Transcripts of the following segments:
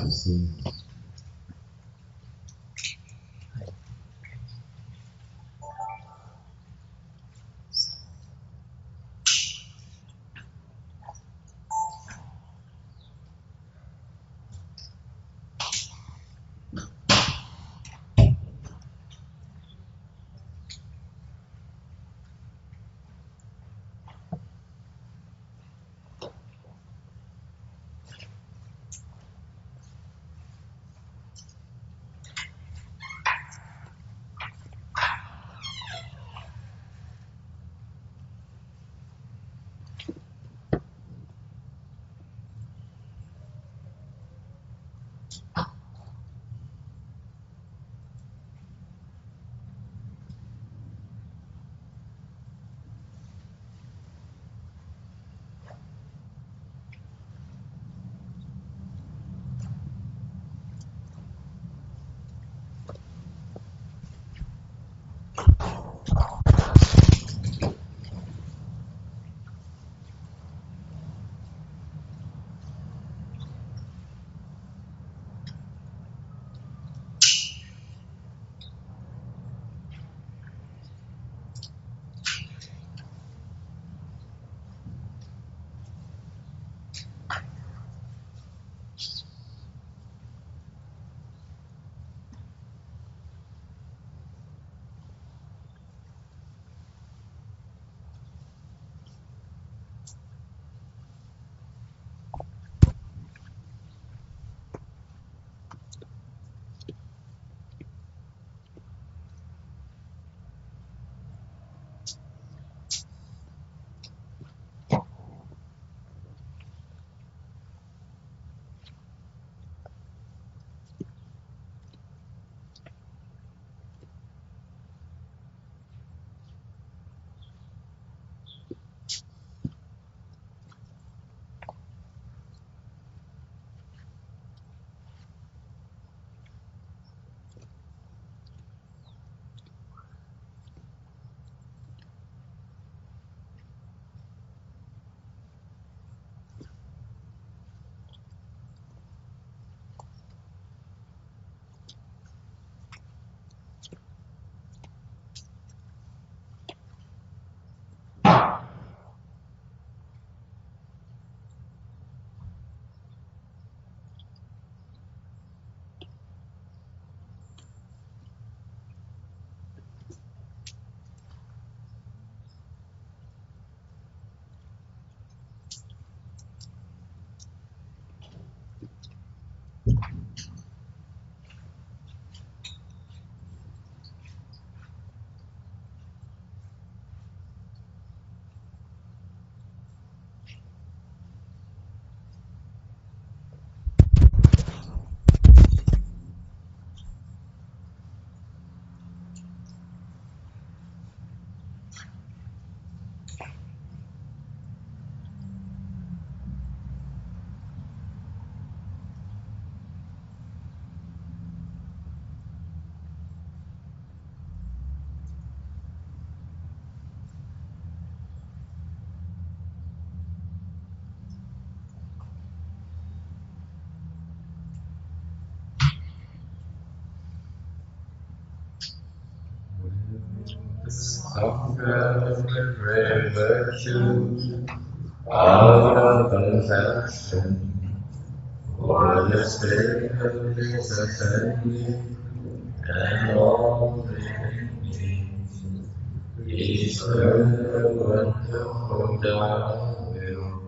自心。Hunger and virtue out of affection for the sake of this assembly and all living beings. Please learn the wonderful Tao will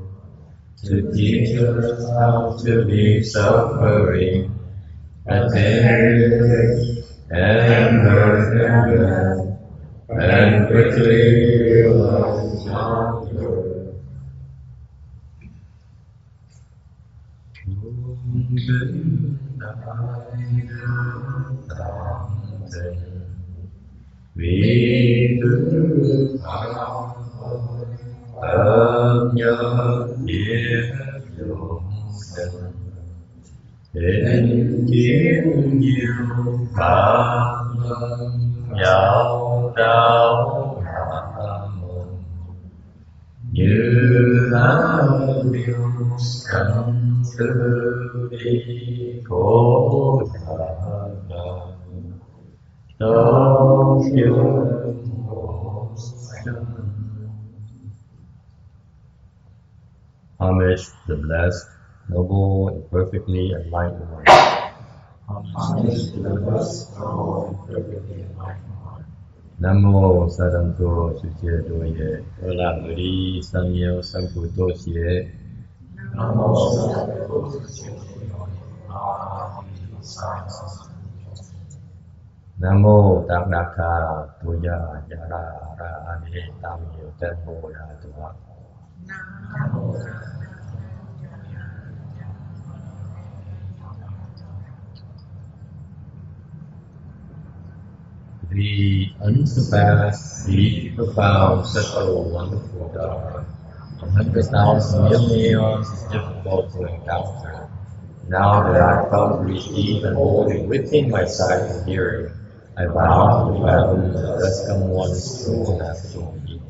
to teach us how to be suffering, attentive, and perseverant, and quickly realize hunger. Vì thứ pháp âm nhớ biết dụng sinh đến kiến nhiều pháp nhau đau hạ môn như Adios come to đi khổ đau đau thương khổ sanh. Homage to the blessed, noble, and perfectly enlightened one. Homage to the blessed, noble, and perfectly enlightened one. Nam mô Sa Đăng Tô Sư Chê Đô Ye Ơ La Mơ Đi Sam Yêu Sam Phu Tô Xie. Nam mô Sa Đăng Tô Sư Chê Đô Nam mô Tát Đa Ca Tu Ya Ya Ra Ra Ane Tam Yêu Ten Mô Ya Tu Wa. The unsurpassed, deep, profound, subtle, wonderful God, 100,000 millions is difficult to encounter. Now that I found receive and holding within my sight and hearing, I vow to fathom the best come one's true natural being.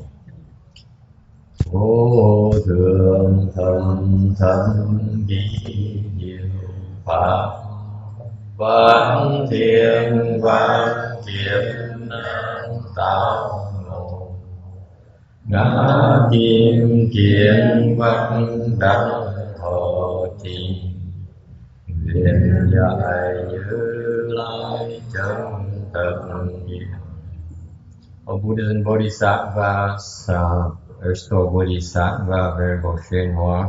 Vô thượng thâm thâm bí nhiều pháp vạn thiên vạn kiếp năng tạo ngộ ngã kim kiến văn đăng thọ trì nguyện dạy Như Lai chân tận nhiên. All Buddhas and Bodhisattvas, Earth Store Bodhisattva, Venerable Shen Hoa,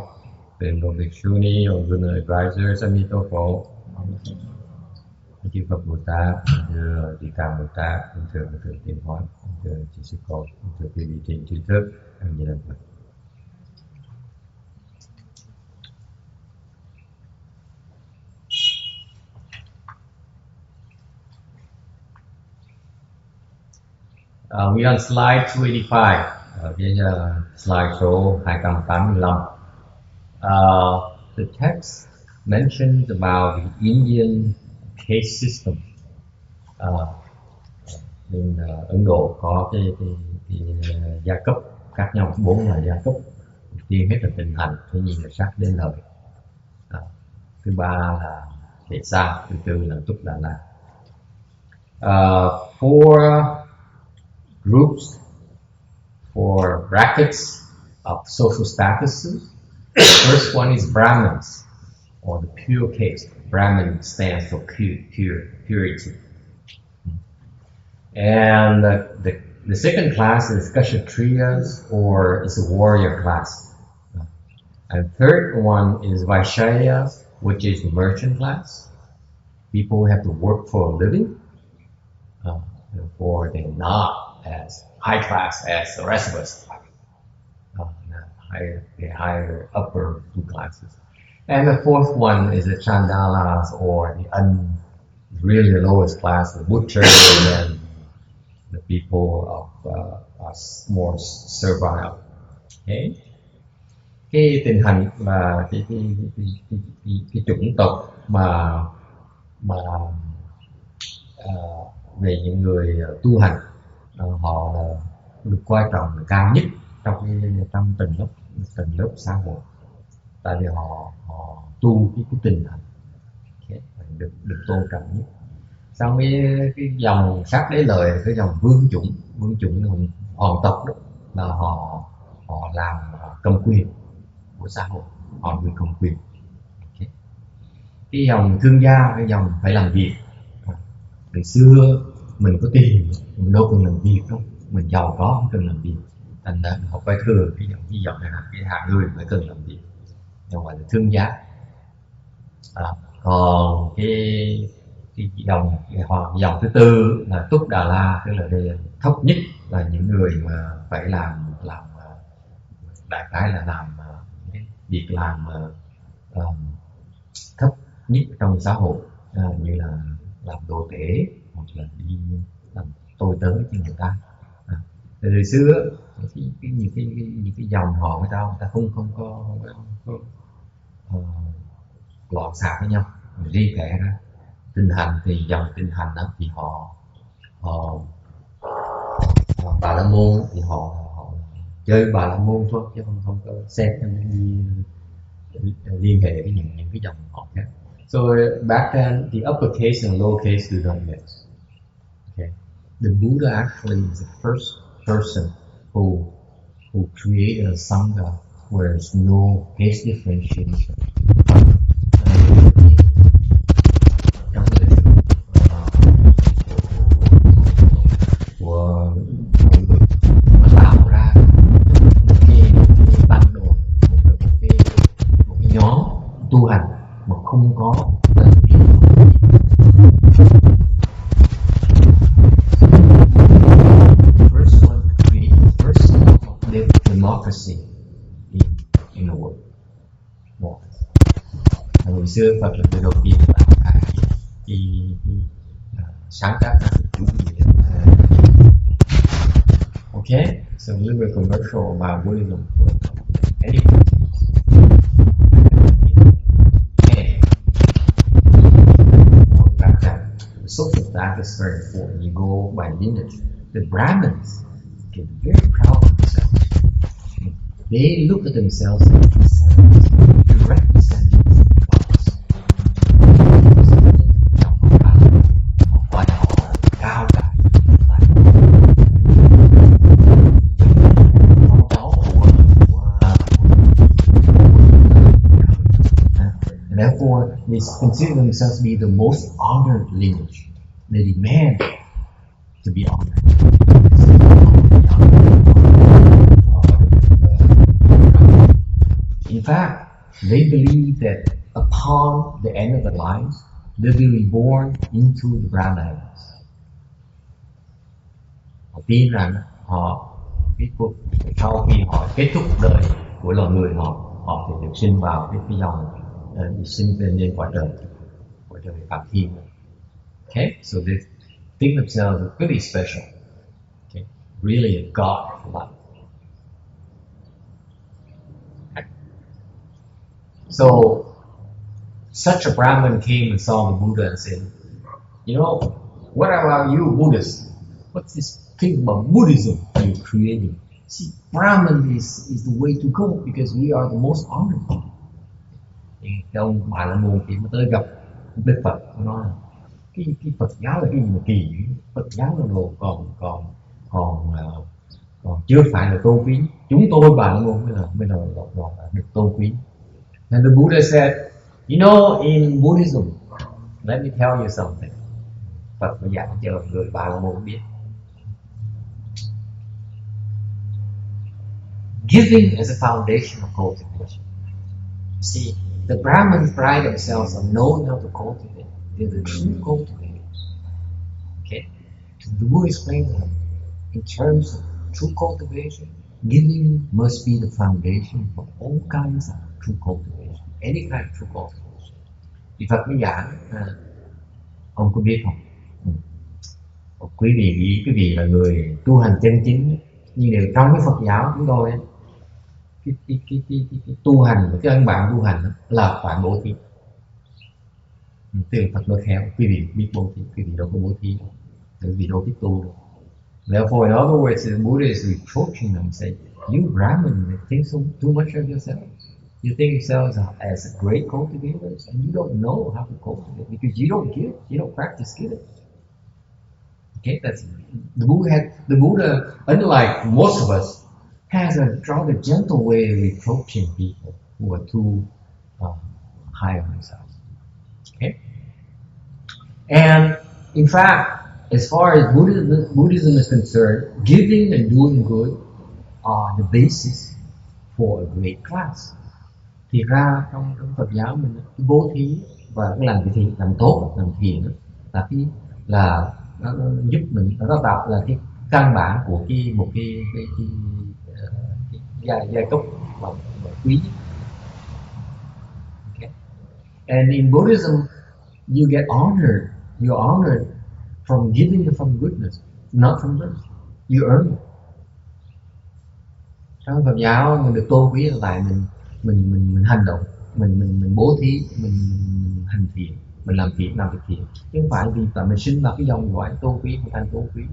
Venerable Bhikshuni, all good advisors, Amito Phổ, Chư Phật Bồ Tát, thưa Địa Tạng Bồ Tát, thưa Tiên Hóa, thưa Chư Sư Cô, thưa quý vị trên trí thức, anh Di Đà Phật. We on slide 285, cái slide số 285. The text mentions about the Indian caste system. Bên Ấn Độ có cái gia cấp khác nhau, 4 loại gia cấp. Đầu tiên hết là tình hành, thứ nhì là sắc đến lời, thứ ba là thể xa, thứ tư là túc đà la. Four groups, four brackets of social statuses. The first one is Brahmins, or the pure caste. Brahmin stands for purity. And the second class is Kshatriyas, or is a warrior class. And third one is Vaishyas, which is the merchant class. People who have to work for a living. Therefore, they're not as high class as the rest of us. The higher upper two classes. And the fourth one is the Chandalas, or the really lowest class, the butchers and the people of more servile. Okay. Cái tình hành là cái chủng tộc mà về những người tu hành, họ được coi trọng là cao nhất trong tầng lớp xã hội, tại vì họ tu cái tình hành, okay, được tôn trọng nhất. Sau cái dòng sắc đế lợi, cái dòng vương chủng hoàng tộc đó, là họ làm cầm quyền của xã hội, họ người cầm quyền. Okay. Cái dòng thương gia, cái dòng phải làm việc. Ngày xưa mình có tiền, mình đâu cần làm việc đâu, mình giàu có không cần làm việc, thành ra họ phải thừa cái dòng này là cái hạng người phải cần làm việc, nhưng mà là thương gia. Còn cái dòng thứ tư là Túc Đà La, tức là đây thấp nhất, là những người mà phải làm đại khái là làm việc làm thấp nhất trong xã hội, như là làm đồ tể hoặc là đi làm tôi tớ cho người ta. Từ xưa những cái dòng họ người ta không có loạn xạ với nhau, riêng rẽ ra. Tinh hành thì dòng tinh hành đó thì họ Bà La Môn thì họ chơi Bà La Môn thôi, chứ không có xem liên hệ với những cái dòng họ khác. So back then the uppercase and lowercase do not mix. Okay, the Buddha actually is the first person who created a sangha where there's no case differentiation. Trong lịch sử của mọi người mà tạo ra một cái tăng đồ, một cái nhóm tu hành mà không có phân biệt. First one to create the first democracy in the world. Hồi xưa Phật là người đầu tiên tạo ra cái sáng tác ra chủ nghĩa. Okay, so a little bit commercial about Buddhism for anyone. The social status is very important. You go by lineage. The Brahmins get very proud of themselves. They look at themselves as direct descendants of gods. Họ gọi họ cao cả, con cháu của and therefore they consider themselves to be the most honored lineage. They demand to be honored. In fact, they believe that upon the end of their lives, they will be born into the Brahmanas. Họ tin rằng họ sau khi họ kết thúc đời của loài người họ sẽ được sinh vào cái dòng sinh lên cõi trời Phạm Thiên. Okay, so they think themselves pretty special. Okay, really a god of life. So such a Brahmin came and saw the Buddha and said, you know, what about you Buddhists? What's this thing about Buddhism you're creating? See, Brahmin is the way to go because we are the most honored. Thì ông Bà La Môn thì mới tới gặp Đức Phật, nó nói là cái Phật giáo là cái gì mà kỳ, Phật giáo là đồ còn chưa phải là tôn quý, chúng tôi Bà La Môn mới là được tôn quý. And the Buddha said, you know, in Buddhism, let me tell you something. Phật mới giảng cho người Bà La Môn biết. Giving is a foundation of cultivation. See, the Brahmins pride themselves on knowing how to cultivate. They're the true cultivators. Okay? So the Buddha explained to them, in terms of true cultivation, giving must be the foundation for all kinds of true cultivation. Any kind of true cultivation. Thì Phật mới giảng, ông có biết không? Quý vị là người tu hành chân chính, nhưng đều trong cái Phật giáo chúng tôi, cái tu hành, cái ân bạn tu hành là phải bố thí. Từ Phật nói khéo, quý vị biết bố thí, quý vị đâu có bố thí, quý vị đâu biết tu đâu. Therefore, in other words, the Buddha is reproaching them, saying, you Brahmin think too much of yourselves. You think yourselves as great cultivators, and you don't know how to cultivate because you don't give, you don't practice giving. Okay, that's the Buddha, unlike most of us, has a rather gentle way of reproaching people who are too high on themselves. Okay, and in fact, as far as Buddhism is concerned, giving and doing good are the basis for a great class. Thì ra trong Phật giáo mình, cái bố thí và cái làm thiện, làm tốt, làm thiện là nó giúp mình, nó tạo là cái căn bản của một cái giai cấp mà quý. Okay. And in Buddhism, you get honored. You're honored from giving and from goodness, not from birth. You earn it. Trong Phật giáo mình được tôn quý là mình hành động, mình bố thí, mình hành thiện, mình làm việc thiện, chứ không phải vì mình sinh vào cái dòng gọi tôn quý, mình thành tôn quý.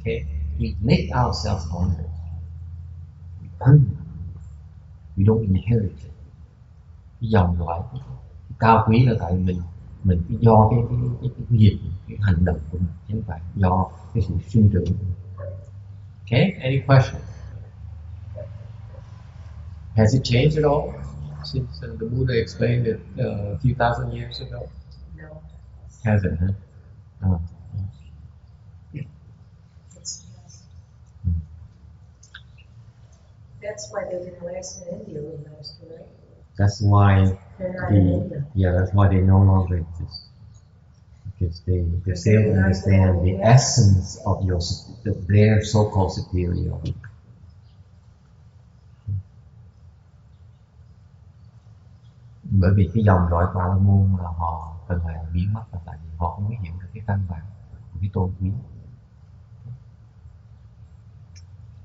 Okay, we make ourselves honored. We earn it. We don't inherit it. Cái dòng loại cao quý là tại mình cái do cái nghiệp, cái hành động của mình, chứ không phải do cái sự sinh trưởng. Okay, any questions? Has it changed at all since the Buddha explained it a few thousand years ago? No. Hasn't, huh? Oh. That's why they didn't last in India when I was correct. That's why They're not in India. that's why they no longer exist. Because they fail to understand the essence of their so-called superiority. Bởi vì cái dòng dõi Ba La Môn là họ cần phải biến mất, là tại vì họ không có hiểu được cái căn bản của cái tôn quý.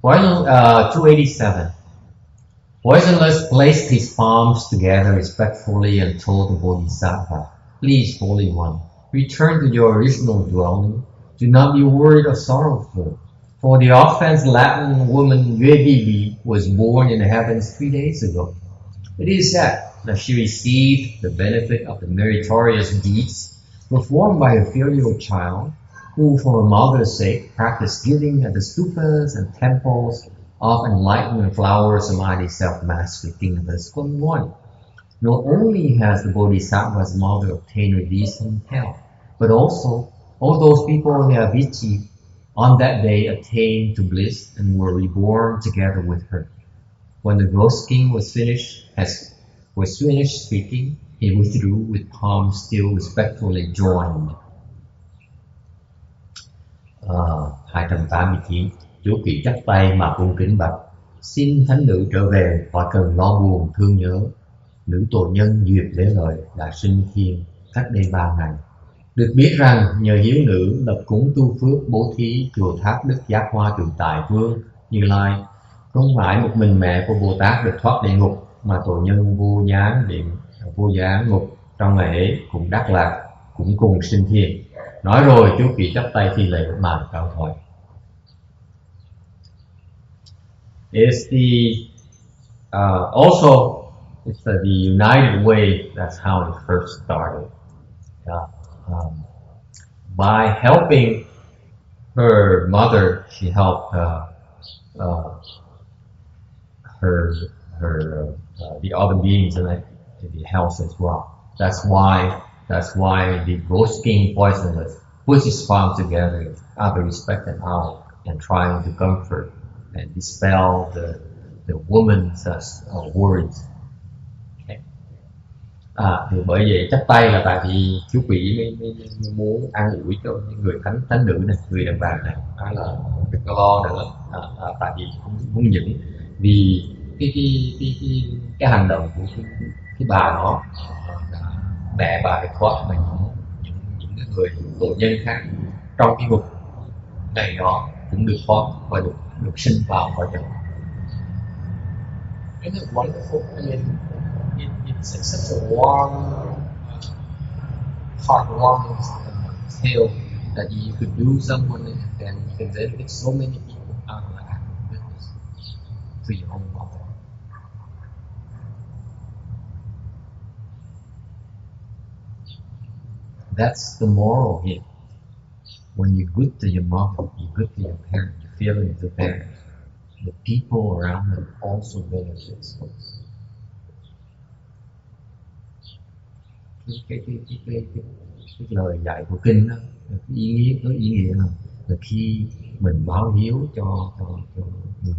Poison 287. Poisonless placed his palms together respectfully and told the Bodhisattva, "Please, Holy One, return to your original dwelling. Do not be worried or sorrowful. For the offense-laden woman Yue Bibi was born in the heavens 3 days ago. It is said that she received the benefit of the meritorious deeds performed by a filial child, who for her mother's sake practiced giving at the stupas and temples of enlightenment flower samadhi self-mastery." King verse 21. Not only has the Bodhisattva's mother obtained release from hell, but also all those people in the Avicii on that day attained to bliss and were reborn together with her. When the ghost king was finished speaking, he withdrew with palms still respectfully joined. 289. Chú kỵ chắp tay mà cung kính bạch: "Xin thánh nữ trở về, khỏi cần lo buồn thương nhớ. Nữ tội nhân duyệt lễ lời đã sinh thiên cách đây 3 ngày. Được biết rằng nhờ hiếu nữ lập cúng tu phước bố thí chùa tháp Đức Giác Hoa Tự Tại Vương Như Lai, không phải một mình mẹ của Bồ Tát được thoát địa ngục, mà tội nhân vô gián ngục trong ngày ấy cũng đắc lạc, cũng cùng sinh thiên." Nói rồi chú kỵ chắp tay thi lễ mà cáo thoại. It's the united way. That's how it first started. By helping her mother, she helped the other beings in the house as well. That's why the ghost king Poisonless puts his palms together out of respect and awe, and trying to comfort and dispel the woman's worries. Okay. Thì bởi vậy chắp tay là tại vì chú quỷ mới muốn an ủi cho những người thánh nữ này, người đàn bà này, hay là đừng có lo nữa, tại vì không những vì cái hành động của cái bà đó đã mẹ bà được thoát, mà những người tội nhân khác trong cái ngục này đó cũng được thoát và được sinh vào cõi trời. Isn't it wonderful? I mean, it's such a warm, heartwarming tale that you could do someone and you can benefit so many people out of that business to your own mother. That's the moral here. When you're good to your mother, you're good to your parents, you're feeling the parents, the people around them also benefits. Cái lời dạy của kinh đó, cái ý nghĩa là khi mình báo hiếu cho người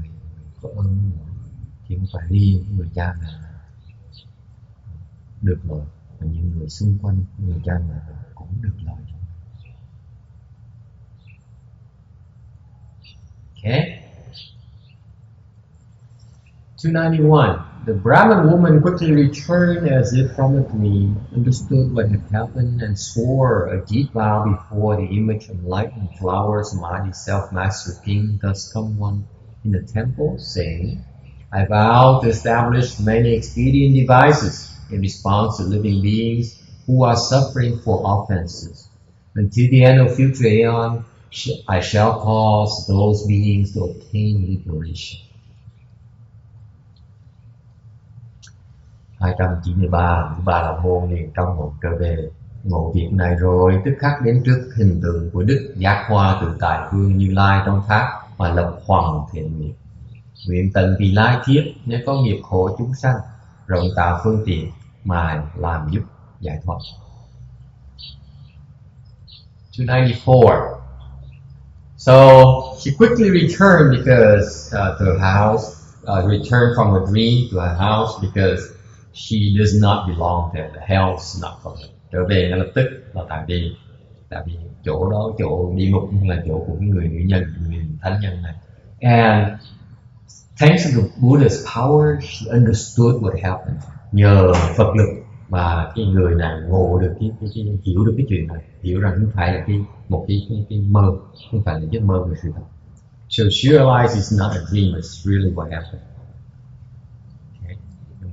có ơn, thì không phải riêng người cha mẹ được lợi, mà những người xung quanh người cha mẹ cũng được lợi. Okay. 291. The Brahmin woman quickly returned as if from a dream, understood what had happened, and swore a deep vow before the image of enlightened flower samadhi self-master king. Thus come one in the temple, saying, "I vow to establish many expedient devices in response to living beings who are suffering for offenses. Until the end of future aeon, I shall cause those beings to obtain liberation. 293 Ba La Môn liền trong một trở về ngộ việc này rồi tức khắc đến trước hình tượng của Đức Giác Hoa Tự Tại Vương Như Lai trong tháp mà lập hoằng thiện nguyện. Nguyện tận vì lai kiếp nếu có nghiệp khổ chúng sanh rộng tạo phương tiện mà làm giúp giải thoát. 294. So she quickly returned because to her house, returned from her dream to her house because she does not belong there. The hell is not for her. Trở về ngay lập tức là tại vì chỗ đó, chỗ địa ngục là chỗ của cái người nữ nhân, người thánh nhân này. And thanks to the Buddha's power, she understood what happened. Nhờ Phật lực mà cái người này ngộ được cái hiểu được cái chuyện này, hiểu rằng không phải là một cái mơ, không phải là giấc mơ của sự thật. So she realized it's not a dream, it's really what happened. Okay.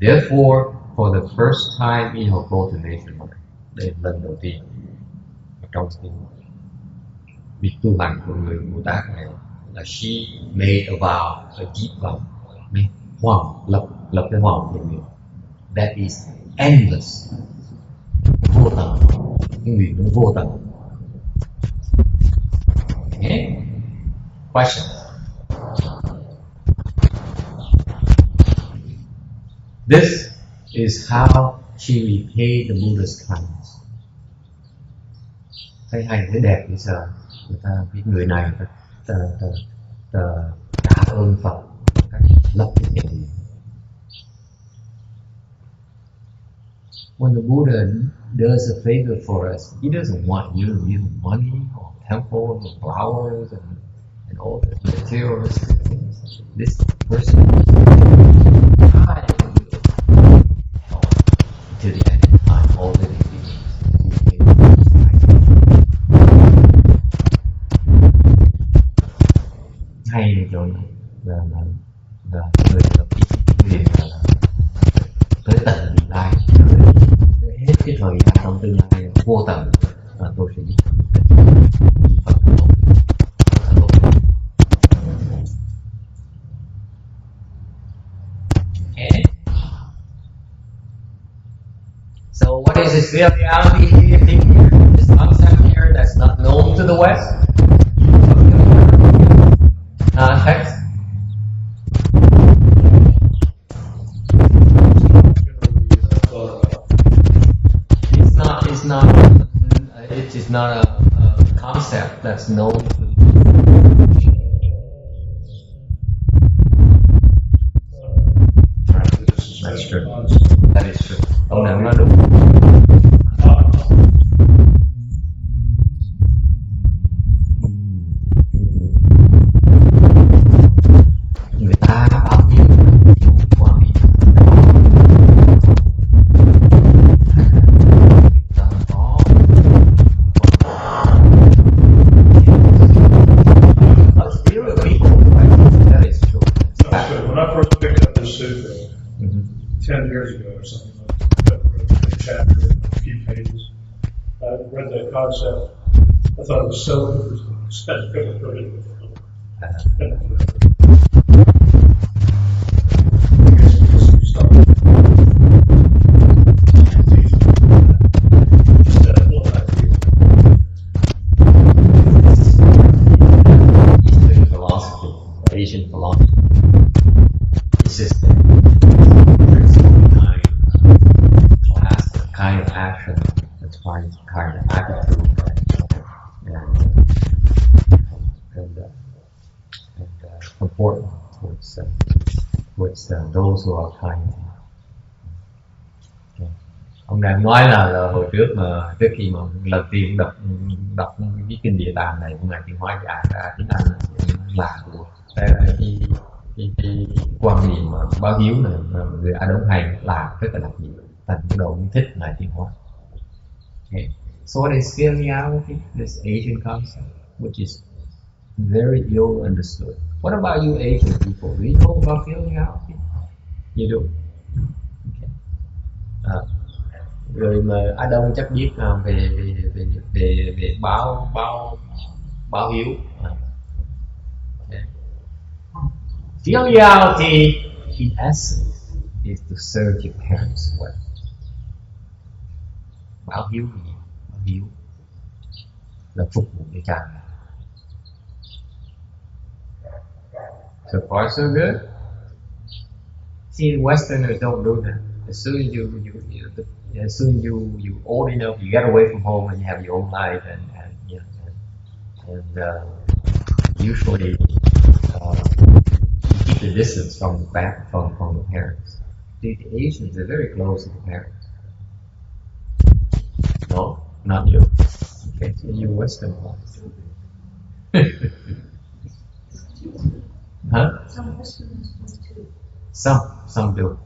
Therefore, for the first time in her cultivation, đây là lần đầu tiên trong cái việc tu hành của người Bồ Tát này là she made a vow, a deep vow, hoằng lập cái hoằng thiện nguyện. That is endless, vô tận, cái nguyện nó vô tận. Okay. Question. This is how she repaid the Buddha's kindness. Thấy hay, thấy đẹp như sao? Người ta, cái người này trả ơn Phật cách lập cái thiện nguyện. When the Buddha does a favor for us, he doesn't want you to give him money or temples or flowers and all the materialistic things. This person tried to help to the end of time, all the beings. Hay chỗ này là người lập cái nguyện là tới tận vị lai, tới hết cái thời gian trong tương lai vô tận là tôi sẽ giúp Phật tốt. Okay. So what is this reality here? This concept here that's not known to the West? Text. It is not a concept that's known to the That's true. That is true. Ông nào nói đúng. Người ta bao nhiêu quan niệm that is true. When I first picked up this sutra 10 years ago or something, like that, a chapter, a few pages, I read that concept. I thought it was so interesting. I couldn't put it before. I guess because you started. Just that one idea. Eastern philosophy, Asian philosophy. It's just that there's some kind of action, that's kind of attitude, and support towards those who are kind. Okay. Ông đang nói là hồi trước mà trước khi mà lần tiên đọc cái kinh Địa Tạng này của ngài Tiến Hóa giảng ra tiếng Anh là của cái quan niệm mà báo hiếu này mà người Á Đông hay làm rất là đặc biệt thành cái độ thích ngài Tiến Hóa. Okay. So what is filiality? This Asian concept, which is very ill understood. What about you Asian people? Do you know about filiality? You do. Okay. Rồi mà Á Đông chắc biết về báo báo hiếu. Okay. Filiality in essence is to serve your parents well. Báo hiếu gì? Báo hiếu là phục vụ cho cha mẹ. So far so good. See, Westerners don't do that. As soon as you old enough, you get away from home and you have your own life, and usually you keep the distance from the parents. The Asians are very close to the parents. No, not you. Okay, so you Western ones. Huh? Some Westerners do too. Some do.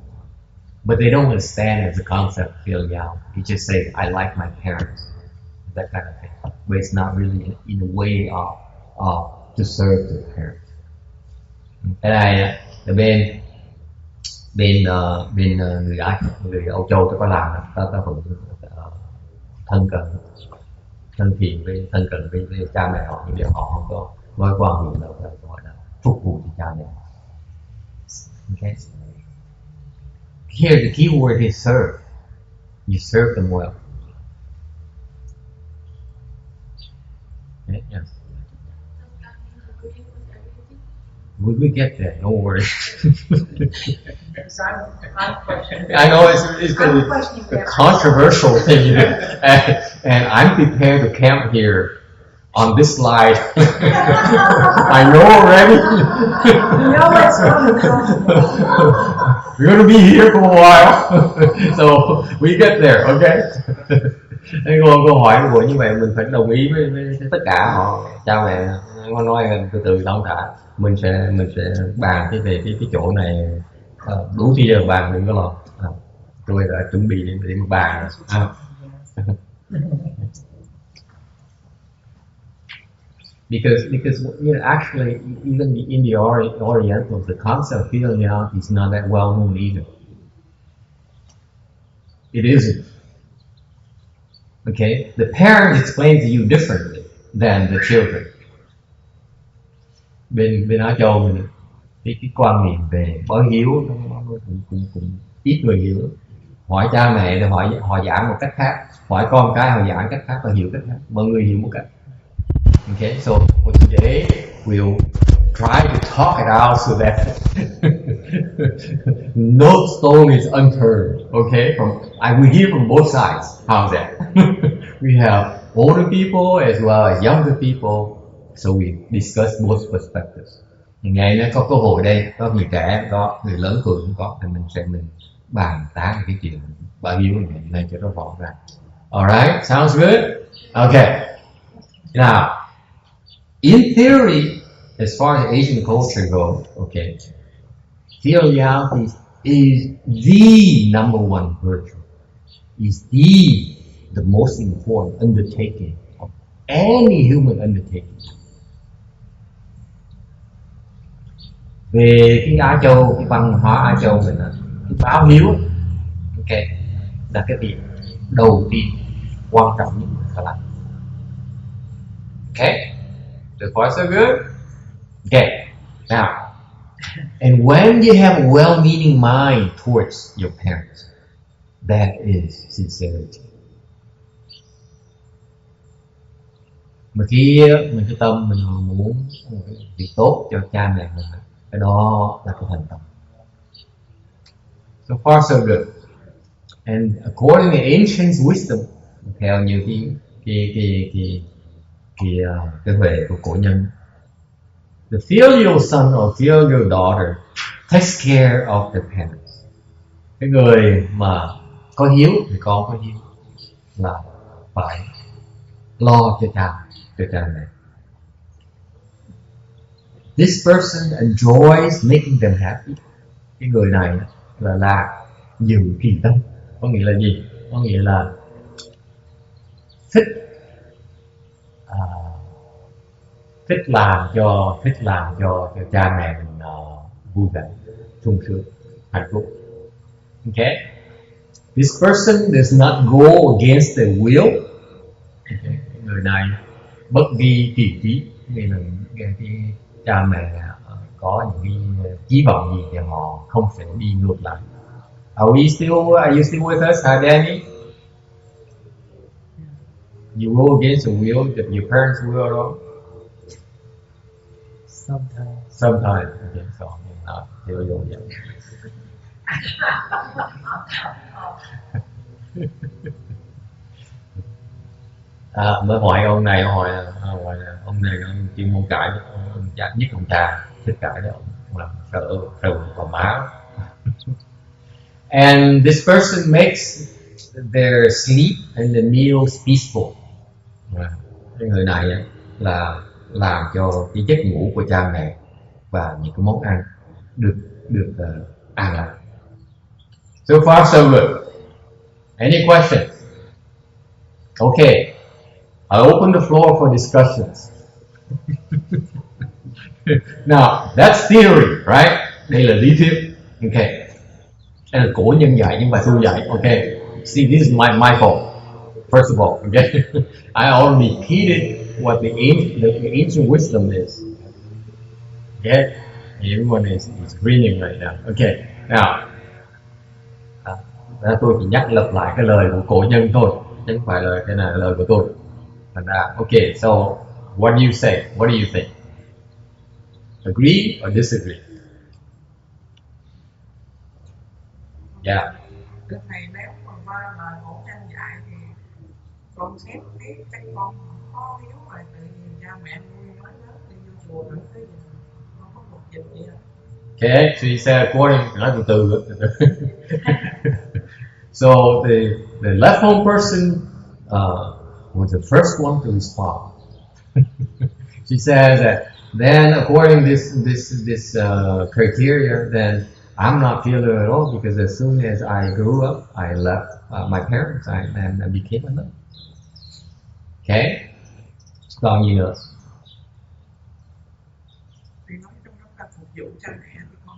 But they don't understand as a concept filial. You just say, I like my parents. That kind of thing. But it's not really in a way of to serve the parents. Cái này là bên người Á, người Âu Châu ta có làm, ta cũng thân thiện với cha mẹ họ, nhưng mà họ không có nói quan niệm đâu, gọi là phục vụ cho cha mẹ. Okay. Here the key word is serve. You serve them well. Okay, yes. We get there, don't worry. I know it's going to be a controversial thing, and I'm prepared to camp here on this slide. I know already. We're going to be here for a while, so we get there, okay? Câu hỏi của như vậy mình phải đồng ý với tất cả họ, cha mẹ. Nó nói từ thông thả, mình sẽ bàn về cái chỗ này, đủ khi giờ bàn đừng có lo. Tôi đã chuẩn bị để mà bàn. Because actually even in the Oriental, the concept of filiality is not that well known either. It isn't. Okay, the parents explain to you differently than the children. Bên Á Châu mình cái quan niệm về báo hiếu nó cũng ít người hiểu. Hỏi cha mẹ thì họ giảng một cách khác, hỏi con cái họ giảng cách khác, họ hiểu cách khác, mọi người hiểu một cách. Okay, so for today we'll try to talk it out so that no stone is unturned. Okay, we hear from both sides. How's that? We have older people as well as younger people, so we discuss both perspectives. Ngày nay có cơ hội đây, có người trẻ, có người lớn tuổi cũng có, thì mình bàn tán cái chuyện báo hiếu này cho nó rõ ràng. Alright, sounds good? Okay. Now, in theory, as far as Asian culture goes, okay, filiality is the number one virtue, is the most important undertaking of any human undertaking. Về cái Á Châu, cái văn hóa Á Châu mình là cái báo hiếu, okay, là cái việc đầu tiên quan trọng nhất phải làm. Okay, so far so good. Okay, now, and when you have a well-meaning mind towards your parents, that is sincerity. Mà khi mình cái tâm mình muốn việc tốt cho cha mẹ mình, cái đó là cái thành tâm. So far so good. And according to ancient wisdom, theo như cái huệ của cổ nhân, the filial son or filial daughter takes care of the parents. Cái người mà có hiếu thì con có hiếu là phải lo cho cha mẹ. This person enjoys making them happy. Cái người này là nhiều kỳ tâm. Có nghĩa là gì? Có nghĩa là thích làm cho cha mẹ mình vui vẻ, sung sướng, hạnh phúc. Okay? This person does not go against the will. Okay? Người này bất vi kỳ trí, vì là cái cha mẹ có những cái chí vọng gì thì họ không phải đi ngược lại. Are you still with us, Danny? You go against the will that your parents will, or sometimes. Okay, so here we go again. Mới hỏi ông này, hỏi ông này ông chuyên môn cãi, ông nhất ông cha thích cãi đó, ông làm sợ còn má. And this person makes their sleep and the meals peaceful. Cái người này là làm cho cái giấc ngủ của cha mẹ và những cái món ăn được an lành. So far so good. Any questions? Okay. I open the floor for discussions. Now, that's theory, right? Đây là lý thuyết. Okay. Đây là cổ nhân dạy nhưng mà tôi dạy. Okay. See, this is my fault. First of all, okay. I already repeated what the ancient wisdom is. Okay. Everyone is grinning right now. Okay. Now, tôi chỉ nhắc lặp lại cái lời của cổ nhân thôi, chứ không phải là cái này là lời của tôi. Okay, so what do you say? What do you think? Agree or disagree? Yeah. Thầy nếu mà ba lời cổ nhân dạy thì con xét biết các con có hiếu rồi tự nhiên cha mẹ nuôi nói lớn đi vô chùa rồi cái gì không có một dịch gì đâu. Okay, so you say according, nói từ từ. So the left home person was the first one to respond. She says that then according this criteria, then I'm not failure at all because as soon as I grew up, I left my parents and I became a nun. Okay, còn gì nữa? Thì nói trong đó là phục vụ cha mẹ thì con.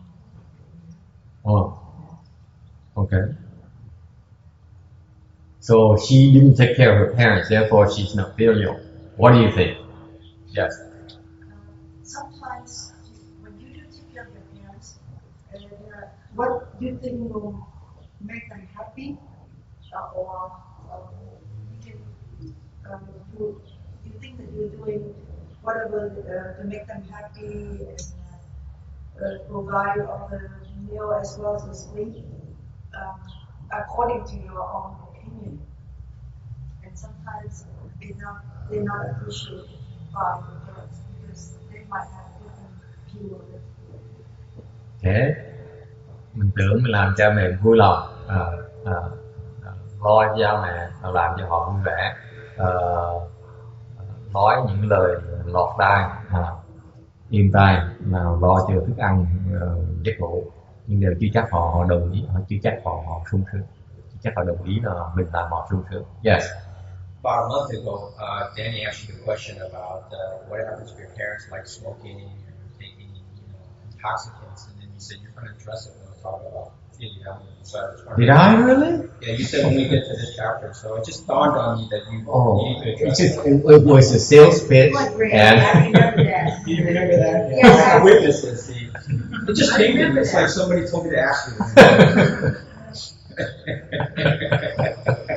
Oh, okay. So she didn't take care of her parents, therefore she's not filial. What do you think? Yes. Sometimes when you do take care of your parents, what you think will make them happy, or you think that you're doing whatever to make them happy and provide all the meal as well as the sleep, according to your own opinion. And sometimes they're not appreciated by the parents because they might have different view of it. Thế mình tưởng mình làm cha mẹ vui lòng, lo cho cha mẹ, làm cho họ vui vẻ, nói những lời lọt tai, im tai, nào lo cho thức ăn, giấc ngủ, nhưng đều chưa chắc họ đồng ý, chưa chắc họ sung sướng, chưa chắc họ đồng ý là mình làm họ sung sướng. Yes. About a month ago, Danny asked you the question about what happens if your parents like smoking or taking, intoxicants, and then you said you're going to address it when we talk about filial. So I was wondering. Did I really? Yeah, you said when we get to this chapter. So it just dawned on me that you need to address it was a sales pitch, and I remember that. You remember that? Yes. I have witnesses. See, it just came to me. It's like somebody told me to ask you.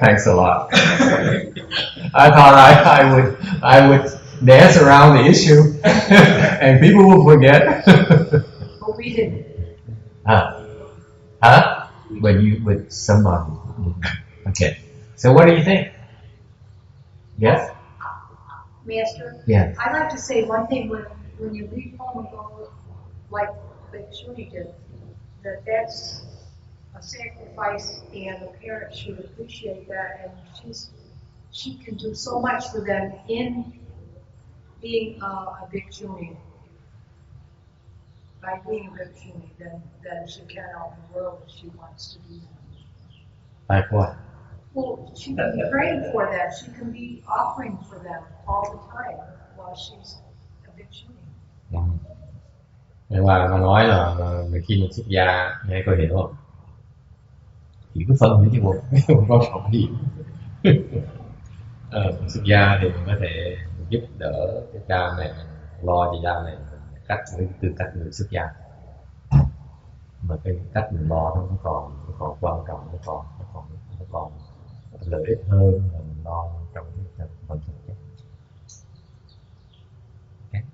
Thanks a lot. I thought I would dance around the issue and people will forget. But we didn't. When you with somebody. Okay. So what do you think? Yes? Master? Yeah. I'd like to say one thing when you leave home and go like Shuni did, that's a sacrifice and the parents should appreciate that, and she can do so much for them in being a big Shuni. By being a big Shuni, then she can out in the world if she wants to do that. Like what? Well, she can be praying for them. She can be offering for them all the time while she's a big Shuni. Nhưng mà nói là khi mình xuất gia, nghe có hiểu không? Chỉ có phân nữa chứ không có trọng điểm. Xuất gia thì mình có thể giúp đỡ cái cha mẹ lo cho cha mẹ cách với tư cách người xuất gia, mà cái cách mình lo nó còn quan trọng, nó còn lợi ích hơn là mình lo trong cái phần thực chất. Okay.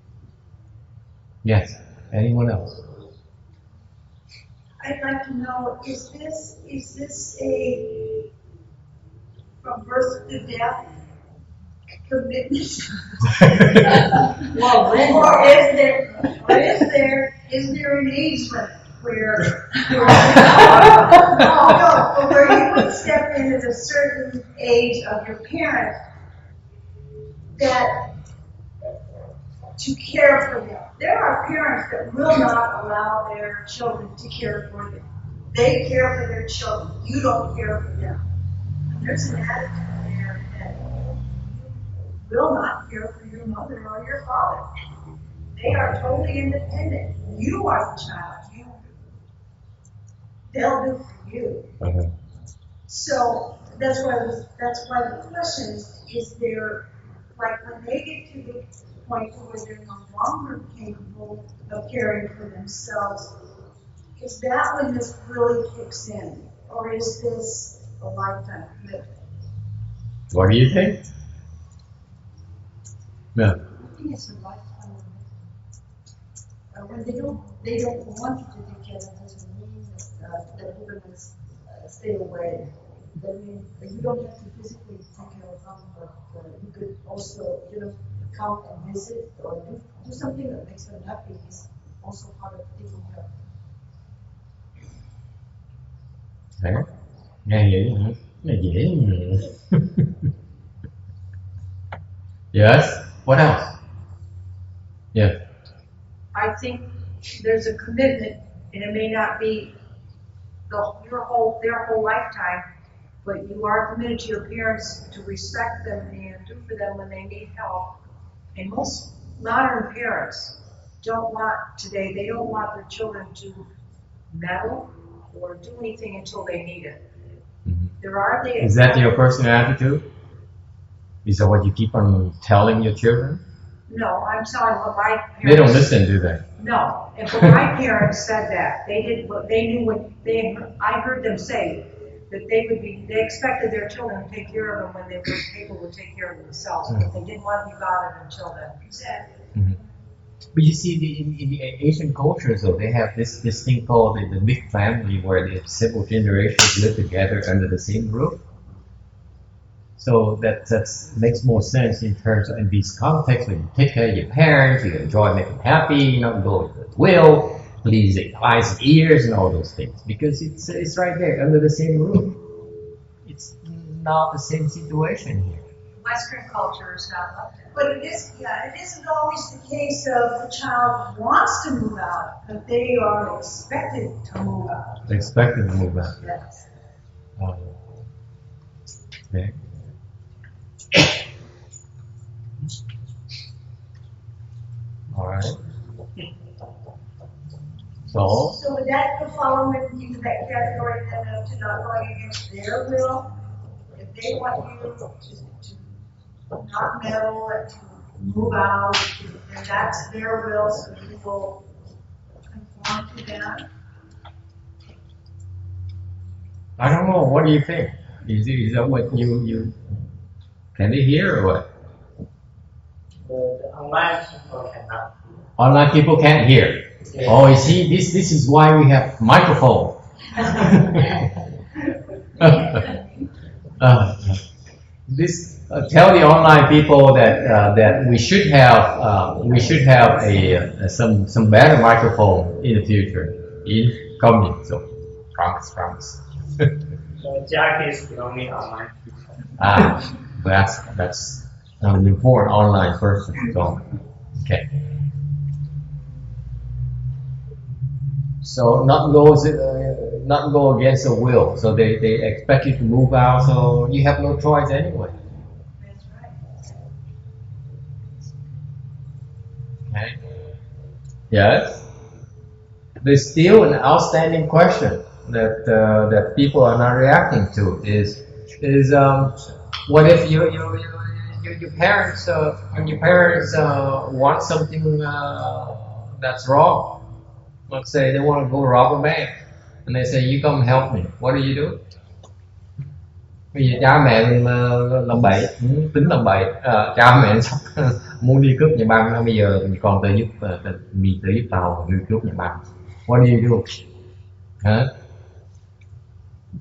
Yes. Anyone else? I'd like to know, is this a from birth to death commitment? Well, Or is there an age limit where where you would step in at a certain age of your parent that to care for them? There are parents that will not allow their children to care for them. They care for their children. You don't care for them. And there's an attitude there that you will not care for your mother or your father. They are totally independent. You are the child. They'll do for you. So that's why the question is there, like when they get to the point where they're no longer capable of caring for themselves, is that when this really kicks in? Or is this a lifetime commitment? What do you think? No. I think it's a lifetime commitment. When they don't want you to take care of them, doesn't mean that you're going to stay away. That means that you don't have to physically take care of them, but you could also, come and visit or do something that makes them happy is also part of taking care of them. Đấy. Nghe vậy hả? Nghe dễ mà. Yes. What else? Yeah. I think there's a commitment, and it may not be their whole lifetime, but you are committed to your parents to respect them and do for them when they need help. And most modern parents they don't want their children to meddle or do anything until they need it. Mm-hmm. Is that your personal attitude? Is that what you keep on telling your children? No, I'm telling what my parents... They don't listen, do they? No, and but my parents said that. I heard them say that they expected their children to take care of them when they were able to take care of themselves, but they didn't want to be bothered until then. Exactly. Mm-hmm. But you see, in the Asian culture, so they have this thing called the big family, where the several generations live together under the same roof. So that makes more sense in terms of in these contexts when you take care of your parents, you enjoy making them happy, go with the will, please their eyes and ears and all those things, because it's right there under the same roof. It's not the same situation here. Western culture is not like that. But it isn't always the case of the child wants to move out, but they are expected to move out. They're expected to move out. Yes. Okay. All right. So would that fall into that category then of to not going against their will? If they want you to not meddle and to move out, then that's their will, so you will conform to that? I don't know. What do you think? Is that what you can they hear or what? The online people cannot. Online people can't hear. Yeah. Oh, you see, this is why we have microphone. Tell the online people that we should have some better microphone in the future in coming. So promise. So Jack is the only online people. That's an important online person. So okay. So not go against the will. So they expect you to move out. So you have no choice anyway. That's right. Okay. Yes. There's still an outstanding question that people are not reacting to. Is what if your parents when your parents want something that's wrong. Let's say they want to go rob a bank, and they say you come help me. What do? Bây giờ cha mẹ mình làm bậy, tính làm bậy, cha mẹ sắp muốn đi cướp nhà băng, bây giờ mình còn tới giúp tao đi cướp nhà băng. What do? Huh?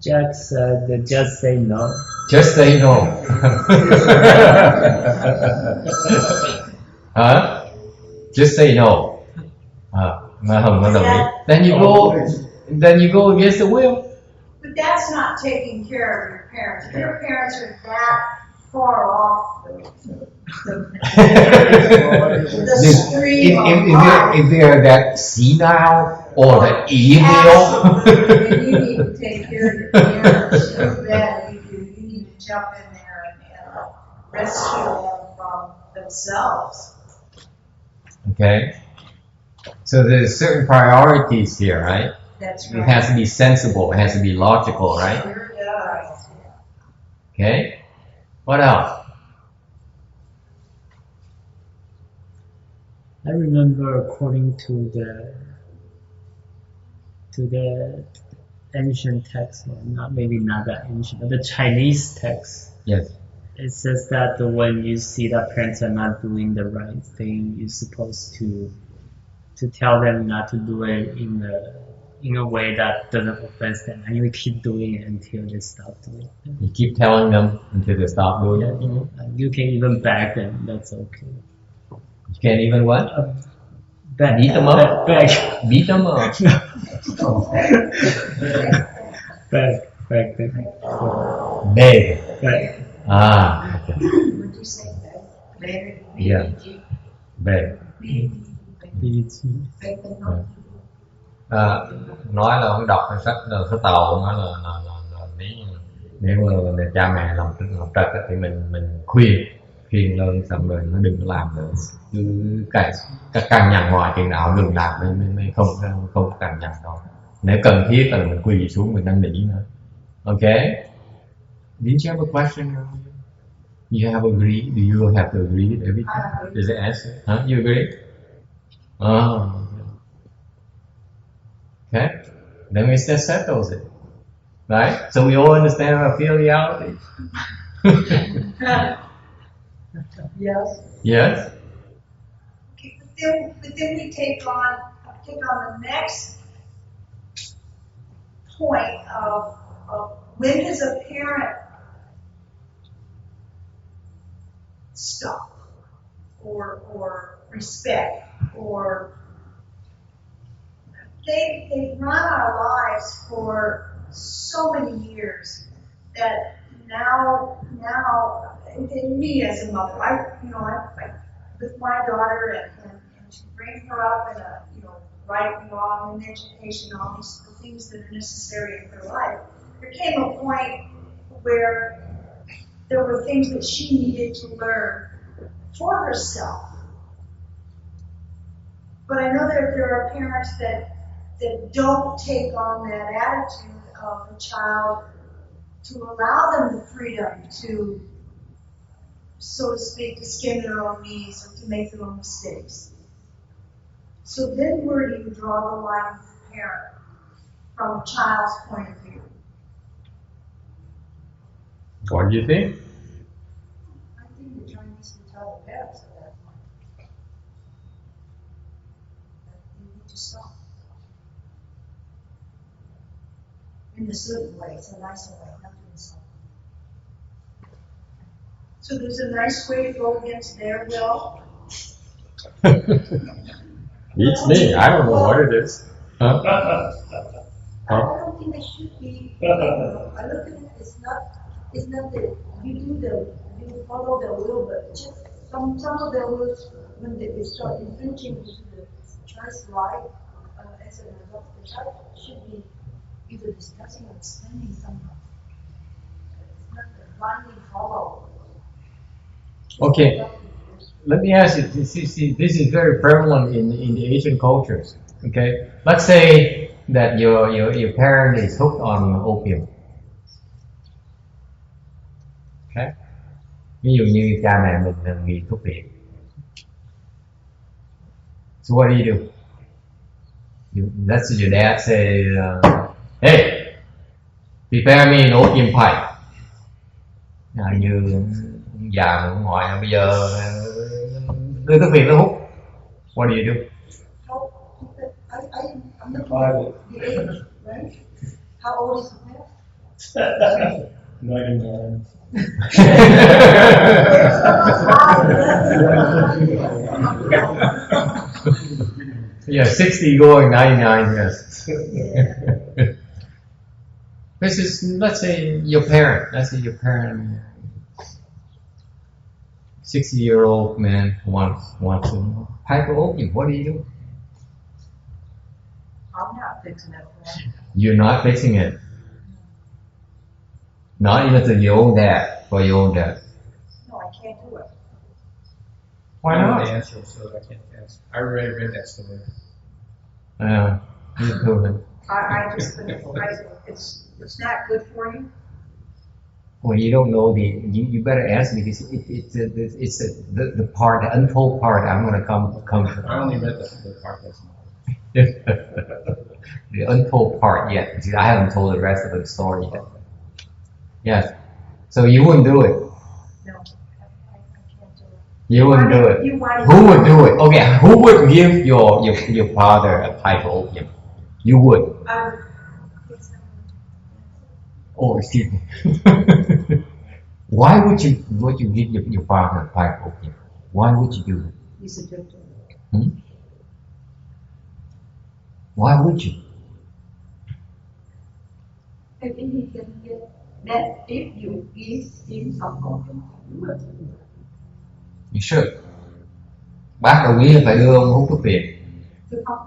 Just say no. Just say no. Huh? Just say no. Hồng nó đồng ý. Then you go against the will. But that's not taking care of your parents. If your parents are that far off the stream of life, if they're that senile or that evil, then you need to take care of your parents. You bet you do. You need to jump in there and rescue them from themselves. Okay. So there's certain priorities here, right? That's It right. has to be sensible. It has to be logical, right? Sure does. Okay. What else? I remember according to the ancient text, or not that ancient, but the Chinese text. Yes. It says that when you see that parents are not doing the right thing, you're supposed to tell them not to do it in a way that doesn't offend them, and you keep doing it until they stop doing it. You keep telling them until they stop doing it. You can even beg them. That's okay. You can't even what? Beg. Beat them up. Beg. Beat them up. Beg them. Beg. Beg. Okay. Would you say that? Yeah. Beg. Nói là không đọc sách tàu, nói là nếu mà cha mẹ làm trật thì mình khuyên lên xong rồi nó đừng có làm nữa, cứ càng nhằn hoài chừng nào đừng làm, mới không càng nhằn đâu. Nếu cần thiết là mình quỳ xuống mình năn nỉ nữa. Okay. Didn't you have a question? You have agreed? Do you have to agree with everything? Does it answer? Huh? You agree? Okay. Then we just settles it. Right? So we all understand our filiality. Yes. Yes? Okay, but then we take on the next point of when does a parent stop or respect, or they've run our lives for so many years that now and me as a mother, I with my daughter and to bring her up in a right and wrong and education, all these things that are necessary in her life. There came a point where there were things that she needed to learn for herself. But I know that there are parents that don't take on that attitude of a child to allow them the freedom to, so to speak, to skin their own knees or to make their own mistakes. So then where do you draw the line with the parent from a child's point of view? What do you think? I think the Chinese would tell the parents at that point that you need to stop. In a certain way, it's a nicer way, not to insult. So there's a nice way to go against their will. Beats me. I don't know what it is. Huh? I don't think it should be. I look at it. It's not that you follow their will, but just some of their wills when they start infringing into the child's life as an adult, the child should be either discussing or explaining something. It's not the blindly follow. Okay. Let me ask you. See, this is very prevalent in the Asian cultures. Okay. Let's say that your parent is hooked on opium. Okay. Ví dụ như cha mẹ mình là nghiện thuốc viện. So what do? Let's say your dad say, hey, prepare me an opium pipe. Như già ông ngoại bây giờ đưa thuốc viện nó hút. What do? I'm the age, right? How old is the man? 99. Yeah, 60 going 99, yes. This is, let's say your parent, 60-year-old man wants a pipe of opium. What do? I'm not fixing it for him. You're not fixing it. Not even to your own dad, for your own dad. No, I can't do it. Why I know not? the answer, so I can't answer. I already read that story. Me too. I just couldn't, it's not good for you. Well, you don't know you better ask me because it's the part, the untold part. I'm gonna come. I only read the part that's The untold part yet. Because I haven't told the rest of the story yet. Yes. So you wouldn't do it. No, I can't do it. You wouldn't do it. You want Who would do it? Okay. Who would give your father a pipe of opium? You would. Oh, excuse me. Why would you give your father a pipe of opium? Why would you do it? He's addicted. Why would you? Maybe he can get that if you give him some opium. You should. Bác đồng ý là phải đưa ông hút thuốc viện. Được không?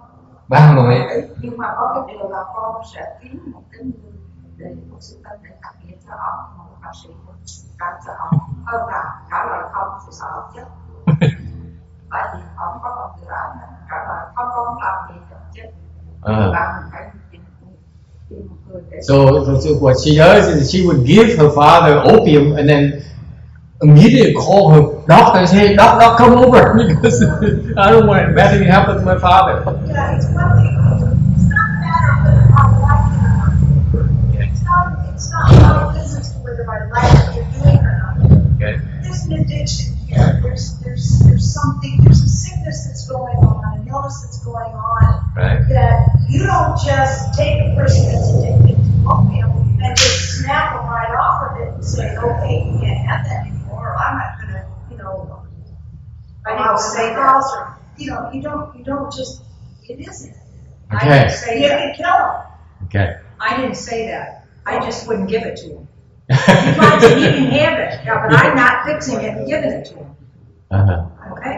Bác không đồng ý. Nhưng mà có cái điều là con sẽ kiếm một cái người để một sự tâm để tập nghĩa cho ông, một bác sĩ cả cho ông hơn là trả lời không thì sợ ông chết. Tại vì ông có một dự án trả lời không có làm gì cho chết. Và mình phải tìm một người để So what she does is she would give her father opium and then immediately call her doctor and say, hey, doc, come over because I don't want bad thing to happen to my father. Yeah, it's one thing. It's not a matter of whether I like it or not. It's not my business whether I like what you're doing or not. Okay. There's an addiction here. There's something. There's a sickness that's going on, an illness that's going on. Right. That you don't just take a person that's addicted to opium and just snap them right off of it and say, okay, you can't have that anymore. Or I'm not gonna, I didn't say that. house or you don't just. It isn't. I Okay. didn't say You that. can kill them. Okay. I didn't say that. I just wouldn't give it to him. He can have it, yeah, but I'm not fixing it and giving it to him. Okay?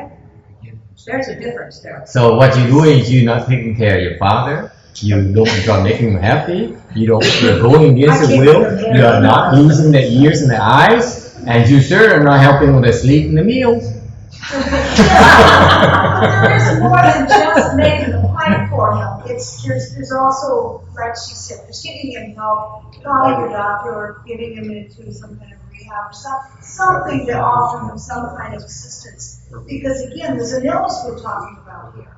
There's a difference there. So what you do is you're not taking care of your father. You don't making him happy. You're going against his will. You are not using the ears and the eyes, and you sure are not helping with the sleep and the meals. There's more than just making a pipe for him. There's also, like she said, there's getting him help, calling your doctor, or getting him into some kind of rehab or something to offer him some kind of assistance. Because again, there's an illness we're talking about here.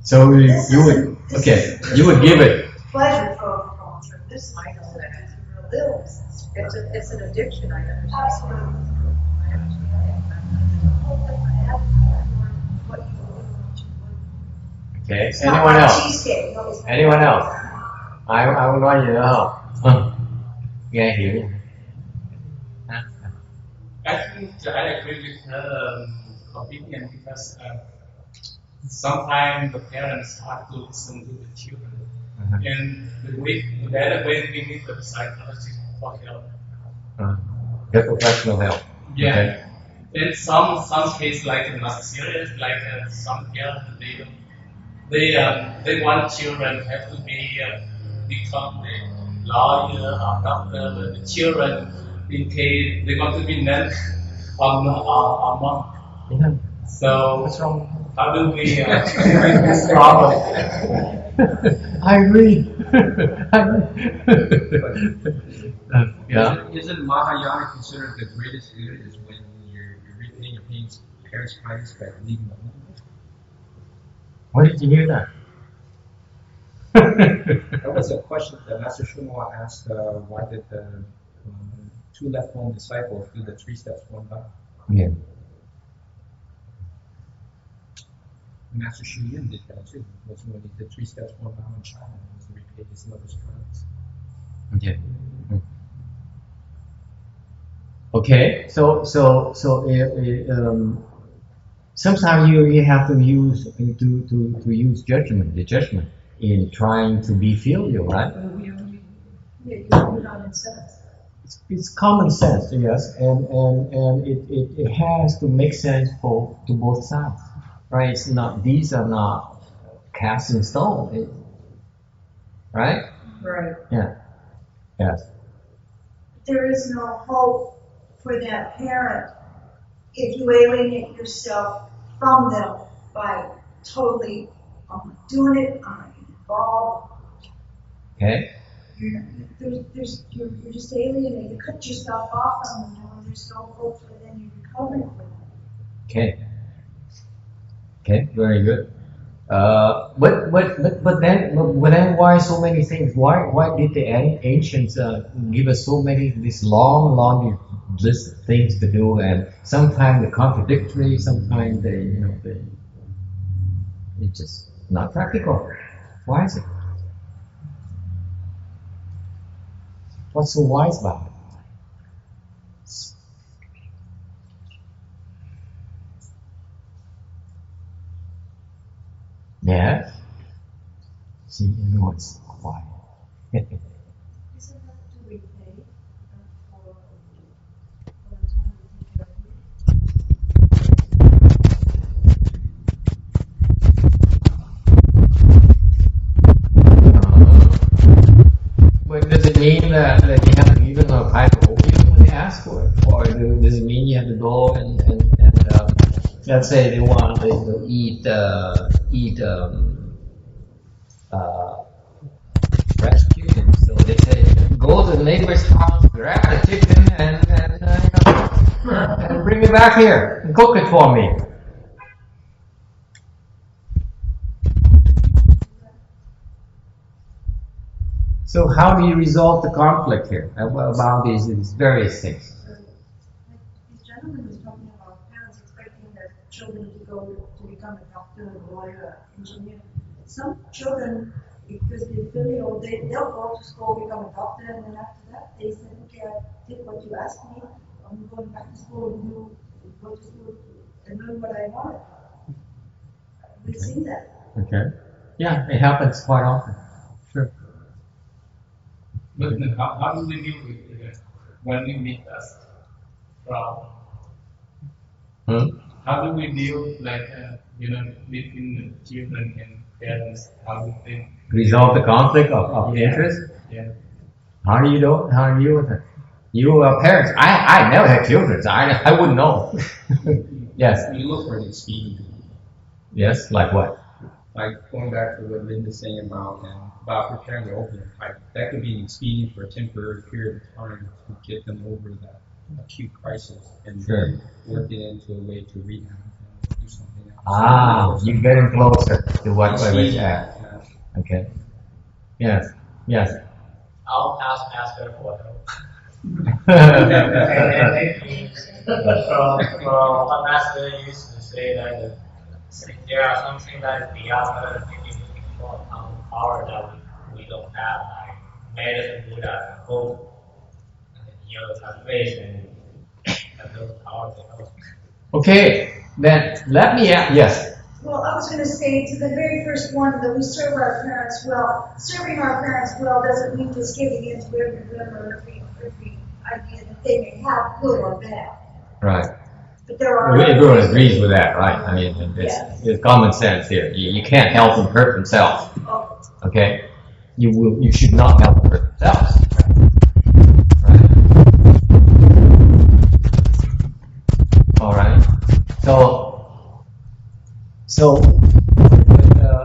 So you would give it. Pleasure for this might is a real illness. It's an addiction, I understand. Absolutely. I understand. Okay. Anyone else? Cheesecake. Anyone else? I would want you to know. Nghe hiểu. I think I agree with her opinion because sometimes the parents have to listen to the children, and the better way we need the psychologist for help. Get professional help. Yeah. Okay. In some cases, like not serious, like some parents they want children have to become a lawyer or doctor, but the children in case they want to be nun or monk. Yeah. So What's wrong? how do we fix this problem? I agree. Yeah. Isn't Mahayana considered the greatest good is when you're repaying your parents' kindness by leaving them alone? Where did you hear that? That was a question that Master Shumwa asked. Why did the two left home disciples do the 3 steps one by? Yeah. Master Shu Yin did that too. Was when he did 3 steps one bow in China, was to repay his mother's kindness. Yeah. Okay. So sometimes you have to use use the judgment in trying to be filial, right? Yeah, you do common sense. It's common sense, yes, and it has to make sense to both sides, right? It's not, these are not cast in stone, right? Right. Yeah. Yes. There is no hope for that parent if you alienate yourself from them by totally doing it, involved. Okay. You're just alienated. You cut yourself off from them, and there's no hope for them. You're recovering from them. Okay. Okay. Very good. But then why so many things? Why did the ancients give us so many this long list of things to do, and sometimes they're contradictory, sometimes it's just not practical. Why is it? What's so wise about it? Yes. See, everyone's quiet. Isn't that to repay for the time we take care But does it mean that you have to give them a pipe of opium when they ask for it? Or does it mean you have to go and let's say they want to eat fresh chicken, so they say go to the neighbor's house, grab the chicken, and bring it back here and cook it for me. So how do you resolve the conflict here about these various things? This gentleman was talking about parents expecting their children to go to become a doctor, a lawyer, engineer. Some children, because they're filial, they'll go to school, become a doctor, and then after that, they say, okay, I did what you asked me. I'm going back to school and go to school and learn what I wanted. We've seen that. Okay. Yeah, it happens quite often. Sure. But how do we deal with it when we meet us problem? How do we deal between the children and parents? How do they Resolve the conflict of interest? Yeah. How do you deal with it? You are parents. I never had children, so I wouldn't know. Yes. You look for an expedient. Yes, like what? Like going back to what Linda's saying about preparing the opium pipe. That could be an expedient for a temporary period of time to get them over that acute crisis and then work it into a way to rehab and do something else. You're getting closer to what we're at. Okay. Yes. Yes. I'll ask Master for help. What Master used to say that there are some things that beyond other things for power that we don't have, like medicine, Buddha, and hope, and salvation, and those powers to help. Okay. Then let me ask. Yes. Well, I was going to say to the very first one that we serve our parents well. Serving our parents well doesn't mean just giving in to every whim or every idea that they may have, good or bad. Right. But there are Everyone agrees with that, right? I mean, it's common sense here. You can't help them hurt themselves. Okay? You should not help them hurt themselves. Right? All right. So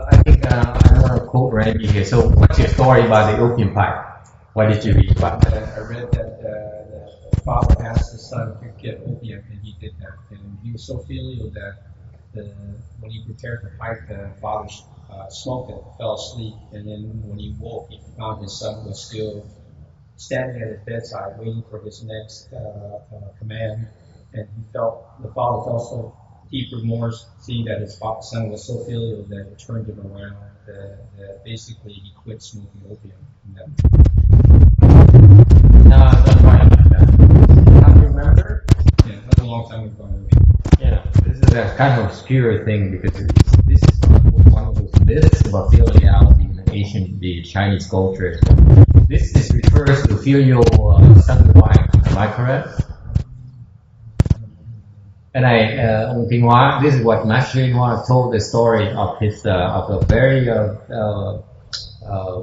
I think I want to quote Randy here. So, what's your story about the opium pipe? Why did you read about that? I read that the father asked the son to get opium, and he did that. And he was so filial that when he prepared the pipe, the father smoked it, fell asleep, and then when he woke, he found his son was still standing at his bedside, waiting for his next command. And the father felt so deep remorse, seeing that his son was so filial that it turned him around. That basically he quit smoking opium. No, don't worry about that. How do you remember? Yeah, that's a long time ago. Yeah, this is a kind of obscure thing because this is one of those myths about filiality in the Chinese culture. This refers to filial son and wife. Am I correct? And ông Tinh Hóa, this is what Master Tinh Hóa told the story of his of a very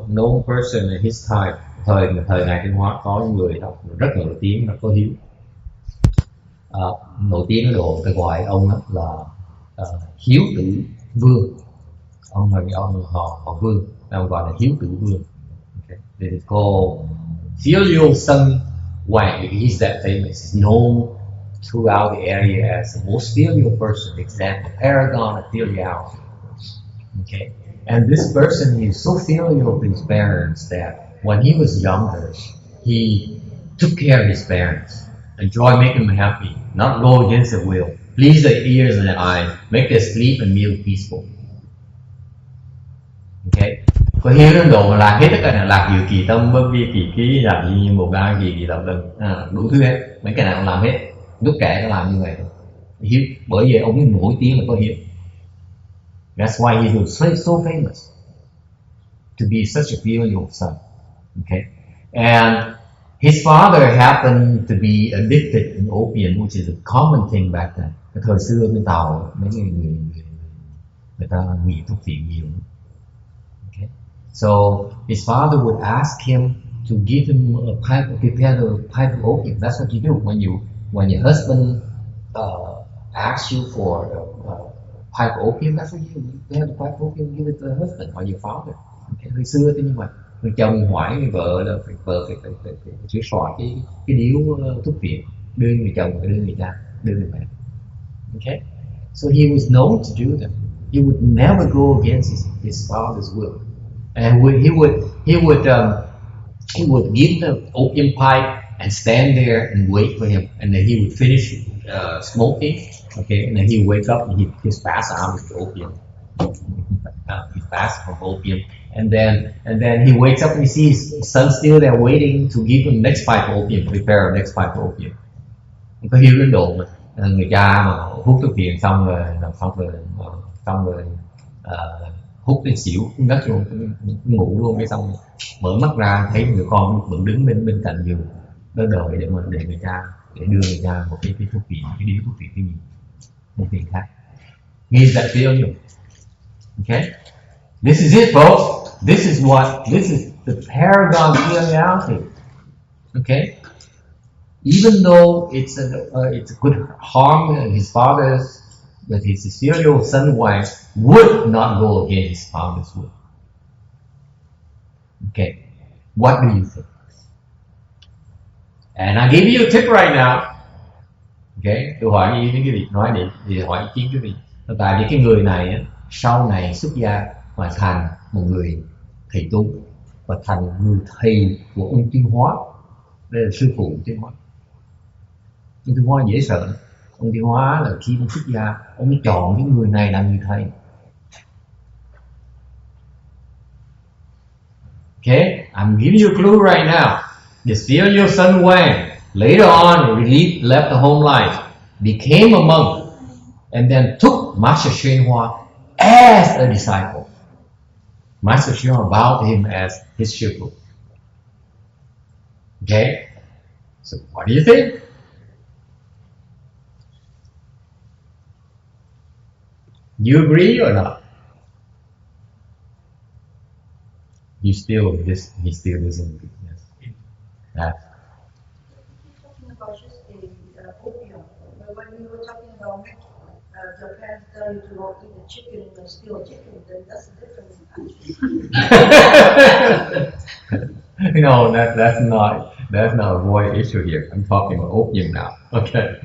known person in his time. Thời này Tinh Hóa có người rất nổi tiếng là có hiếu. Nổi tiếng ở độ ta gọi ông là Hiếu Tử Vương. Ông họ Vương, ông gọi là Hiếu Tử Vương. Okay. It is called filial son Wang because he's that famous. He's known throughout the area as the most filial person, example, paragon of filiality. Okay, and this person is so filial to his parents that when he was younger, he took care of his parents, enjoy making them happy, not go against their will, please their ears and their eyes, make their sleep and meal peaceful. Okay, có hiếu đến độ mà làm hết tất cả là lạc dự kỳ tâm bất vi kỳ ký lạc gì một ba kỳ tập đơn đủ thứ hết, mấy cái nào cũng làm hết. Lúc kẻ nó làm như vậy hiếu, bởi vì ông ấy nổi tiếng là có hiếu. That's why he was so famous to be such a filial son. Okay, and his father happened to be addicted in opium, which is a common thing back then. Cái thời xưa bên Tàu mấy người ta nghiện thuốc phiện nhiều. Okay, so his father would ask him to give him a pipe, prepare a pipe of opium. That's what you do when your husband asks you for a pipe of opium. That's what you do. You have the pipe of opium, give it to the husband or your father. Okay. Hồi xưa thế nhưng mà người chồng hỏi người vợ là vợ phải sửa soạn cái điếu thuốc phiện, đưa người chồng đưa người cha đưa người mẹ. Okay, so he was known to do that. He would never go against his father's will, and he would give the opium pipe and stand there and wait for him, and then he would finish smoking. Okay, and then he would wake up and he'd pass out with the opium. He passed from opium, and then he wakes up and he sees his son still there waiting to give him next pipe of opium, prepare next pipe of opium. Có hiếu đến độ mà người cha mà hút thuốc phiện xong rồi hút đến xỉu ngất luôn, ngủ luôn, cái xong mở mắt ra thấy người con vẫn đứng bên cạnh giường đó đợi để người cha để đưa người cha một cái thuốc phiện, cái điếu thuốc phiện cái gì một phiện khác. Means that filial. Okay, this is it, folks. This is the paragon of filiality. Okay, even though it's a good harm that his father's, that his filial son wife would not go against his father's will. Okay, what do you think? And I give you a tip right now. Okay, tôi hỏi ý những cái vị nói để hỏi ý kiến cái vị. Tại vì cái người này á, sau này xuất gia mà thành một người thầy tu và thành người thầy của ông Tuyên Hóa. Đây là sư phụ Tuyên Hóa. Ông Tuyên Hóa dễ sợ. Ông Tuyên Hóa là khi ông xuất gia, ông chọn cái người này làm người thầy. Okay, I'm giving you a clue right now. This filial son Wang later on left the home life, became a monk, and then took Master Hsuan Hua as a disciple. Master Hsuan Hua vowed to him as his shifu. Okay, so what do you think? You agree or not? He still doesn't agree. Yes. Talking about just the opium, but when we were talking about Japan telling you to go eat the chicken and steal a chicken, then that's a different No, that's not a void issue here. I'm talking about opium now. Okay.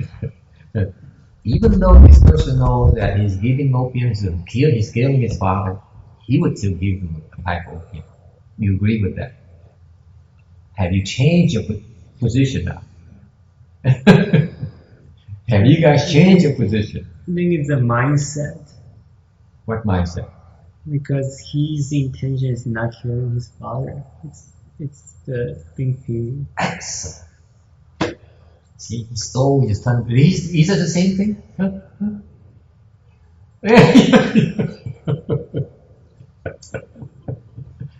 Even though this person knows that he's giving opium to kill, he's killing his father, he would still give him a type of opium. You agree with that? Have you changed your position now? Have you guys changed your position? I think it's a mindset. What mindset? Because his intention is not killing his father. It's the thing he. Excellent. See, he stole his son. Is it the same thing? Huh?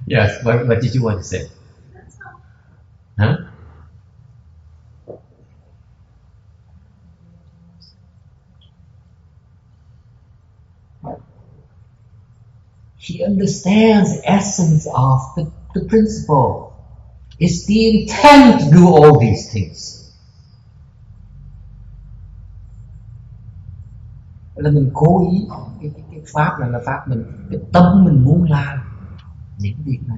Yes, what did you want to say? Huh? He understands the essence of the principle. It's the intent to do all these things. Là mình cố ý cái pháp này là pháp mình, cái tâm mình muốn làm những việc này.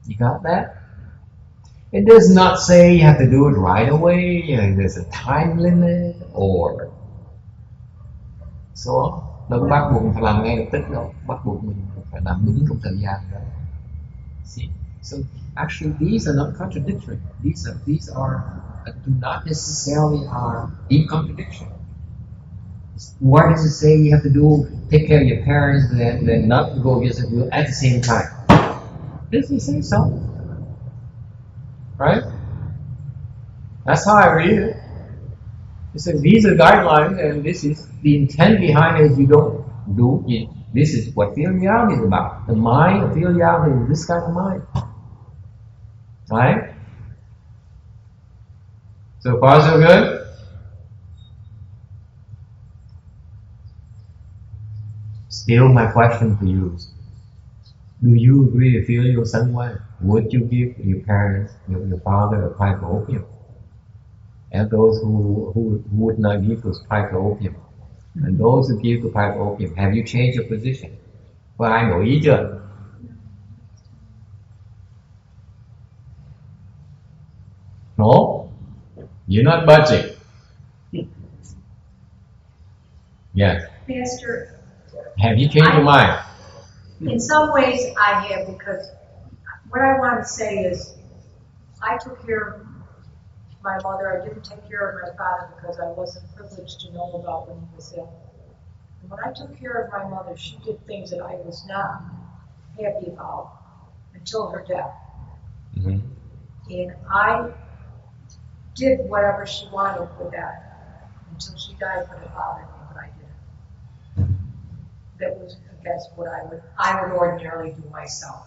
You got that? It does not say you have to do it right away, and there's a time limit or so on. Đâu bắt buộc phải làm ngay lập tức đâu, bắt buộc mình phải làm đúng trong thời gian đó. See, so actually these are not contradictory. These are do not necessarily are in contradiction. Why does it say you have to take care of your parents and then not go visit you at the same time? Does it say so? Right? That's how I read it. It says these are guidelines and this is the intent behind it. You don't do it. This is what filiality is about. The mind of filiality is this kind of mind. Right? So far so good? Still my question to you is, do you agree with filial somewhere? Would you give your parents, your father a pipe of opium? And those who would not give those pipe of opium. And those who give the pipe of opium, have you changed your position? Có ai đổi ý chưa? No? You're not budging. Yes. Pastor, Have you changed your mind? in some ways I have, because what I want to say is I took care of my mother. I didn't take care of my father because I wasn't privileged to know about when he was ill. And when I took care of my mother, she did things that I was not happy about until her death. Mm-hmm. And I did whatever she wanted with that until she died, but it bothered me, but I did. That was against what I would ordinarily do myself.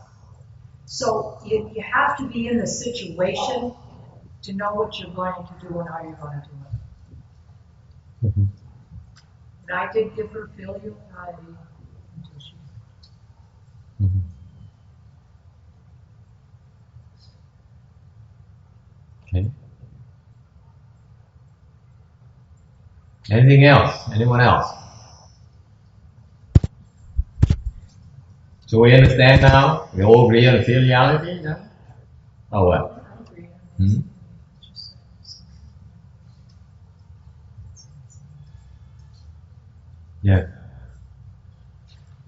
So you have to be in the situation to know what you're going to do and how you're going to do it. Mm-hmm. And I did give her filial piety until she. Mm-hmm. Okay. Anything else? Anyone else? So we understand now? We all agree on the filiality now? Oh well. Hmm? Yeah.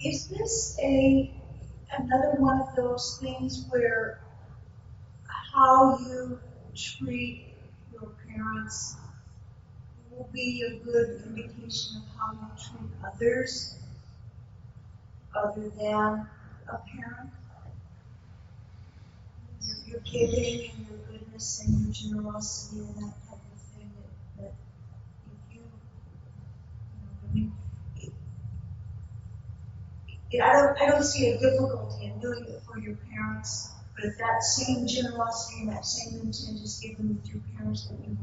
Is this another one of those things where how you treat your parents will be a good indication of how you treat others other than a parent? Your giving and your goodness and your generosity and that type of thing that if you I don't see a difficulty in doing it for your parents, but if that same generosity and that same intent is given with your parents, that you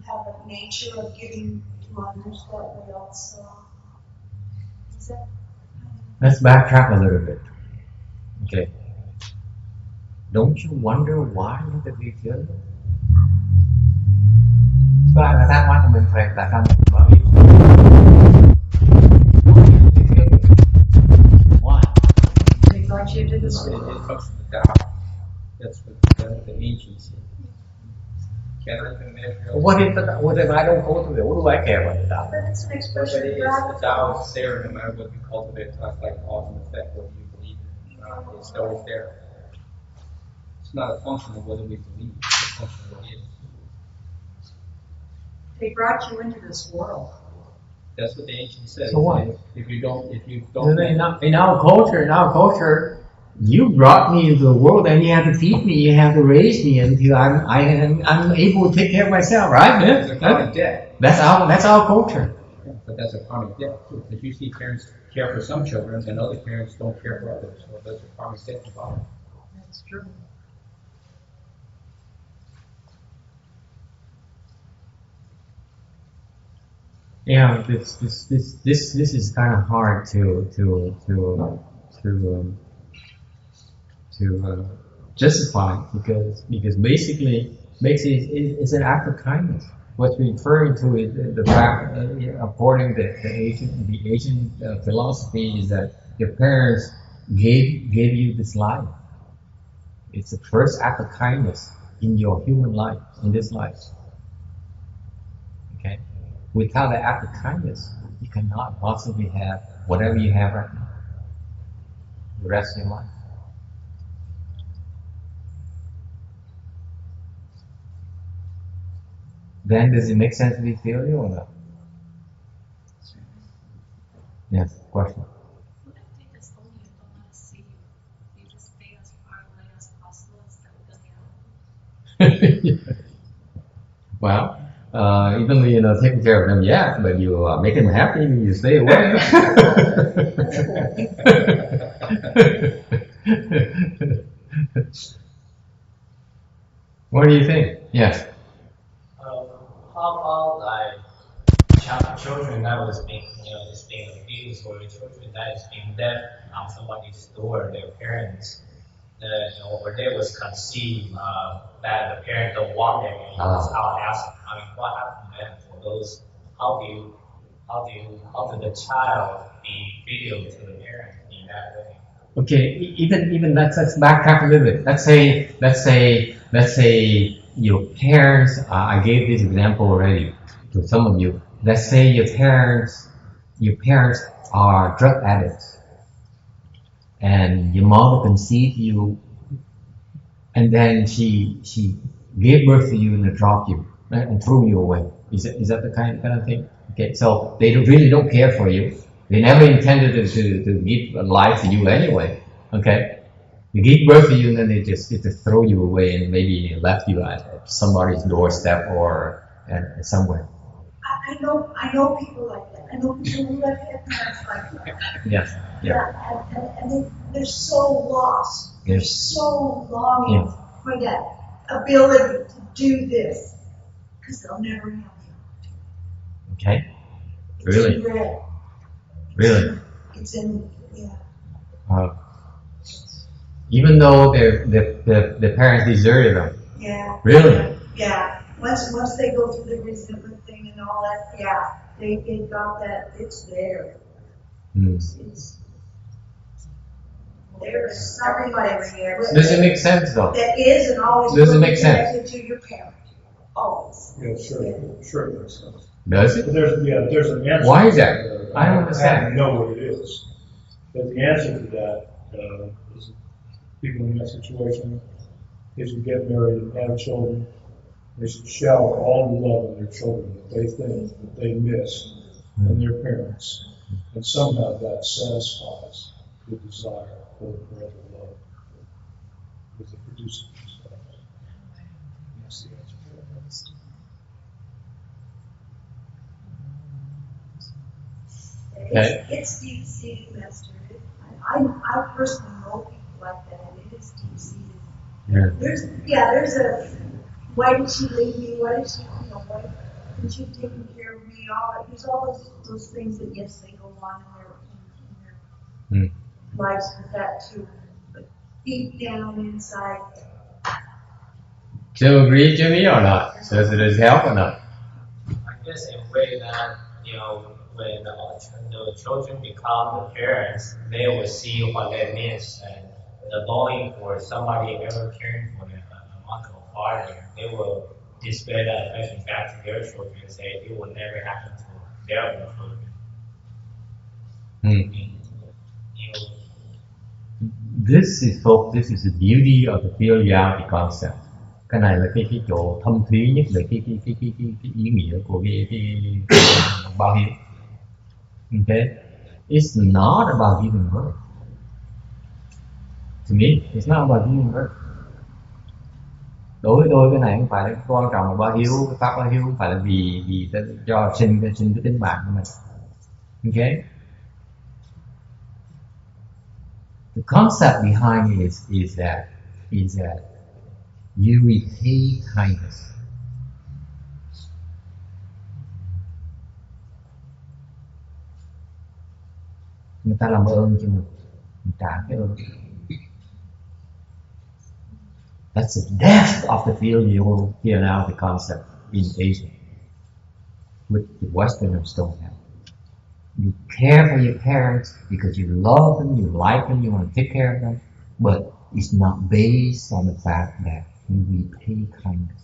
have a nature of giving to others that way also. Is that? Let's backtrack a little bit. Okay. Don't you wonder why you have to be filial? Có ai mà thắc mắc thì mình phải đặt ra một câu hỏi. Why? They brought you to the It school. comes from the Tao. Cannot even measure. What if I don't cultivate? What do I care about the Tao? But it's an But expression it of is, the Tao gratitude. is there no matter what you cultivate. It's not like cause and effect, whether you believe in it or not. It's always there. It's not a function of whether we believe. It's a function of what it is. They brought you into this world. That's what the ancient said. So what? If you don't. In our culture, you brought me into the world, and you have to feed me, you have to raise me until I'm able to take care of myself, right? It's a karmic debt. That's our culture. Yeah, but that's a karmic debt. If you see parents care for some children and other parents don't care for others, so that's a karmic debt involved. That's true. Yeah, this is kind of hard to justify because basically it's an act of kindness. What's referring to is the fact, according to the Asian philosophy, is that your parents gave you this life. It's the first act of kindness in your human life, in this life. Okay. Without the act of kindness, you cannot possibly have whatever you have right now, the rest of your life. Then does it make sense to be theory or not? Yes, question. What if they just own you, don't want to see you? You just stay as far away as possible instead of getting out? Well, even taking care of them, yeah, but you make them happy, you stay away. What do you think? Yes. How about children that was being, just being abused, or children that is being left on somebody's door, their parents, or they was conceived that the parent don't want them anymore. I'll ask, what happened then for those? How do the child be feel to the parent in that way? Okay, even let's backtrack a little bit. Let's say your parents. I gave this example already to some of you. Let's say your parents are drug addicts, and your mother conceived you, and then she gave birth to you and then dropped you and threw you away. Is that the kind of thing? Okay, so they really don't care for you. They never intended to give life to you anyway. Okay, they give birth to you and then they just throw you away and maybe left you at somebody's doorstep or somewhere. I know people like that. I know people who have had parents like that. Yes. Yeah. And they're so lost. They're so longing for that ability to do this because they'll never have it. Okay. It's Really? in red. Really? It's in Even though the parents deserted them. Yeah. Really? Yeah. Once they go through the resentment thing and all that, yeah, they got that. It's there. It's there's everybody there. Does it make sense though? That is and always Does it will be make sense? connected to your parent. Always. Yeah, sure it makes sense. Does it? But there's an answer. Why is that? I don't understand. I know what it is. But the answer to that is people in that situation is you get married and have children, they should shower all the love on their children that they think that they miss in their parents. And somehow that satisfies the desire for the parental love. Because it produces themselves. That's the answer for that. Okay. It's deep-seated, Master. I personally know people like that, and it is deep-seated. Yeah. There's a, why did she leave me? Why did she, why didn't she take care of me? There's all those things that, yes, they go on in their lives with that too. But deep down inside. Do you agree, Jimmy, or not? Does it help or not? I guess in a way that, when the children become the parents, they will see what they miss, and the longing for somebody ever caring for them, a mother or father, they will display that affection back to their children and say it will never happen to their own children. This is the beauty of the filiality concept. Cái này là cái chỗ thâm thúy nhất về cái ý nghĩa của cái bao hiếu. Okay, it's not about giving birth. To me, it's not about giving birth. Đối với tôi cái này không phải là quan trọng là bao hiếu, cái pháp bao hiếu không phải là vì cho sinh cái tính mạng của mình. Okay. The concept behind it is that you repay kindness. Người ta làm ơn cho mình trả cái ơn. That's the depth of the filiality concept in Asia, which the Westerners don't have. You care for your parents because you love them, you like them, you want to take care of them, but it's not based on the fact that you repay kindness.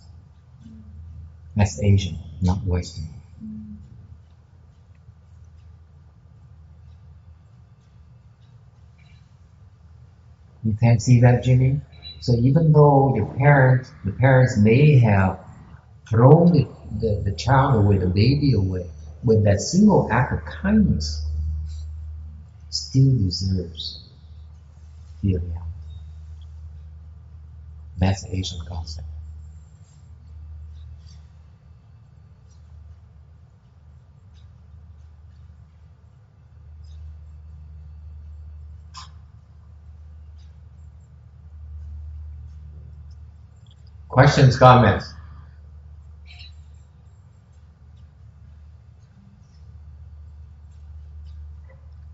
That's Asian, not Western. You can't see that, Jimmy? So even though the parents may have thrown the child away, the baby away, but that single act of kindness still deserves filiality. That's the Asian concept. Questions, comments?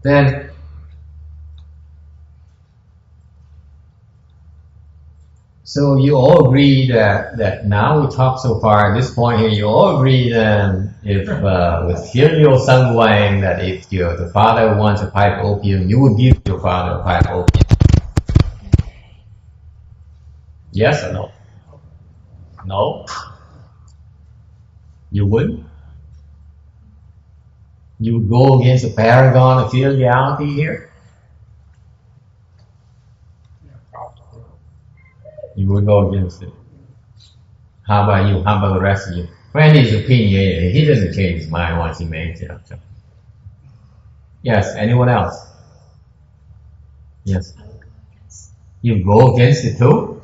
Then so you all agree that now we talk so far at this point here, you all agree then if with filial sangwang that if the father wants a pipe opium, you would give your father a pipe opium. Yes or no? No? You wouldn't? You would go against the paragon of filiality here? You would go against it. How about you? How about the rest of you? Randy's opinion, he doesn't change his mind once he makes it up. So. Yes, anyone else? Yes. You go against it too?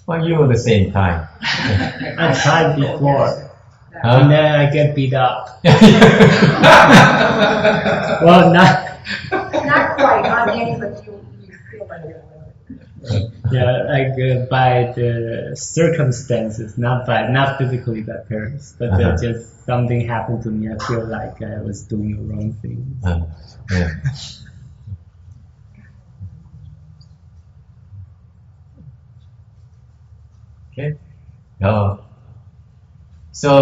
Well, you were the same kind. I tried before. Huh? And then I get beat up. Well, not quite, not any, but you feel like it. Yeah, like by the circumstances, not physically by parents, but just something happened to me. I feel like I was doing the wrong thing. Yeah. Okay. So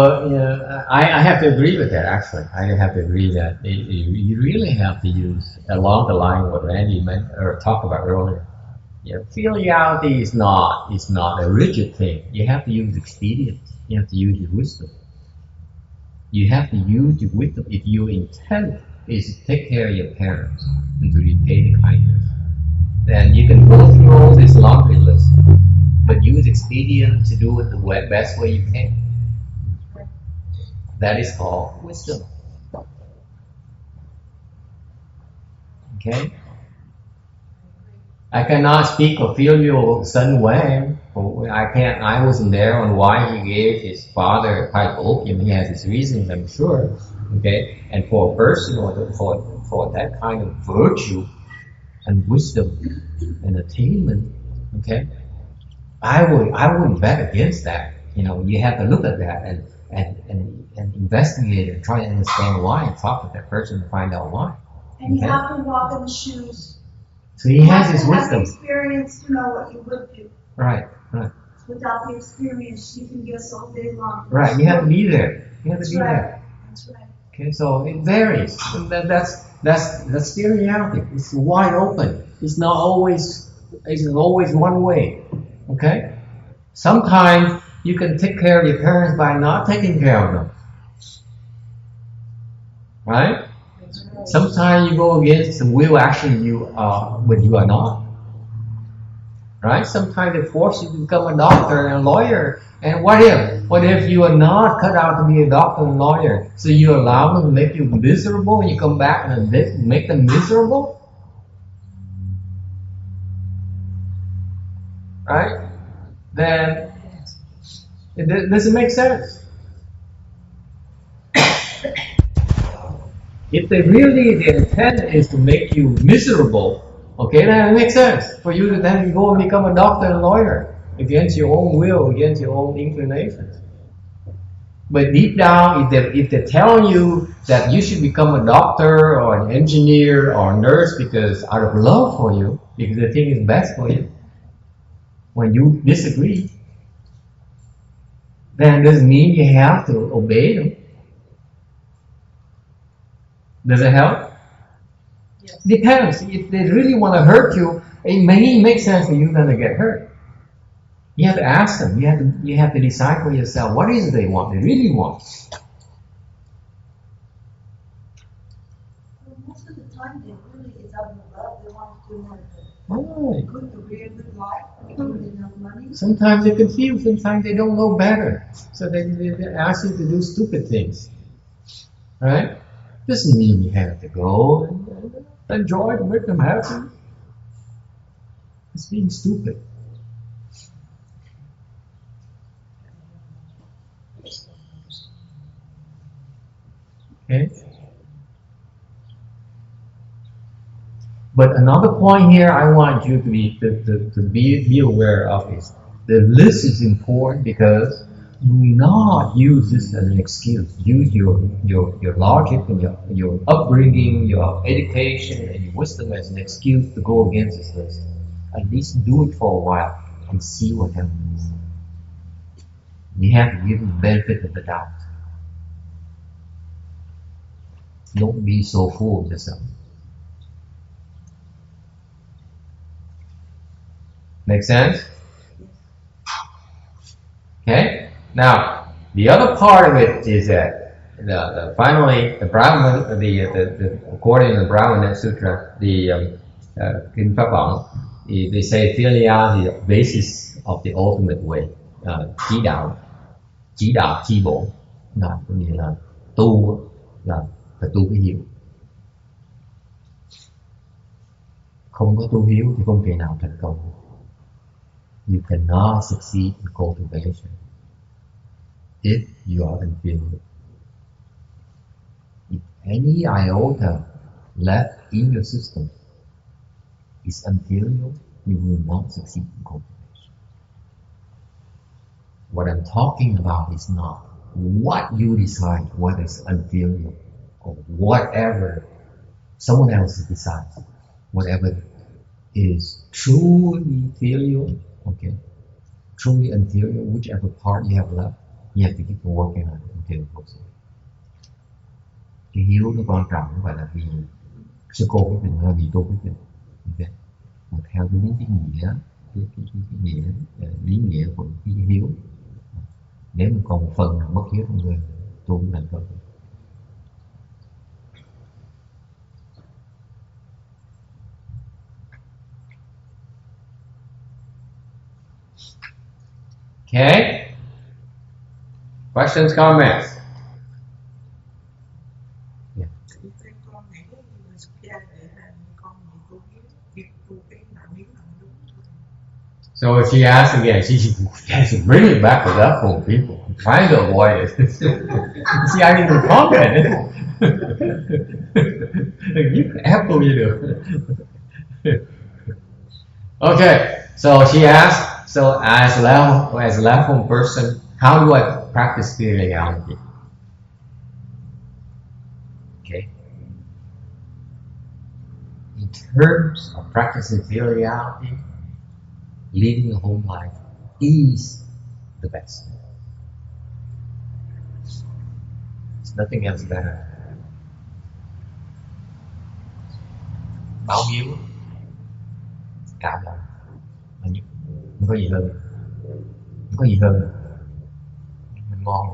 I have to agree with that. Actually, I have to agree that you really have to use along the line what Randy meant or talked about earlier. Yeah, filiality is not a rigid thing. You have to use expedience. You have to use your wisdom. You have to use your wisdom if your intent is to take care of your parents and to repay the kindness. Then you can go through all this laundry list, but use expedience to do it the best way you can. That is called wisdom. Okay? I cannot speak of filial Sun Wang. I wasn't there on why he gave his father a pipe of opium. He has his reasons, I'm sure. Okay? And for a person for that kind of virtue and wisdom and attainment, okay, I would bet against that. You have to look at that and investigate and try to understand why and talk with that person to find out why. And you have to walk in the shoes. So he has his wisdom. Experience to know what you would do. Right. Without the experience, you can guess all day long. Right, you have to be there. That's right. Okay, so it varies. That's the reality. It's wide open. It's not always one way. Okay? Sometimes you can take care of your parents by not taking care of them. Right? Sometimes you go against the will action when you are not. Right? Sometimes they force you to become a doctor and a lawyer. And what if you are not cut out to be a doctor and lawyer? So you allow them to make you miserable and you come back and make them miserable? Right? Then it doesn't make sense. If their intent is to make you miserable, okay, then it makes sense for you to then go and become a doctor and lawyer against your own will, against your own inclinations. But deep down, if they're telling you that you should become a doctor or an engineer or a nurse because out of love for you, because they think it's best for you, when you disagree, then it doesn't mean you have to obey them. Does it help? Yes. Depends. If they really want to hurt you, it may make sense for you then to get hurt. You have to ask them. You have to decide for yourself what is it they want. They really want. Well, most of the time, they really is out of love. They want to have a good career, good life, good enough money. Sometimes they're confused. Sometimes they don't know better, so they ask you to do stupid things. Right? Doesn't mean you have to go and enjoy to make them happy. It's being stupid. Okay? But another point here I want you to be aware of is the list is important because do not use this as an excuse. Use your logic and your upbringing, your education, and your wisdom as an excuse to go against this list. At least do it for a while and see what happens. You have to give them the benefit of the doubt. Don't be so full of yourself. Make sense? Okay? Now, the other part of it is that finally, the Brahman, according to the Brahman Sutra, the Kinh Pháp Vọng, they say philia is the basis of the ultimate way. Chỉ đạo chi bộ, là có nghĩa là tu là phải tu cái hiếu. Không có tu hiếu thì không thể nào thành công. You cannot succeed in cultivation if you are inferior. If any iota left in your system is inferior, you will not succeed in cultivation. What I'm talking about is not what you decide, what is inferior, or whatever someone else decides. Whatever is truly filial, okay, truly inferior, whichever part you have left, you have to keep working on it until it goes away. Cái hiếu nó quan trọng không phải là vì sư cô quyết định hay vì tôi quyết định, okay. Mà theo đúng cái nghĩa, cái nghĩa lý nghĩa của cái hiếu. Nếu mà còn một phần nào mất hiếu trong người, tôi cũng làm thôi. Okay? Questions, comments? Yeah. So she asked again, she should bring it back to that for people. I'm trying to avoid it. See, I didn't even comment. You happily do. Okay, so she asked, so as a level person, how do I practice spirituality? Okay. In terms of practicing spirituality, living a home life is the best. There's nothing else better. Báo hiếu, cảm ơn. Không có gì hơn. Không có gì hơn. ngon.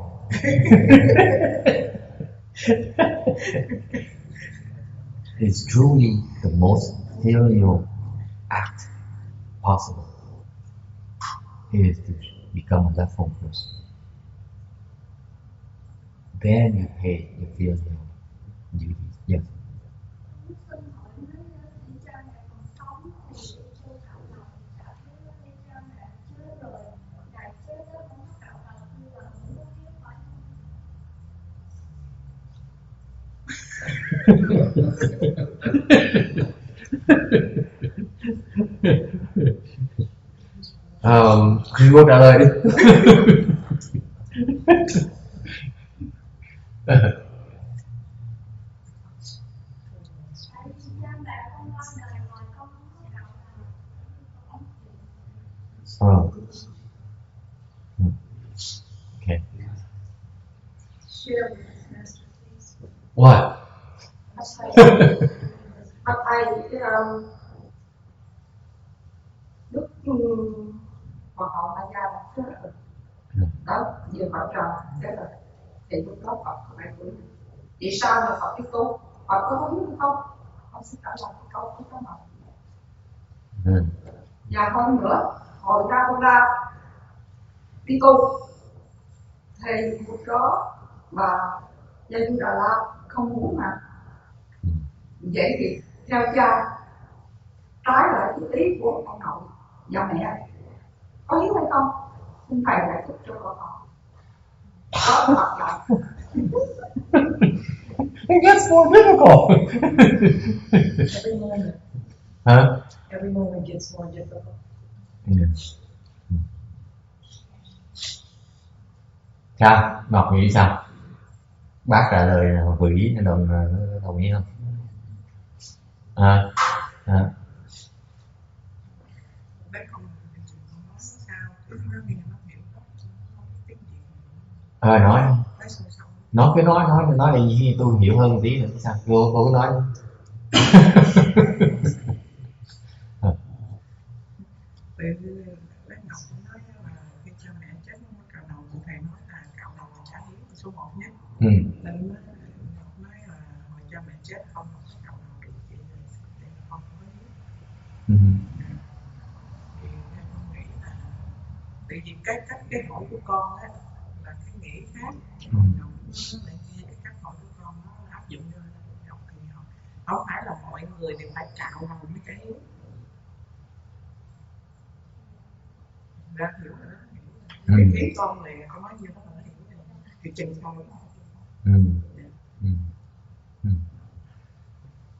It's truly the most filial act possible is to become a left-home person. Then you pay your filial duties. Yes. Cô trả lời đi. Okay. Share with us, Master, please. What? Lúc Hoàng hậu Mai Gia là chết rồi. Đó, vừa hỏi trò chết rồi. Thì lúc đó Phật có 7 tuổi. Vì sao mà Phật biết tu? Phật có nói hay không? Con sẽ trả lời cái câu của các bạn. Và hơn nữa, hồi ra con ra đi tu thì lúc đó mà Gia Du Đà La không muốn mà. Vậy thì theo cha trái lại cái ý của ông nội và mẹ có hiếu hay không? Xin thầy giải thích cho con học. Đó là mặt lại. It gets more difficult. Every moment. Huh? Every moment gets more difficult. Yes. Sao? Ngọc nghĩ sao? Bác trả lời vừa ý đồng ý không? Bác không nói sao, cứ nó nghe nó hiểu đó, không biết tiếng gì. Nói cái nói là gì tôi hiểu hơn một tí nữa sao? Cô cứ nói. Bác Ngọc cũng nói là khi cha mẹ chết không có cạo đầu, thầy nói là cạo đầu là trả hiếu số 1 nhất. Nên Ngọc nói là hồi cha mẹ chết không có cạo đầu được thì không có hiếu. Thì theo con nghĩ là tại vì cái hỏi của con á là cái nghĩ khác. Ngọc lại nghe cái cách hỏi của con nó áp dụng cho Ngọc thì không phải là mọi người đều phải cạo đầu mới trả hiếu. Đã hiểu rồi đó, cái ý con này con nói nhiều đó mà nó hiểu rồi thì chừng thôi.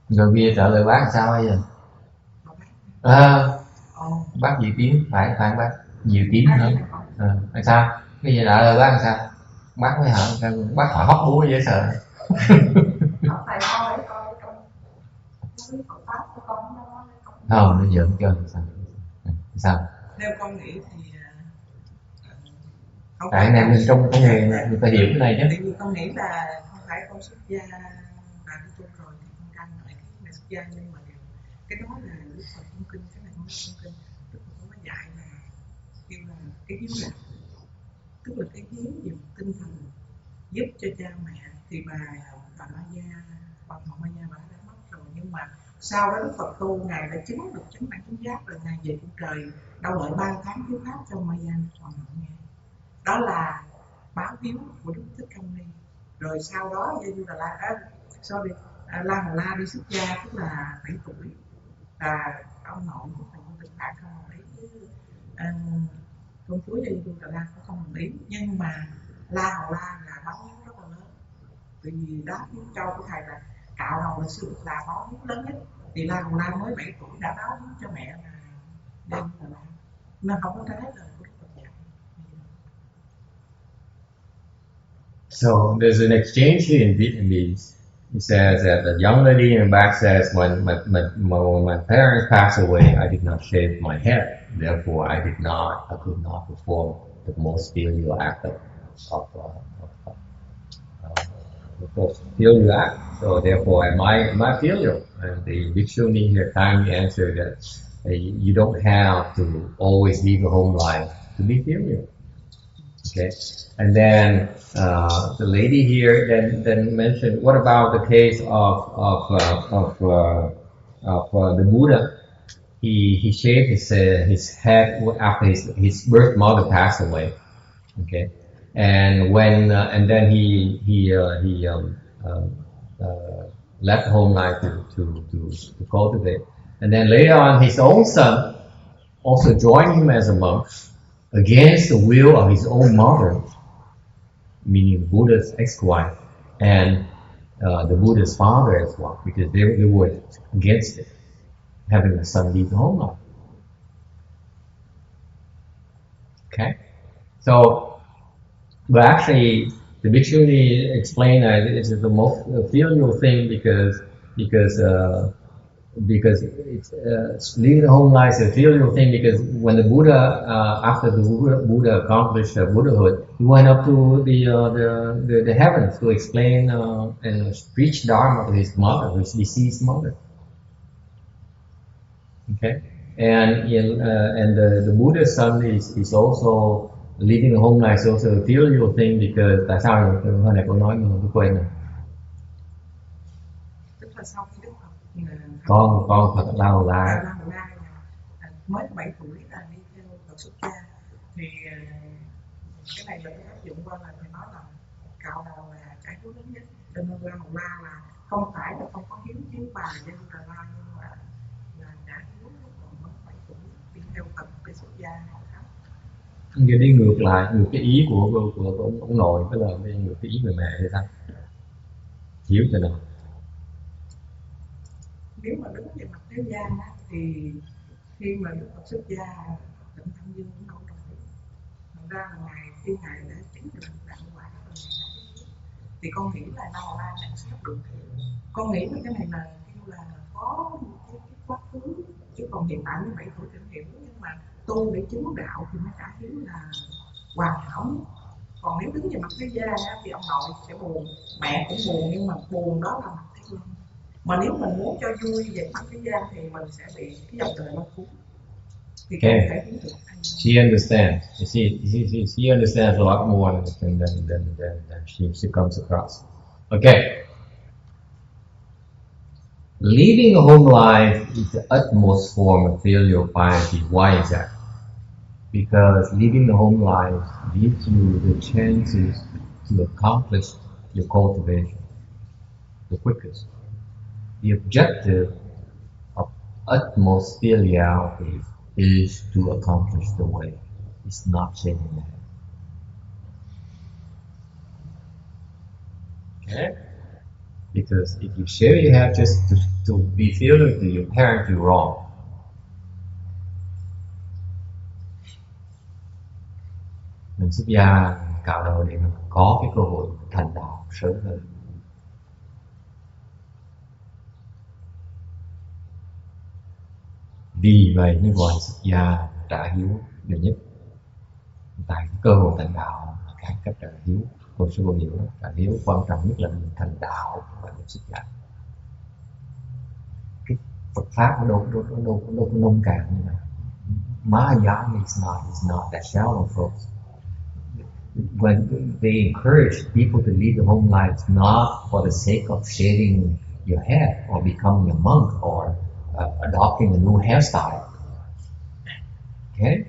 Rồi kia trả lời bác sao bây giờ? Bác Diệu Tiến, phải bác Diệu Tiến nữa. Sao? Bây giờ trả lời bác sao? Bác mới hỏi sao? Bác hỏi hóc búa dễ sợ. Không, nó giỡn cho sao? Theo con nghĩ thì tại anh em trong cái nghề người ta hiểu cái này chứ. Tại vì con nghĩ là không phải con xuất gia và đi tu rồi thì con căn lại cái này xuất gia, nhưng mà cái đó là lúc Phật trong kinh, cái này không có trong kinh, tức là con có dạy là kêu là cái hiếu là tức là cái hiếu về tinh thần giúp cho cha mẹ. Thì bà Ma Gia, bà Ma Gia bà đã mất rồi, nhưng mà sau đó Đức Phật tu ngài đã chứng được chánh đẳng chánh giác rồi ngài về cung trời đâu lại 3 tháng hiếu pháp cho Ma Gia Hoàng hậu nghe. Đó là báo hiếu của Đức Thích Ca Mâu Ni. Rồi sau đó Gia Du Đà La La Hầu La đi xuất gia tức là 7 tuổi, và ông nội của thầy Tịnh Phạn không đồng ý với công chúa Gia Du Đà La cũng không đồng ý, nhưng mà La Hầu La là báo hiếu rất là lớn. Vì đó hiếu châu của thầy là cạo đầu là sự là báo hiếu lớn nhất, thì La Hầu La mới 7 tuổi đã báo hiếu cho mẹ là Gia Du Đà La, nên không có trái lời của Đức Phật dạy. So there's an exchange here in Vietnamese. He says that the young lady in the back says, when my parents passed away, I did not shave my head. Therefore, I could not perform the most filial act of filial act. So therefore, am I filial? And the Bhikshuni here kindly answered that you don't have to always live a home life to be filial. Okay, and then the lady here then mentioned, what about the case of the Buddha? He shaved his head after his birth mother passed away. Okay, and when and then he left home life to cultivate, and then later on his own son also joined him as a monk against the will of his own mother, meaning Buddha's ex-wife, and the Buddha's father as well, because they were against it, having a son leave the home life. Okay, so but actually the Bhikshuni explained that it is the most filial thing because it's leaving the home life is a filial thing, because when the Buddha after the Buddha accomplished Buddhahood, he went up to the heavens to explain and preach Dharma to his mother, his deceased mother. Okay, and the Buddha's son is also leaving the home life is also a filial thing, because tại sao hôm nay cô nói nhưng mà tôi quên rồi. Tức là sau khi Đức Phật con Phật La Hầu La mới 7 tuổi là đi theo Phật xuất gia, thì cái này là tôi áp dụng qua là thầy nói là cạo đầu là cái hiếu lớn nhất, cho nên La Hầu La là không phải là không có hiếu bà dân Đà La, nhưng mà là đã hiếu lúc còn mới 7 tuổi đi theo Phật đi xuất gia. Giờ đi ngược lại, ngược cái ý của ông nội, tức là đi ngược cái ý người mẹ hay sao? Hiếu cho nào? Nếu mà đứng về mặt thế gian á, thì khi mà Đức Phật xuất gia, Tịnh Thanh Dương cũng đâu đồng ý. Thật ra là khi ngài đã chứng được đạo quả rồi, thì con nghĩ là đâu là nhận xét được. Con nghĩ là cái này là kêu là có một cái quá khứ, chứ còn hiện tại như 7 tuổi chẳng hiểu, nhưng mà tu để chứng đạo thì mới cả hiếu là hoàn hảo nhất. Còn nếu đứng về mặt thế gian á, thì ông nội sẽ buồn, mẹ cũng buồn, nhưng mà buồn đó là mặt thế gian. Mà nếu mình muốn cho vui về mặt thế gian thì mình sẽ bị cái dòng đời nó cuốn. Thì không thể hiểu được. She understands. You see, she understands a lot more than she comes across. Okay. Leaving a home life is the utmost form of filial piety. Why is that? Because leaving the home life gives you the chances to accomplish your cultivation the quickest. The objective of utmost filiality is to accomplish the way. It's not shaving the head. Okay? Because if you shave your head just to be filial to your parent, you're wrong. Mình xuất gia cạo đầu để mình có cái cơ hội thành đạo sớm hơn. Vì vậy mới gọi xuất gia trả hiếu là nhất. Tại cái cơ hội thành đạo là cái cách trả hiếu. Tôi sẽ hiểu trả hiếu quan trọng nhất là mình thành đạo và mình xuất gia. Cái Phật pháp nó đâu có nông cạn như vậy. Mahayana is not that shallow, folks. When they encourage people to lead the home life, not for the sake of shaving your head or becoming a monk or adopting a new hairstyle. Okay?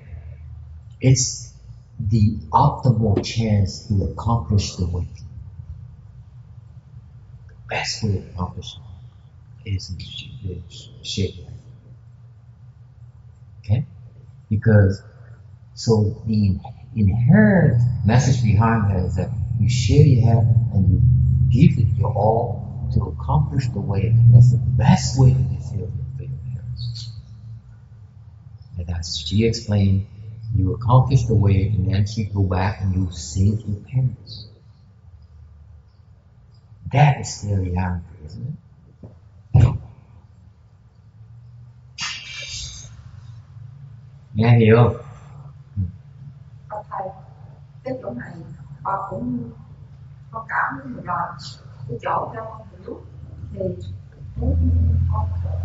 It's the optimal chance to accomplish the way. The best way to accomplish it is to shave your head. Okay? Because so the inherent message behind that is that you shave your head and you give it your all to accomplish the way. That's the best way to fulfill your parents. And as she explained, you accomplish the way and then you go back and you save your parents. That is the reality, isn't it? Nghe hiểu không? Thầy, cái chỗ này họ cũng có cảm với người rồi, cái chỗ cho con hiểu thì nếu con phải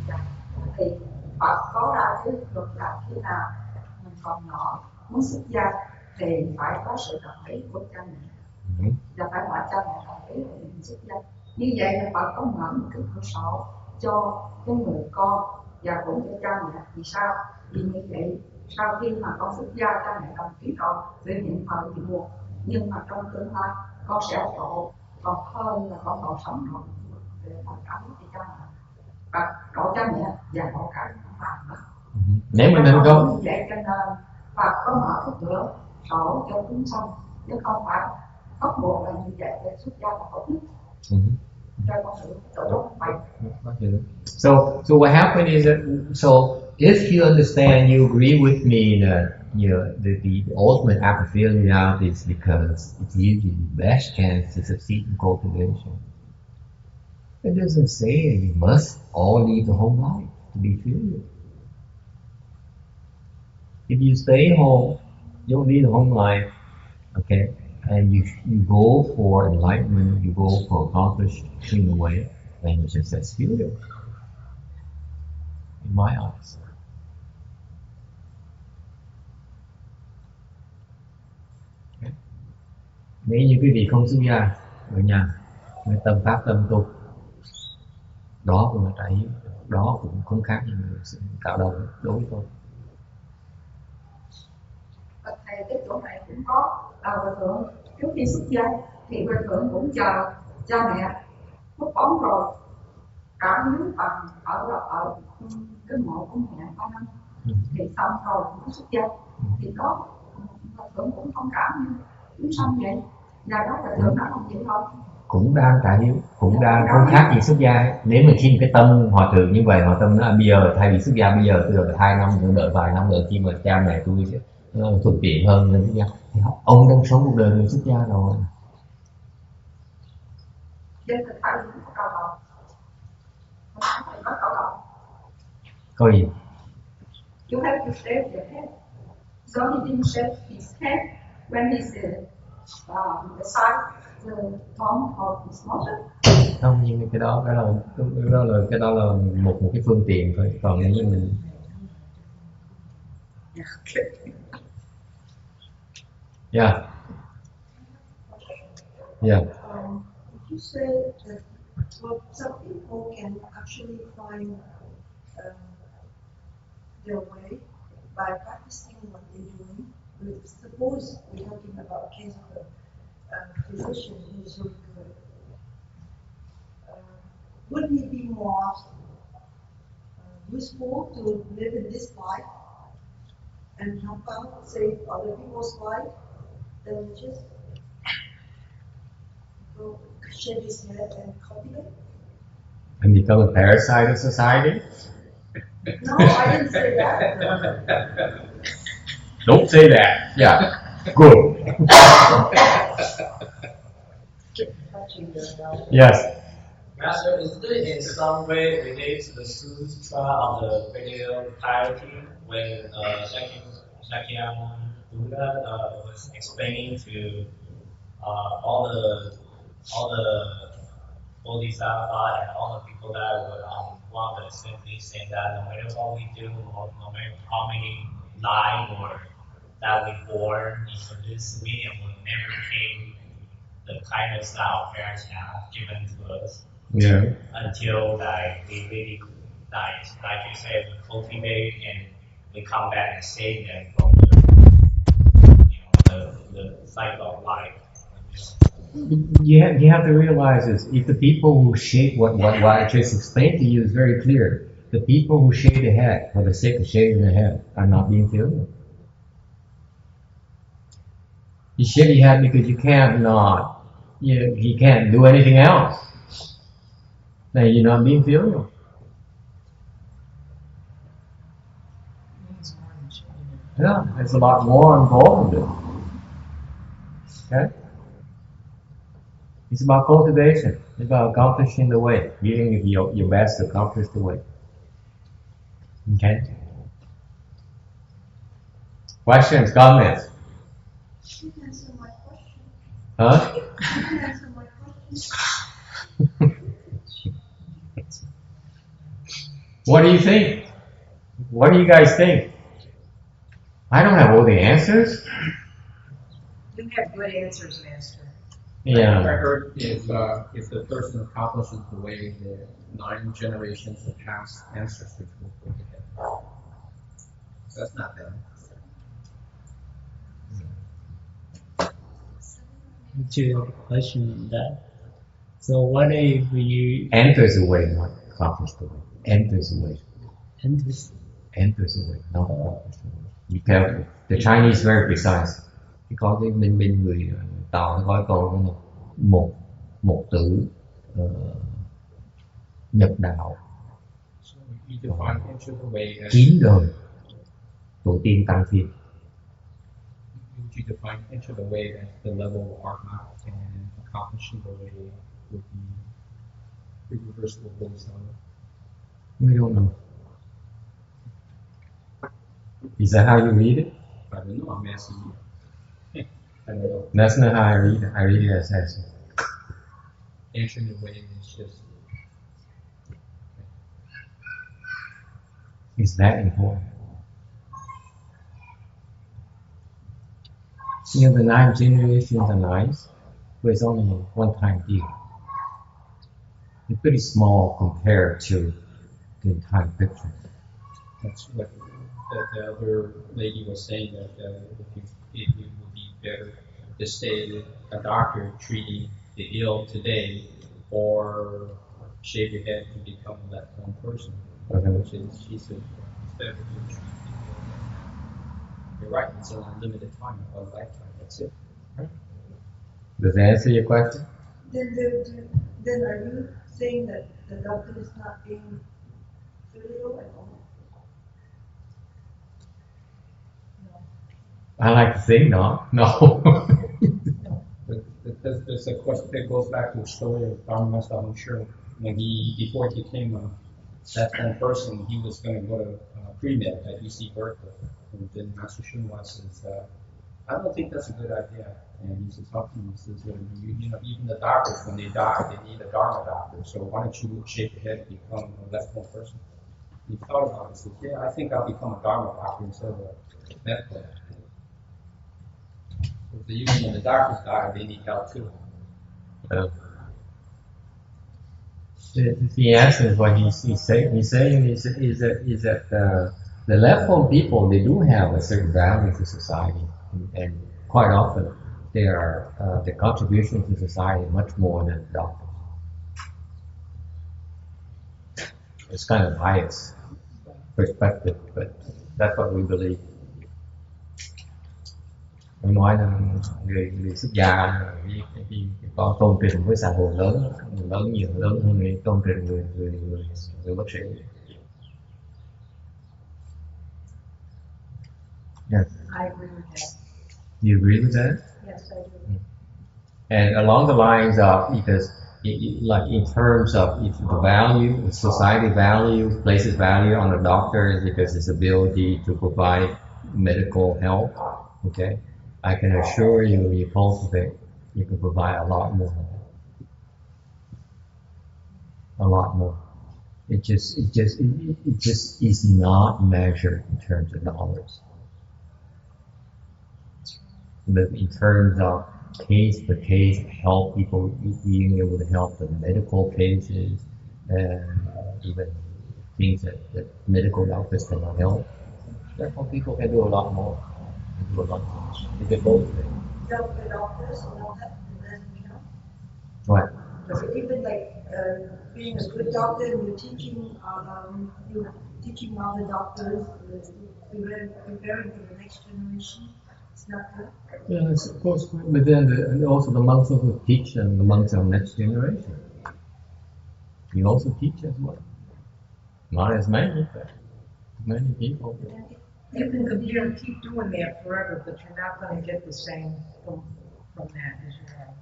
làm thì Phật có ra cái luật là khi nào mình còn nhỏ muốn xuất gia thì phải có sự đồng ý của cha mẹ và phải hỏi cha mẹ đồng ý để mình xuất gia. Như vậy là Phật có mở một cái cửa sổ cho cái người con và cũng cho cha mẹ. Vì sao? Vì như vậy sau khi mà con xuất gia cha mẹ đồng ý rồi vì hiện thời thì buồn, nhưng mà trong tương lai con sẽ độ còn hơn là con còn sống nữa để mà cảm ơn cha mẹ và độ cha mẹ và độ cả những bạn nữa. Nếu mình nên có như vậy cho nên Phật có mở cái cửa sổ cho chúng sanh chứ không phải bắt buộc là như vậy để xuất gia là tốt nhất. So what happened is that, so if you understand, you agree with me that the ultimate act of feeling out is because it gives you the best chance to succeed in cultivation. It doesn't say you must all leave the home life to be filial. If you stay home, you don't leave the home life, okay, and you go for enlightenment, you go for accomplishing the way, then it's just as filial. In my eyes. Okay. Nếu như quý vị không xuất gia ở nhà, mới tâm pháp tâm tu, đó cũng là trải hiếu, đó cũng không khác như sự tạo động đối với tôi. Thầy cái chỗ này cũng có Hòa thượng trước khi xuất gia thì Hòa thượng cũng chờ cha mẹ mất bóng rồi cảm hiếu bằng ở cái mộ của mẹ con năm thì xong rồi cũng xuất gia thì đó Hòa thượng cũng thông cảm như chúng sanh vậy và đó Hòa thượng đã làm vậy thôi. Cũng đang trải hiếu, cũng đang không khác gì xuất gia. Nếu mà khi cái tâm hòa thượng như vậy, hòa tâm nói bây giờ thay vì xuất gia bây giờ tôi đợi 2 năm, tôi đợi vài năm nữa khi mà cha mẹ tôi sẽ thuận tiện hơn nên xuất gia. Thì ông đang sống một đời người xuất gia rồi. Câu gì? You have to shave your head. So he didn't shave his head when he's beside the tomb of his mother. Không, nhưng cái đó là một cái phương tiện thôi. Còn nếu như mình yeah. You say that some people can actually find their way by practicing what they're doing. Suppose we're talking about a case of a physician who's really good. Wouldn't it be more useful to live in this life and help out, save other people's life, than just go shave his head and cultivate? And become a parasite of society? No, I didn't say that. Don't say that. Yeah, good. Yes. Master, is it in some way related to the sutra of the filial piety when Shakyamuni Buddha was explaining to all the Bodhisattva and all the people that were on one of the simply saying that no matter what we do, or no matter how many lives or that we born into this medium will never pay the kindness that our parents have given to us. Yeah. Until we really like you said, we cultivate and we come back and save them from the cycle of life. You have to realize this. If the people who shave what I just explained to you is very clear. The people who shave their head for the sake of shaving their head are not being filial. You shave your head because you can't do anything else. Then you're not being filial. Yeah, it's a lot more involved in it. Okay? It's about cultivation. It's about accomplishing the way, giving your best to accomplish the way. Okay? Questions, comments? You didn't answer my question. Huh? You didn't answer my question. What do you think? What do you guys think? I don't have all the answers. You have good answers, Master. I heard if the person accomplishes the way the 9 generations of past ancestors will put together. So that's not bad. To your question on that. So what if you Enters the way, not accomplish the way. Enters the way. enters? Enters the way, not accomplish the way. Be careful. The Chinese very precise. Cái có cái bên người Tàu nó có câu đó là một tử nhập đạo, So you define enter the way as 9 đời tổ tiên tăng thiên. you define enter the way as the level of arhat and accomplishing the way would be irreversible bliss. We don't know. Is that how you read it? I don't know, I'm asking you. I don't know. That's not how I read it. I read it as Entering the way is just is that important? You know, the 9 generations are nice, but it's only a one-time deal. It's pretty small compared to the entire picture. that's what the other lady was saying, that it would be better to stay a doctor treating the ill today, or shave your head to become a left-arm person. Which is, she said, it's better to treat the ill. You're right, it's a limited time, a lifetime, that's it. Does that answer your question? Then are you saying that the doctor is not being filial at all? I like to think not. No. There's a question that goes back to the story of Dharma Master, I'm sure. When before he became a left-hand person, he was going to go to pre-med at UC Berkeley. And then Master Shinwa says, I don't think that's a good idea. And he says, how come? He says, you know, even the doctors, when they die, they need a Dharma doctor. So why don't you shake your head and become a left-hand person? He thought about it. He said, yeah, I think I'll become a Dharma doctor instead of a medical doctor. So even when the doctors die, they need help too. The answer is what he's saying. He's saying is that the left-hand people, they do have a certain value to society, and quite often they are the contribution to society much more than doctors. It's kind of biased perspective, but that's what we believe. Tôi nói là người xuất gia cái con tôn trình với xã hội lớn nhiều lớn hơn người tôn trình người bác sĩ. Yes. I agree with that. You agree with that? Yes, I do. And along the lines of like in terms of if the value, society value, places value on the doctor because his ability to provide medical help. Okay. I can assure you, you cultivate, you can provide a lot more. A lot more. It just is not measured in terms of dollars. But in terms of case per case, help people, being able to help the medical cases, and even things that medical doctors cannot help. Therefore, people can do a lot more. Do a lot more. They can both. Help the doctors and all that, doesn't help. What? So even like being a good doctor and you're teaching other doctors, preparing for the next generation. It's not good. Yes, of course. But then also the monks who teach and the monks of next generation. You also teach as well. Not as many, but many people. You can continue to keep doing that forever, but you're not going to get the same from that as you have.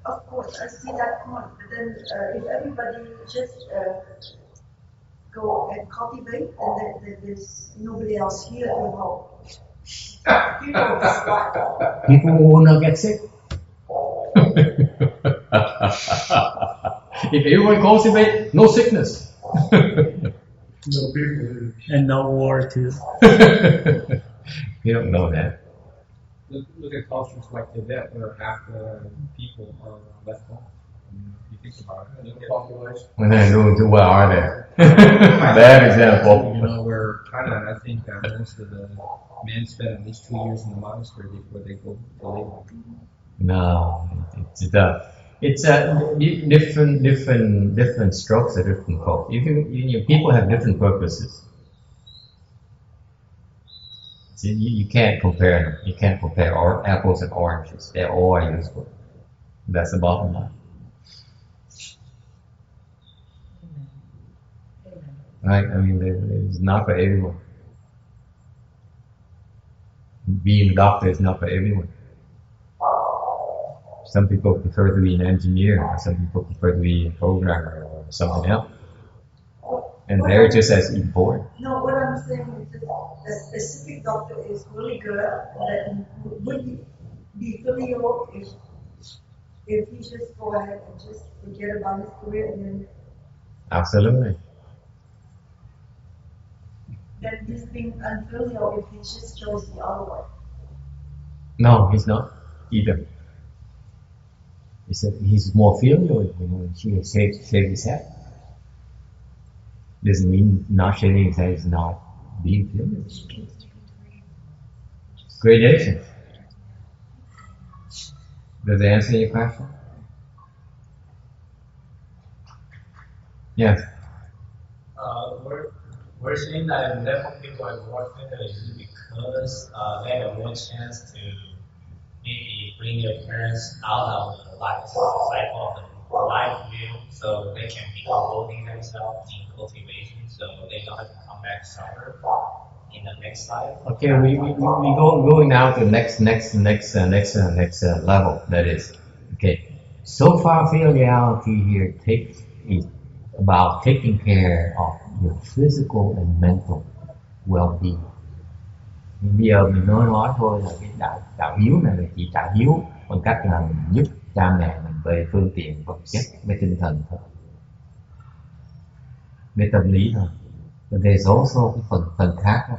Of course, I see that point. But then if everybody just go and cultivate, then there's nobody else here to help. People just like People will not get sick. If everyone cultivate, no sickness. No people. And no war too. You don't know that. Look at cultures like Tibet, where half the people are left home. I mean, if you think about it, look at Population. Where are they? Bad example. You know, where China, I think that most of the men spend at least 2 years in the monastery before they go to labor. No, it's a different strokes at different cultures. People have different purposes. So you can't compare them. You can't compare apples and oranges. They're all useful. That's the bottom line. Right? I mean, it's not for everyone. Being a doctor is not for everyone. Some people prefer to be an engineer, or some people prefer to be a programmer or something else. And they're just as important. No, what I'm saying is that a specific doctor is really good, that would be filial if he just go ahead and just forget about his career and Absolutely. then he's being unfilial if he just chose the other way. No, he's not either. He's more filial, he shaves his head. Doesn't mean not shaving his head is not being filial. Gradation. Does that answer your question? Yes. We're saying that left people are more filial because they have more chance to maybe bring their parents out of the life cycle of the life view, so they can be devoting themselves in cultivation, so they don't have to come back suffer in the next life. Okay, we going now to next level. That is, okay. So far, filiality here is about taking care of your physical and mental well-being. Bây giờ mình nói thôi là cái đạo hiếu này là chỉ đạo hiếu bằng cách là mình giúp cha mẹ mình về phương tiện vật chất, về tinh thần thôi, về tâm lý thôi. Và về số cái phần khác là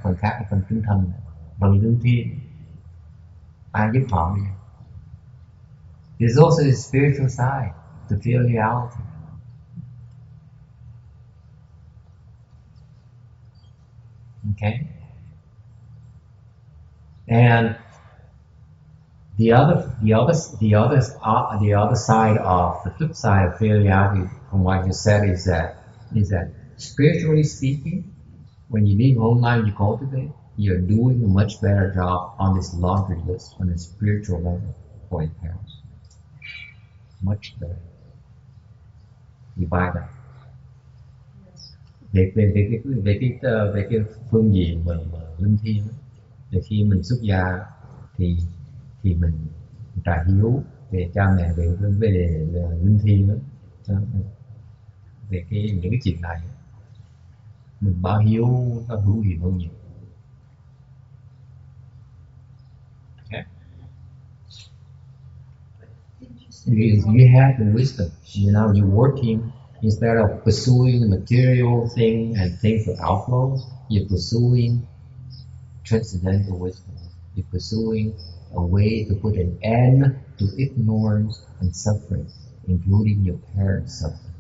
phần tinh thần, phần lương thiên, ai giúp họ đi. There's also the spiritual side, the filiality. Okay. And the other side of the flip side of filiality, from what you said, is that spiritually speaking, when you leave home life, you cultivate, you're doing a much better job on this laundry list on a spiritual level for your parents. Much better. You buy that. Về cái phương diện mà linh thiêng, thì khi mình xuất gia thì mình trả hiếu về cha mẹ, về linh thiêng đó, về những cái chuyện này mình báo hiếu nó hữu hiệu hơn nhiều. Okay. You have the wisdom, you're working. Instead of pursuing material things and things of outflows, you're pursuing transcendental wisdom. You're pursuing a way to put an end to ignorance and suffering, including your parents' suffering.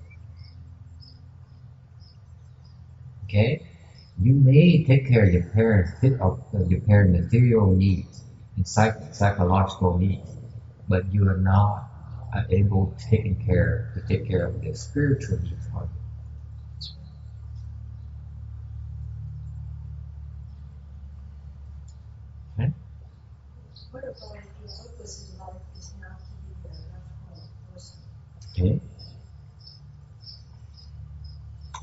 Okay? You may take care of your parents' material needs and psychological needs, but you are not able to take care of their spiritual needs. Okay? What about if your purpose in life is not to be a left-home person? Okay.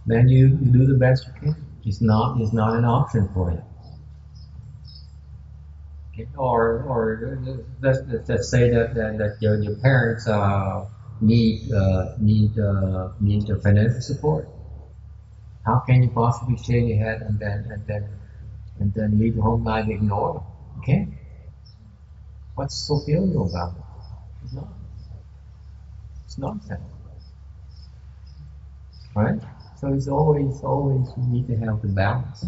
Then you do the best you can. It's not an option for you. Okay. Or let's say that your parents need financial support. How can you possibly shake your head and then leave home life ignored? Okay. What's so filial about it? It's not. It's nonsense. Right? So it's always we need to have the balance.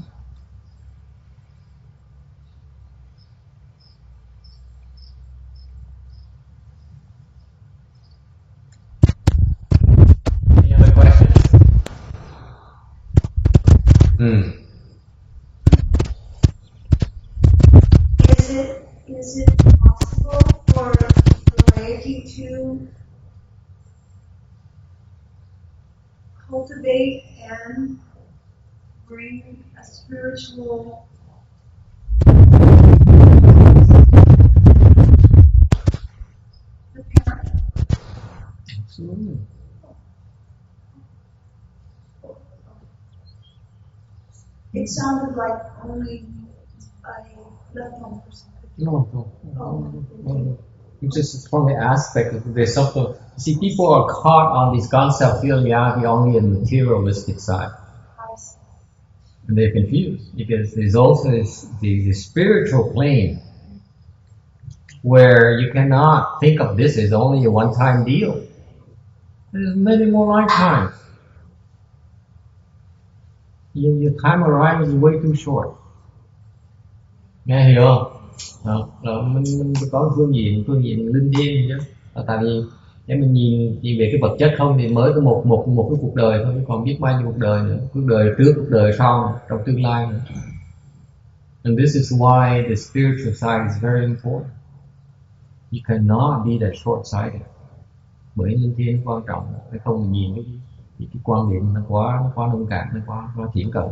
Is it possible for the laity to cultivate and bring a spiritual the parent? Absolutely. It sounded like only a left arm person could do No. It's just from the aspect of there's something. See, people are caught on this concept feeling reality only in the materialistic side. And they're confused because there's also the spiritual plane where you cannot think of this as only a one-time deal. There's many more lifetimes. Your time horizon is way too short. Nghe hiểu không? Mình có phương diện linh thiêng chứ. Tại vì nếu mình nhìn chỉ về cái vật chất không thì mới có một cái cuộc đời thôi, còn biết bao nhiêu cuộc đời nữa, cuộc đời trước, cuộc đời sau, trong tương lai nữa. And this is why the spiritual side is very important. You cannot be that short-sighted. Bởi linh thiêng quan trọng, cái không mình nhìn cái quan điểm nó quá nông cạn, nó quá thiển cận.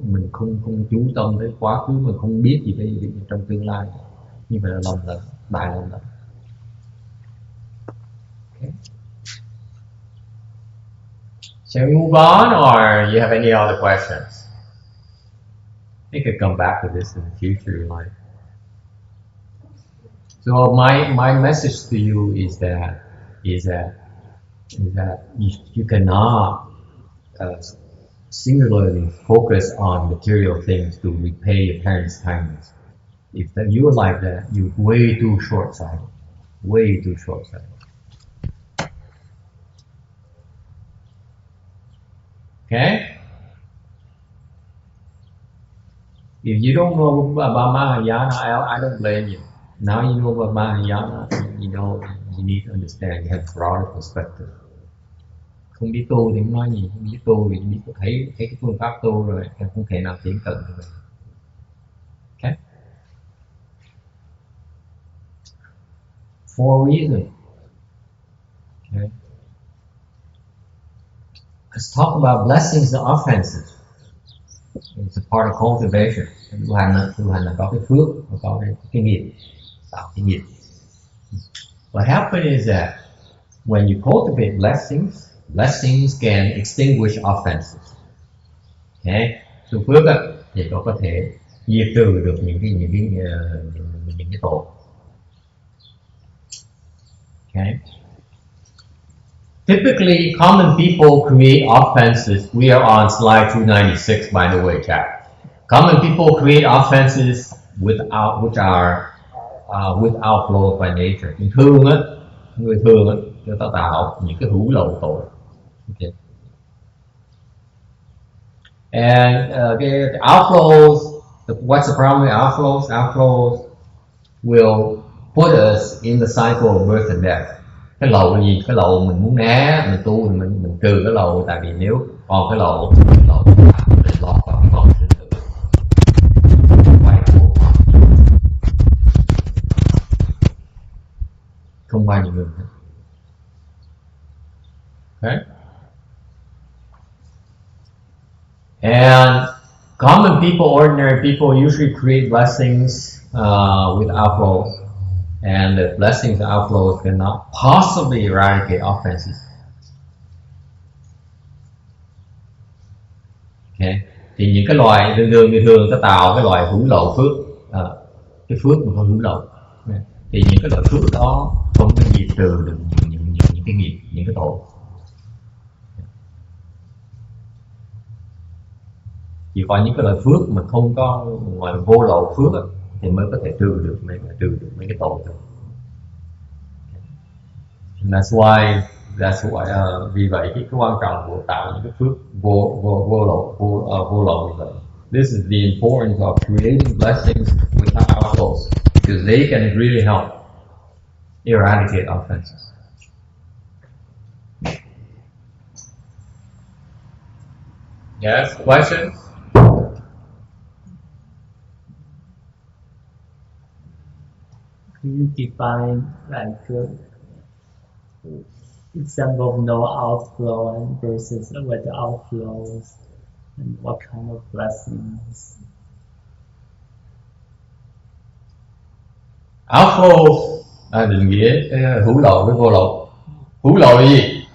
Mình không chú tâm tới quá khứ, mình không biết gì về trong tương lai. Như vậy là lầm lẫn, đại lầm lẫn. Okay. Shall we move on, or you have any other questions? I could come back to this in the future, like. So my message to you is that you cannot singularly focus on material things to repay your parents' kindness. If you are like that, you're way too short-sighted. Way too short-sighted. Okay? If you don't know about Mahayana, I don't blame you. Now you know about Mahayana, you know you need to understand, you have a broader perspective. Không biết tu thì nói gì, không biết tu thì biết thấy cái phương pháp tu rồi, không thể nào tiến cận được. Okay? For a reason. Okay? Let's talk about blessings and offenses. It's a part of cultivation. Tu hành là có cái phước và có cái nghiệp, tạo cái nghiệp. What happens is that when you cultivate blessings can extinguish offenses. Okay? So phước thì có thể diệt trừ được những cái tội. Okay? Typically, common people create offenses. We are on slide 296, by the way, chat. Common people create offenses with outflow by nature. Người thường người ta tạo những cái hữu lậu tội. Okay. And the outflows, what's the problem with outflows? Outflows will put us in the cycle of birth and death. Cái lậu là gì? Cái lậu mình muốn né, mình tu thì mình trừ cái lậu, tại vì nếu còn cái lậu mình lọt vào cái vòng sinh tử. Không qua những người hết. Okay? And common people, ordinary people usually create blessings with outflows. And the blessings and outflows cannot possibly eradicate offenses. Okay. Thì những cái loài người thường ta tạo cái loài hữu lậu phước, cái phước mà không hữu lậu. Thì những cái loại phước đó không có diệt trừ được những cái nghiệp, những cái tội. Chỉ có những cái loại phước mà không có ngoài vô lậu phước thì mới có thể trừ được mấy cái tội thôi. And that's why vì vậy cái quan trọng của tạo những cái phước vô lậu như vậy. This is the importance of creating blessings without outflows, because they can really help eradicate offenses. Yes, questions? Can you define like example of no outflow and versus with outflows and what kind of blessings? Outflow định nghĩa hữu lậu với vô lậu. Hữu lậu là gì?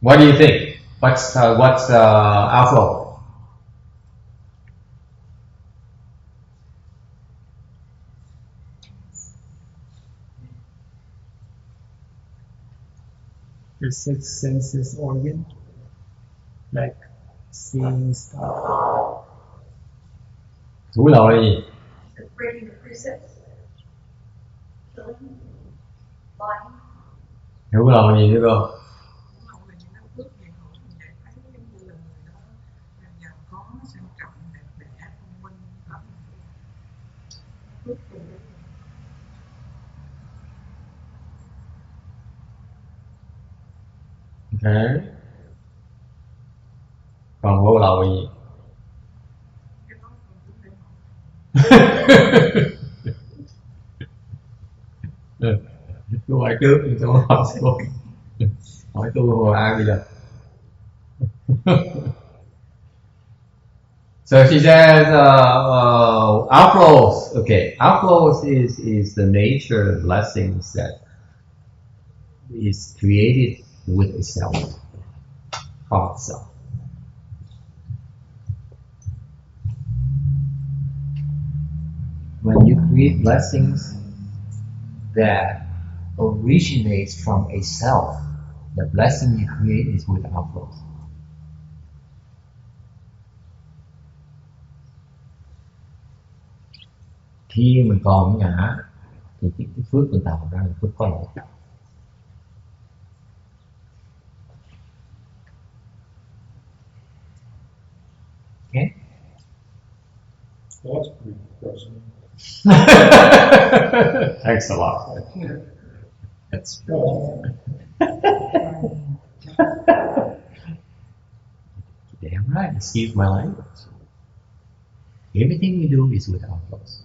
What do you think? What's outflow? The six senses organ, like seeing stuff. Hữu lậu là gì? Breaking the precepts, killing, lying. Hữu lậu là gì nữa cô? Hậu là những cái phước gì hậu như vậy thấy giống như là người đó là giàu có sang trọng đẹp đẽ thông minh đó. Phước từ đó. Okay. Còn vô lậu là gì? Cái đó còn cũng để hậu. Cô hỏi trước thì tôi hỏi cô. Hỏi tôi hồi ai bây giờ? So she says outflows. Okay, outflows is the nature of blessings that is created with itself, from itself. When you create blessings that originates from a self, the blessing you create is with outflows. Khi mình còn ngã thì cái phước mình tạo ra là phước có lỗi. Okay? Well, that's pretty depressing. Thanks a lot. That's damn right. Excuse my language. Everything we do is with outflows.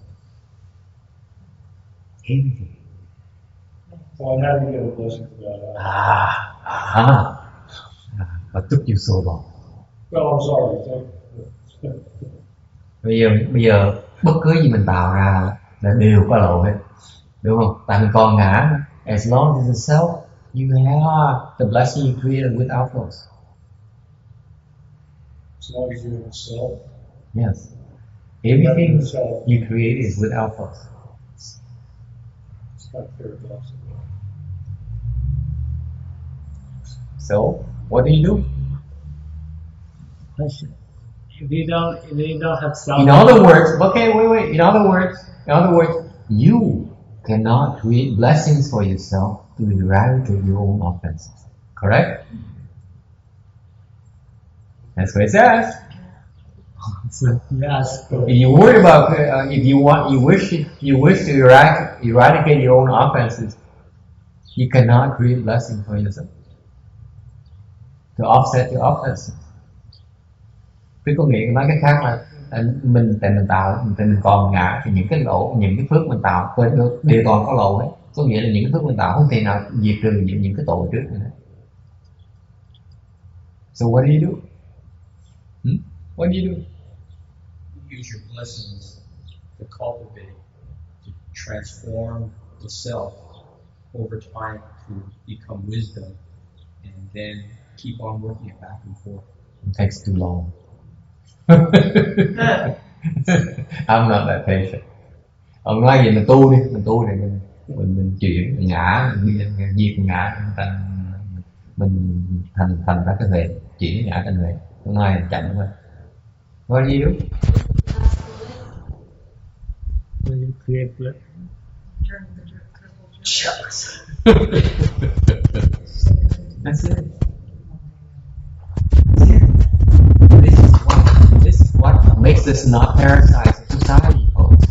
Everything. Well, and how do you get a blessing for that? What took you so long? Well, I'm sorry. Bây giờ bất cứ gì mình tạo ra là đều có lỗi hết, đúng không? Tại mình còn ngã. As long as it's self, you have the blessing you created with outflows. As long as you're in self. Yes. Everything you create is with outflows. It's not paradoxical. So, what do you do? Question. If you don't have self. In other words, okay, wait. In other words, you cannot create blessings for yourself to eradicate your own offenses. Correct? That's what it says. Yes. If you worry about, you wish to eradicate your own offenses, you cannot create blessing for yourself to offset your offenses. Cái có nghĩa nói cách khác là mình còn ngã thì những cái phước mình tạo đều toàn có lỗi hết. Có nghĩa là những cái phước mình tạo không thể nào diệt trừ những cái tội trước nữa. So what do you do? What do you do? You use your blessings to cultivate, to transform the self over time to become wisdom, and then keep on working it back and forth. It takes too long. I'm not that patient. Ông nói gì mình tu đi mình chuyển mình ngã mình diệt ngã mình thành ra cái huệ, chuyển ngã thành huệ. Ông nói chậm thôi. What do you do? When you create Shucks. That's it. This is what makes us not parasite society, folks.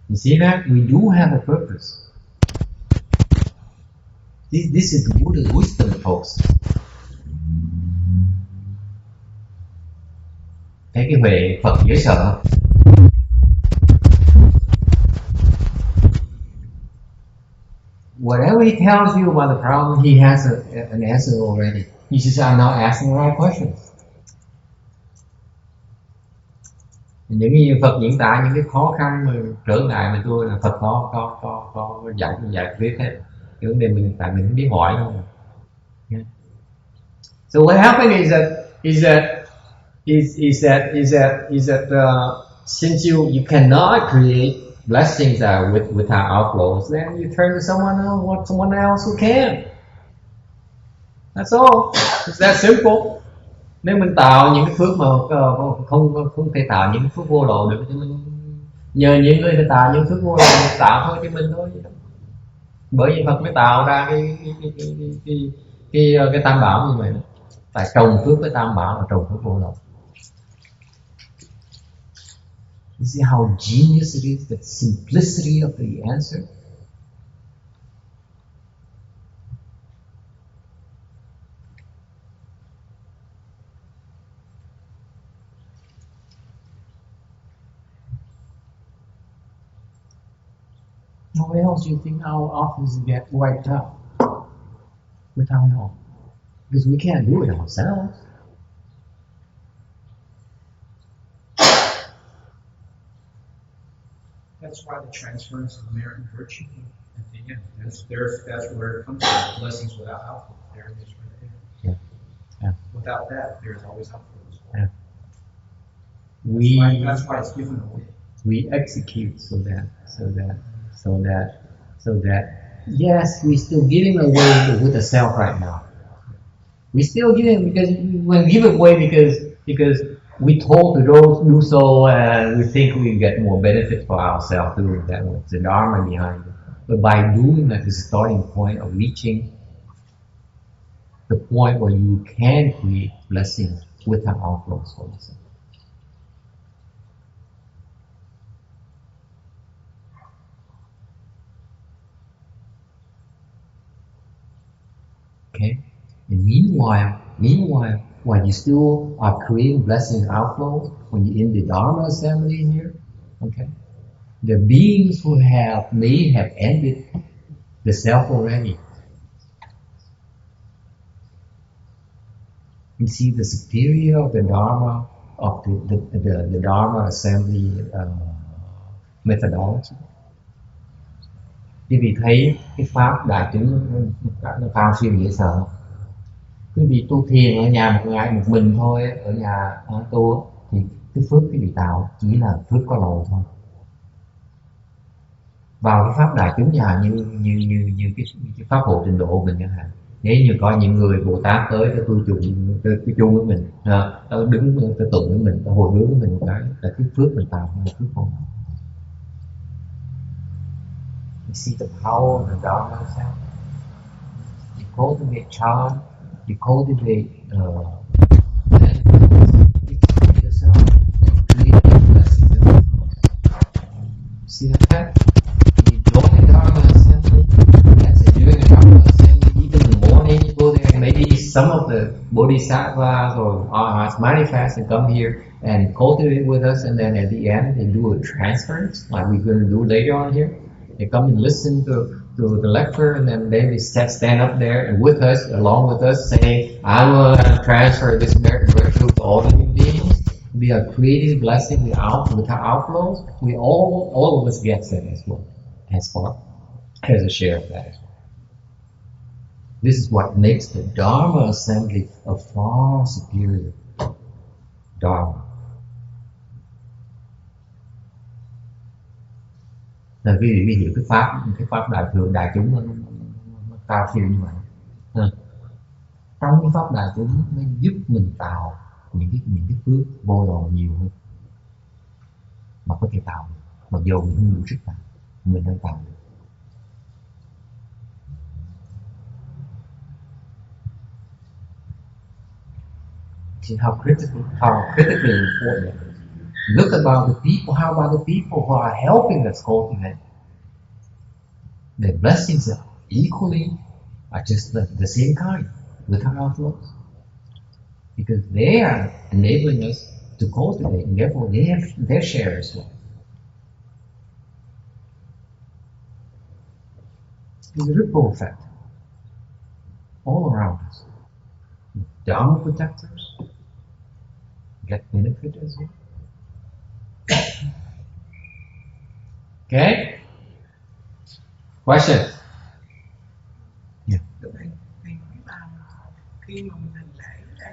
You see that? We do have a purpose. This is Buddha's wisdom, folks. Thấy cái huệ Phật dễ sợ không? Whatever he tells you about the problem, he has an answer already. You just are not asking the right questions. Những cái Phật diễn tả những cái khó khăn mà trở ngại mà tôi là Phật có giải quyết hết. Cái vấn đề mình tại mình không biết hỏi đâu. Yeah. So what happened is that since you cannot create blessings without outflows, then you turn to someone else who can. That's all. It's that simple. Nếu mình tạo những cái phước mà không thể tạo những phước vô lậu được thì mình nhờ những người thể tạo những phước vô lậu mình tạo thôi cho mình thôi. Bởi vì Phật mới tạo ra cái tam bảo như vậy. Phải trồng phước với tam bảo và trồng phước vô lậu. You see how genius it is, the simplicity of the answer. How else do you think our office get wiped out without help? Because we can't do it ourselves. That's why the transference of merit and virtue at the end. That's where it comes from. Blessings without outflow. There it is right there. Yeah. Without that, there's always outflows. Yeah. That's why it's given away. We execute so that yes, we're still giving away with the self right now. We still giving because we give away because we told to do so and we think we get more benefit for ourselves doing that. It's the Dharma behind it. But by doing that, is the starting point of reaching the point where you can create blessings without outflows for yourself. Okay? And meanwhile, while you still are creating blessings and outflows, when you're in the Dharma assembly here, okay, the beings who may have ended the self already. You see the superior of the Dharma of the Dharma assembly methodology. Quý vị thấy cái pháp đại chúng nó cao siêu dễ sợ. Quý vị tu thiền ở nhà một ngày một mình thôi, ở nhà tu thì cái phước quý vị tạo chỉ là phước có lầu thôi. Vào cái pháp đại chúng nhà như cái pháp hộ trình độ của mình chẳng hạn. Nếu như có những người Bồ Tát tới cái chung với mình, đứng cái tụng với mình, hồi hướng với mình một cái là cái phước mình tạo là phước không. You see the power of the Dharma itself. You cultivate charm, you cultivate yourself, create blessings. See that? You join the Dharma assembly, as during the Dharma assembly, even in the morning you go there, and maybe some of the bodhisattvas or arhats manifest and come here and cultivate with us, and then at the end they do a transference, like we're going to do later on here. They come and listen to the lecture, and then they stand up there and with us, along with us, saying, I will transfer this merit and virtue to all living beings. We are creating blessing without outflows. We all of us get that as well, as far as a share of that as well. This is what makes the Dharma assembly a far superior Dharma. Là quý vị hiểu cái pháp đại thừa đại chúng nó cao siêu như vậy. Trong cái pháp đại chúng nó giúp mình tạo những cái phước vô lậu nhiều hơn mà có thể tạo được. Mặc dù mình không đủ sức tạo, mình đang tạo được. See how critically important. Look about the people. How about the people who are helping us cultivate? Their blessings are equally are just the same kind without our flaws. Because they are enabling us to cultivate, and therefore they have their share as well. There's a ripple effect all around us. Dharma protectors get benefit as well. Okay? Question? Yeah. Thầy nói là khi mà mình hành lễ ra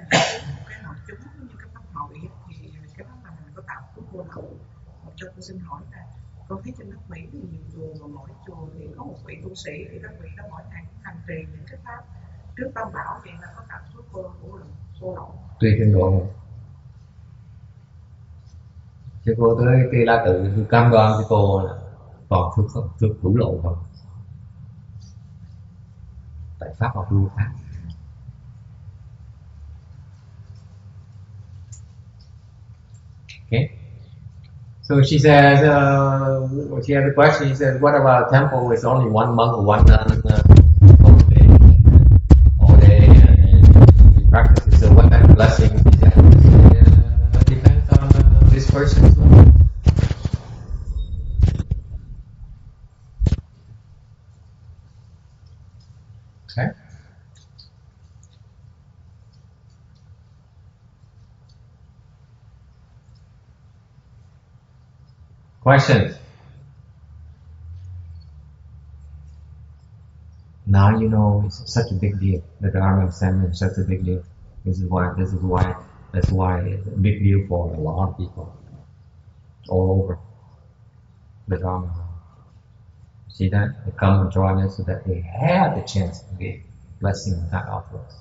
những cái nội chúng như cái pháp hội thì cái pháp này mình có tạo phước vô lậu. Cho tôi xin hỏi là con thấy trên nước Mỹ thì nhiều chùa và mỗi chùa thì có một vị tu sĩ thì các vị đó mỗi ngày cũng hành trì những cái pháp trước tam bảo, vậy là có tạo phước vô lậu. Tùy trình độ. Chứ cô tới Tây La Tự tôi cam đoan với cô là toàn phước đủ lộ không. Tại pháp học lưu khác. Okay. So she says, she has a question. She says, what about a temple with only one monk or one nun all day and practices? So what kind of blessing is that? It depends on this person's life. Okay. Questions? Now you know it's such a big deal. The Dharma assembly is such a big deal. That's why it's a big deal for a lot of people all over the Dharma. See that? They come and join us so that they have the chance to get blessing without offers.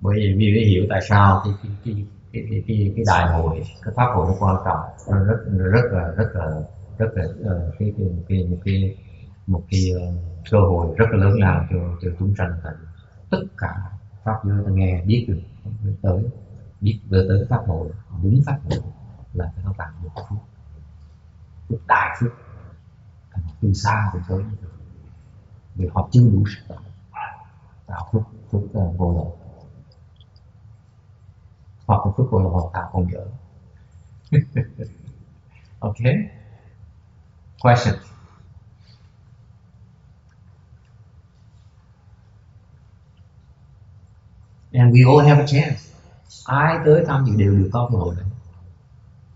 Bởi vì mới hiểu tại sao cái đại hội, cái pháp hội nó quan trọng, nó rất là một cái cơ hội rất là lớn lao cho chúng sanh, tại tất cả pháp giới ta nghe biết được tới pháp hội, đúng pháp hội là nó tạo được phước đại phước từ xa từ tới như thế, vì họ chưa đủ sức tạo phước vô lậu, hoặc là phước vô lậu họ tạo không dở. Okay. Question. And we all have a chance. Ai tới thăm dự đều được có cơ hội này,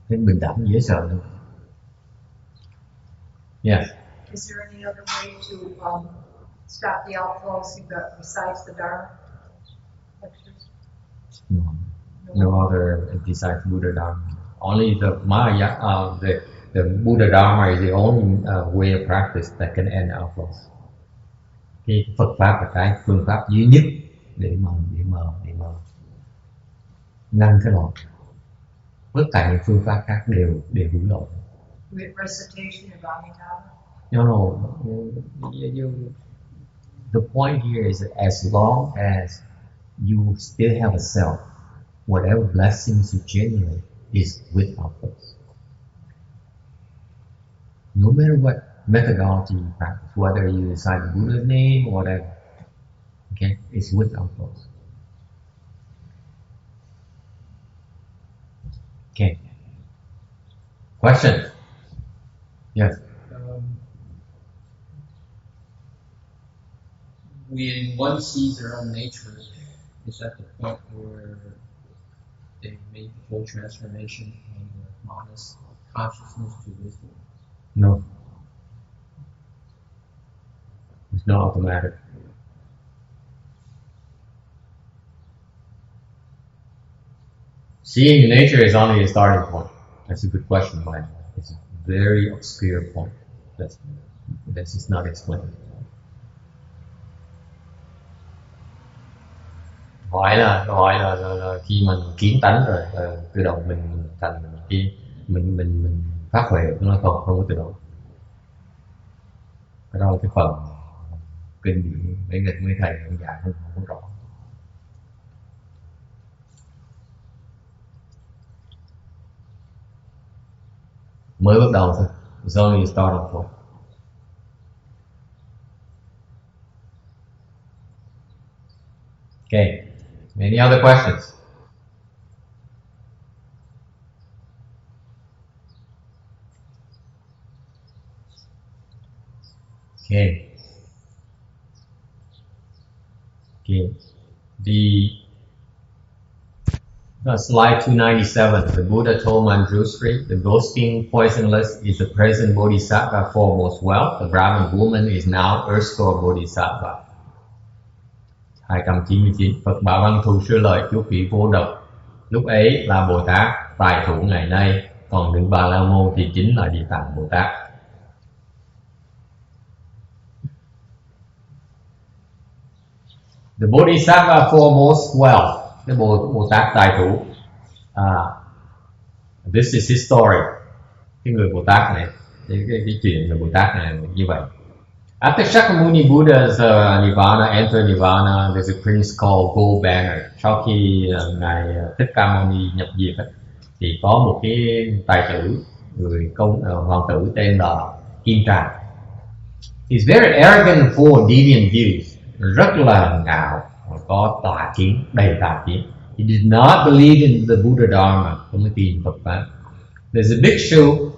nên bình đẳng dễ sợ nữa. Yes. Is there any other way to stop the outflows besides the Dharma lectures? No other besides Buddha Dharma. Only the Maya, the Buddha Dharma is the only way of practice that can end outflows. Cái Phật pháp là cái phương pháp duy nhất để mà ngăn cái lộn. Tất cả những phương pháp khác đều hữu lộn. With recitation of Amitabha? No. The point here is that as long as you still have a self, whatever blessings you generate is without us. No matter what methodology you practice, whether you recite the Buddha's name or whatever, okay, it's without us. Okay. Question? Yes. When one sees their own nature, is that the point where they make the full transformation from the modest consciousness to wisdom? No. It's not automatic. Seeing nature is only a starting point. That's a good question, Mike. It's a very obscure point. This is not explained. Hỏi là khi mình kiến tánh rồi tự động mình thành mình phát huệ, nó không có tự động. Cái đó là cái phần kinh điển mấy người mấy thầy cũng dạy không có rõ. Mới bắt đầu thôi. It's only a starting point. Okay. Any other questions? Okay. Okay. Slide 297. The Buddha told Manjushri, the ghosting poisonless is the present Bodhisattva foremost wealth. The Brahmin woman is now Earth Store Bodhisattva. 299. Phật bảo Văn Thù sửa lời chú khỉ vô độc. Lúc ấy là Bồ Tát, tài thủ ngày nay, còn nữ Bà La Môn thì chính là Địa Tạng Bồ Tát. The Bodhisattva foremost wealth, cái Bồ Tát tài thủ. This is his story. Cái người Bồ Tát này, cái chuyện người Bồ Tát này như vậy. After Shakyamuni Buddha's Nirvana, entered Nirvana, there's a prince called Gold Banner. Sau khi ngài Thích Ca Mâu Ni nhập diệt thì có một cái tài tử, người hoàng tử tên là Kim Tràng. He's very arrogant and full of deviant views. Rất là ngạo, có tà kiến, đầy tà kiến. He did not believe in the Buddha Dharma, không tin Phật pháp. There's a bhikshu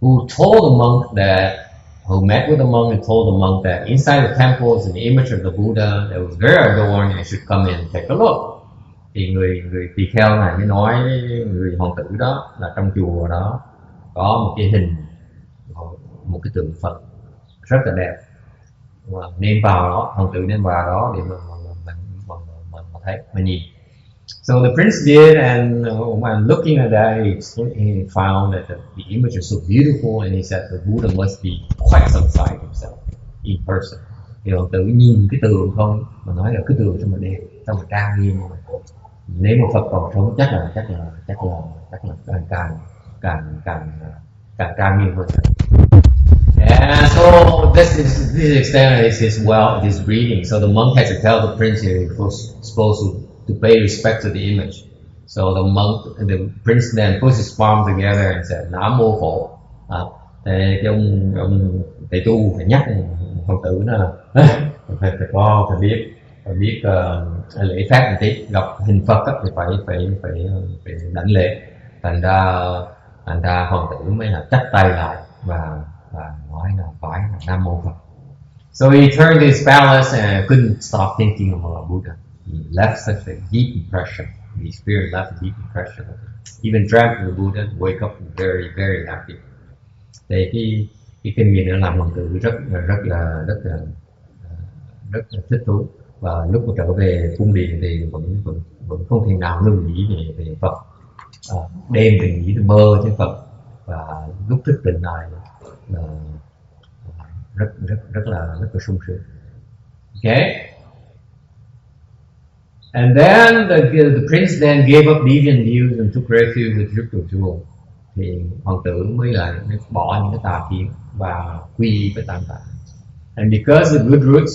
who told the monk that, who met with the monk and told the monk that inside the temple is an image of the Buddha that was very adorned and should come in and take a look. Thì người tỳ kheo này mới nói với người hoàng tử đó là trong chùa đó có một cái hình, một cái tượng Phật rất là đẹp, nên vào đó, hoàng tử nên vào đó để mà thấy, mà nhìn. So the prince did, and when looking at that, he found that the image was so beautiful, and he said the Buddha must be quite some size himself in person. Thì hoàng tử nhìn cái tường không mà nói là cái tường sao mà đẹp, sao mà trang nghiêm. Nếu mà Phật còn sống chắc là càng trang nghiêm hơn. And so this extent is his wealth, his breeding. So the monk had to tell the prince he was supposed to pay respect to the image. So the prince then put his palm together and said, Nam Mô Phổ. Thì ông thầy tu phải nhắc hoàng tử là phải biết lễ phép một tí, gặp hình Phật thì phải đảnh lễ. Thành ra hoàng tử mới là chắp tay lại và nói là phải là Nam Mô Phật. So he turned to his palace and couldn't stop thinking about Buddha. He left such a deep impression. The spirit left a deep impression. He even dreamt of the Buddha, wake up very, very happy. Thì cái kinh nghiệm đó làm hoàng tử rất là thích thú, và lúc mà trở về cung điện thì vẫn không thể nào ngừng nghĩ về Phật. Đêm thì nghĩ tới mơ tới Phật, và lúc thức tỉnh này là rất là sung sướng. Okay. And then the prince then gave up deviant views and took refuge with Rukta. Thì hoàng tử mới bỏ những cái tà kiến và quy với tam tạng. And because the good roots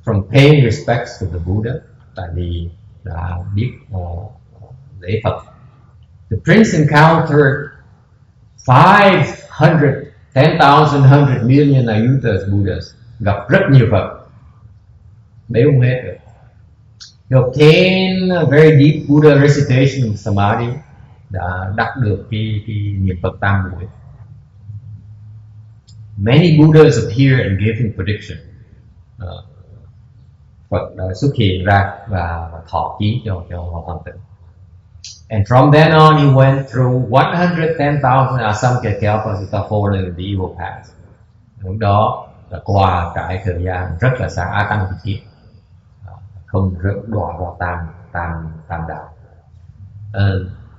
from paying respects to the Buddha, tại vì đã biết lễ Phật, the prince encountered 10,000 million Ayutas Buddhas, gặp rất nhiều Phật, đếm không hết được. He obtained a very deep Buddha recitation of Samadhi, đã đắc được cái niệm Phật tam muội. Many Buddhas appeared and gave him prediction. Phật đã xuất hiện ra và thọ ký cho hoàng tử. And from then on, he went through 110,000 asamkhya-kalpas without falling in the evil path. Lúc đó là qua trải thời gian rất là xa, a tăng kiếp, không đọa vào tam đạo.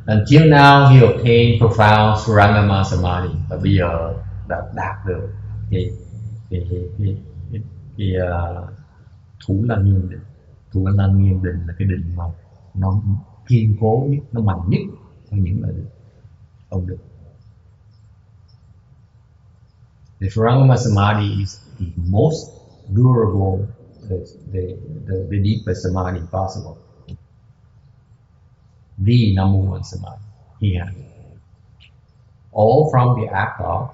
Until now, he obtained profound Surangama Samadhi. Và bây giờ đã đạt được cái thủ lăng nghiêm định. Thủ lăng nghiêm định là cái định mà nó kiên cố nhất, nó mạnh nhất trong những lời ông được. The Surangama Samadhi is the most durable, the deepest Samadhi possible. The number one Samadhi he had. All from the act of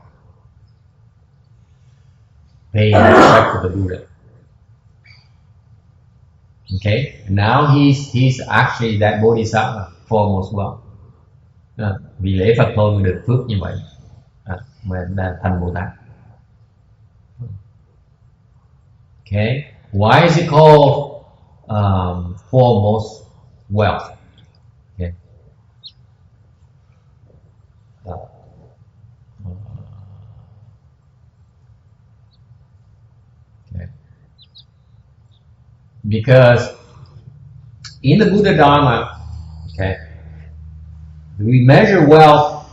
paying respect to the Buddha. Okay, now he's actually that bodhisattva foremost wealth. Vì lễ Phật thôi mà được phước như vậy, mà là thành Bồ Tát. Okay, why is it called foremost wealth? Okay. Okay. Because in the Buddha Dharma, okay, we measure wealth.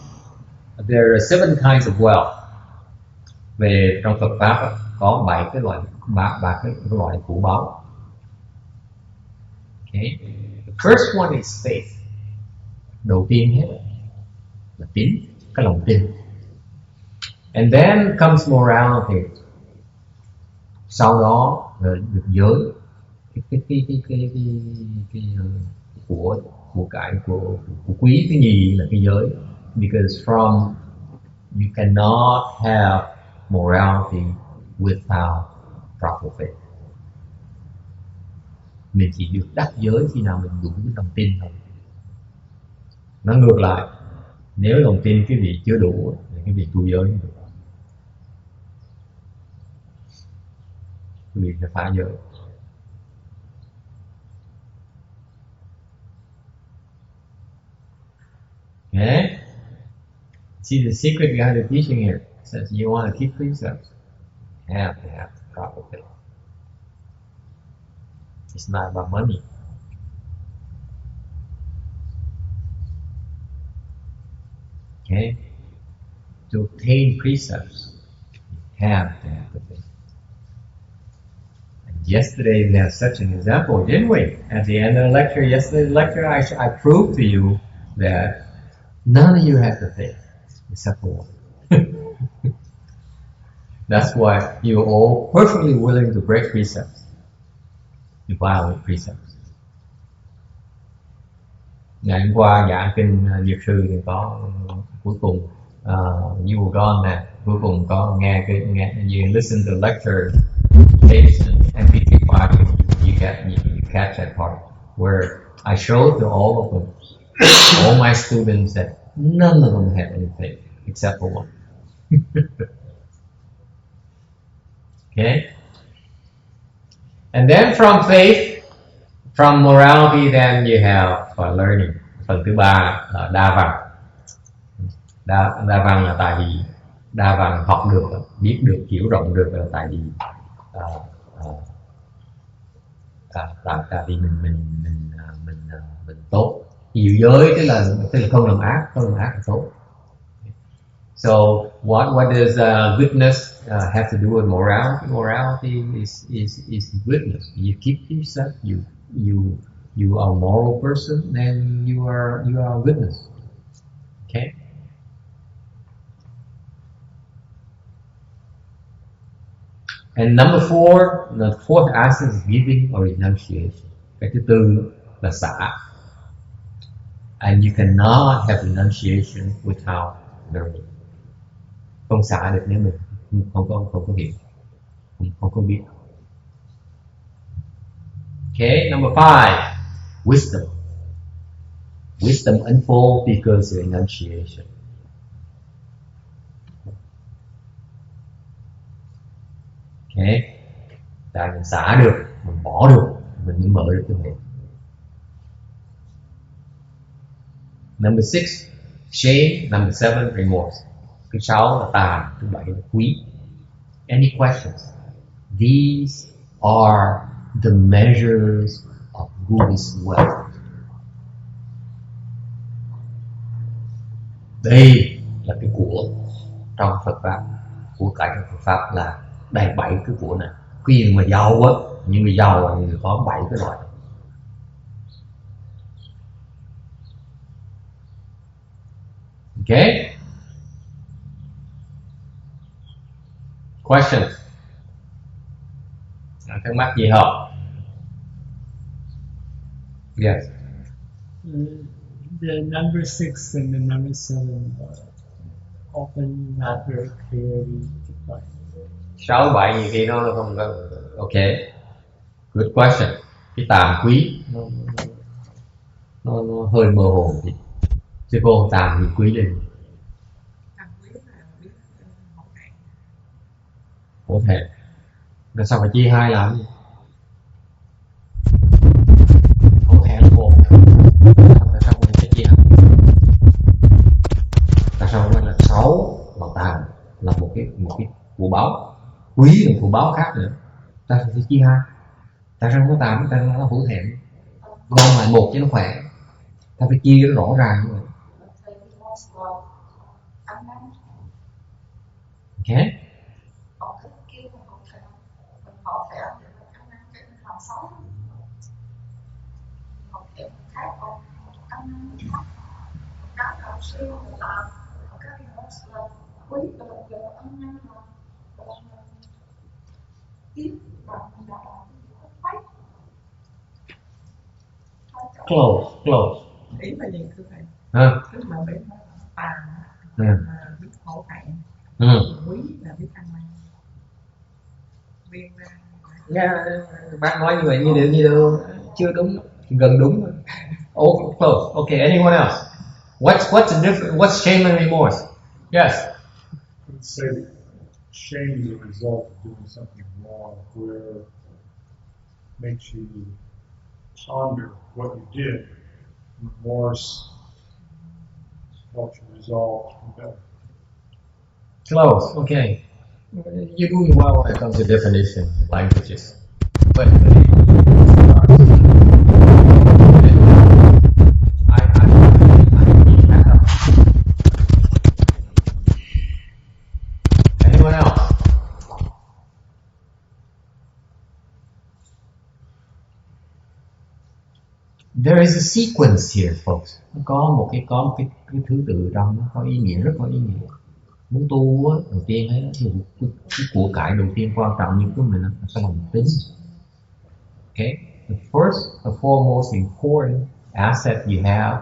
There are 7 kinds of wealth. Về trong Phật pháp có 7 cái loại cái loại của báu. Okay. The first one is faith. Đầu tiên hết là tín, cái lòng tin. And then comes morality. Sau đó là được giới, cái của cải của quý, cái nhì là cái giới. Because from you cannot have morality without proper faith. Mình chỉ được đắc giới khi nào mình đủ cái lòng tin thôi. Nó ngược lại, nếu lòng tin cái vị chưa đủ thì cái vị tu giới không được. Cái vị phải phá giới. Okay? See the secret behind the teaching here. It says you want to keep precepts, you have to have proper faith. It's not about money. Okay? To obtain precepts, you have to have the faith. And yesterday we had such an example, didn't we? At the end of the lecture, yesterday's lecture, I proved to you that none of you have the faith, except for one. That's why you're all perfectly willing to break precepts, to violate precepts. Ngày hôm qua giảng kinh Diệp Sư thì có cuối cùng you were gone nè, cuối cùng có nghe you listen to the lecture tapes and MP3 you catch that part where I showed to all of them, all my students, that none of them have any faith except for one. Okay? And then from faith, from morality, then you have learning. Phần thứ ba là đa văn. Đa văn là tại vì đa văn học được, biết được, hiểu rộng được là tại vì tại vì mình tốt. Hiểu giới tức là không làm ác là tốt. So what does goodness have to do with morality? Morality is goodness. You keep yourself, you are a moral person, then you are goodness. Okay? And number 4, the fourth aspect is giving or renunciation. Cái thứ tư là xả. And you cannot have renunciation without learning. Không xả được nếu mình không có hiểu, không có biết. Okay, number 5, wisdom. Wisdom unfolds because of renunciation. Okay, tại mình xả được, mình bỏ được, mình mới mở được cái này. Number 6, shame. Number 7, remorse. Thứ 6 là tà, thứ 7 là quý. Any questions? These are the measures of Buddhist wealth. Đây là cái của trong Phật pháp, của cải trong Phật pháp là đầy 7 cái của này. Khi mà giàu á, những người giàu thì có 7 cái loại. Okay? Questions? Thắc mắc gì không? Yes. The number 6 and the number 7 are often not very clearly defined. 6, 7 nhiều khi nó không có. Okay. Good question. cái tàm quý nó hơi mơ hồ một tí. Chứ cô tàm thì quý lên. Hổ thẹn. Rồi sao phải chia hai làm gì? Hổ thẹn là một. Tại sao mình phải chia hai? Tại sao nó là 6 mà tàm là một cái của báo, quý là của báo khác nữa? Ta phải chia hai. Tại sao nó tàm, tại sao nó hổ thẹn? Gom lại một cho nó khỏe. Ta phải chia nó rõ ràng như vậy. Okay. Close. Ý là gì thưa thầy? Tức là biết tàn là biết hổ thẹn, quý là biết ăn năn. Biên ra. Bác nói như vậy như được chưa đúng, gần đúng. Oh, close. Okay. Anyone else? What's the difference? What's shame and remorse? Yes. Let's say shame is a result of doing something wrong, where makes you ponder what you did. Remorse helps you resolve better. Close. Okay. You're doing well when it comes to definition of languages. But anyone else? There is a sequence here, folks. Có cái thứ tự trong nó có ý nghĩa, rất có ý nghĩa. Muốn tu á, đầu tiên ấy, cái của cải đầu tiên quan trọng nhất của mình là phải lòng tin. Okay, the first, the foremost important asset you have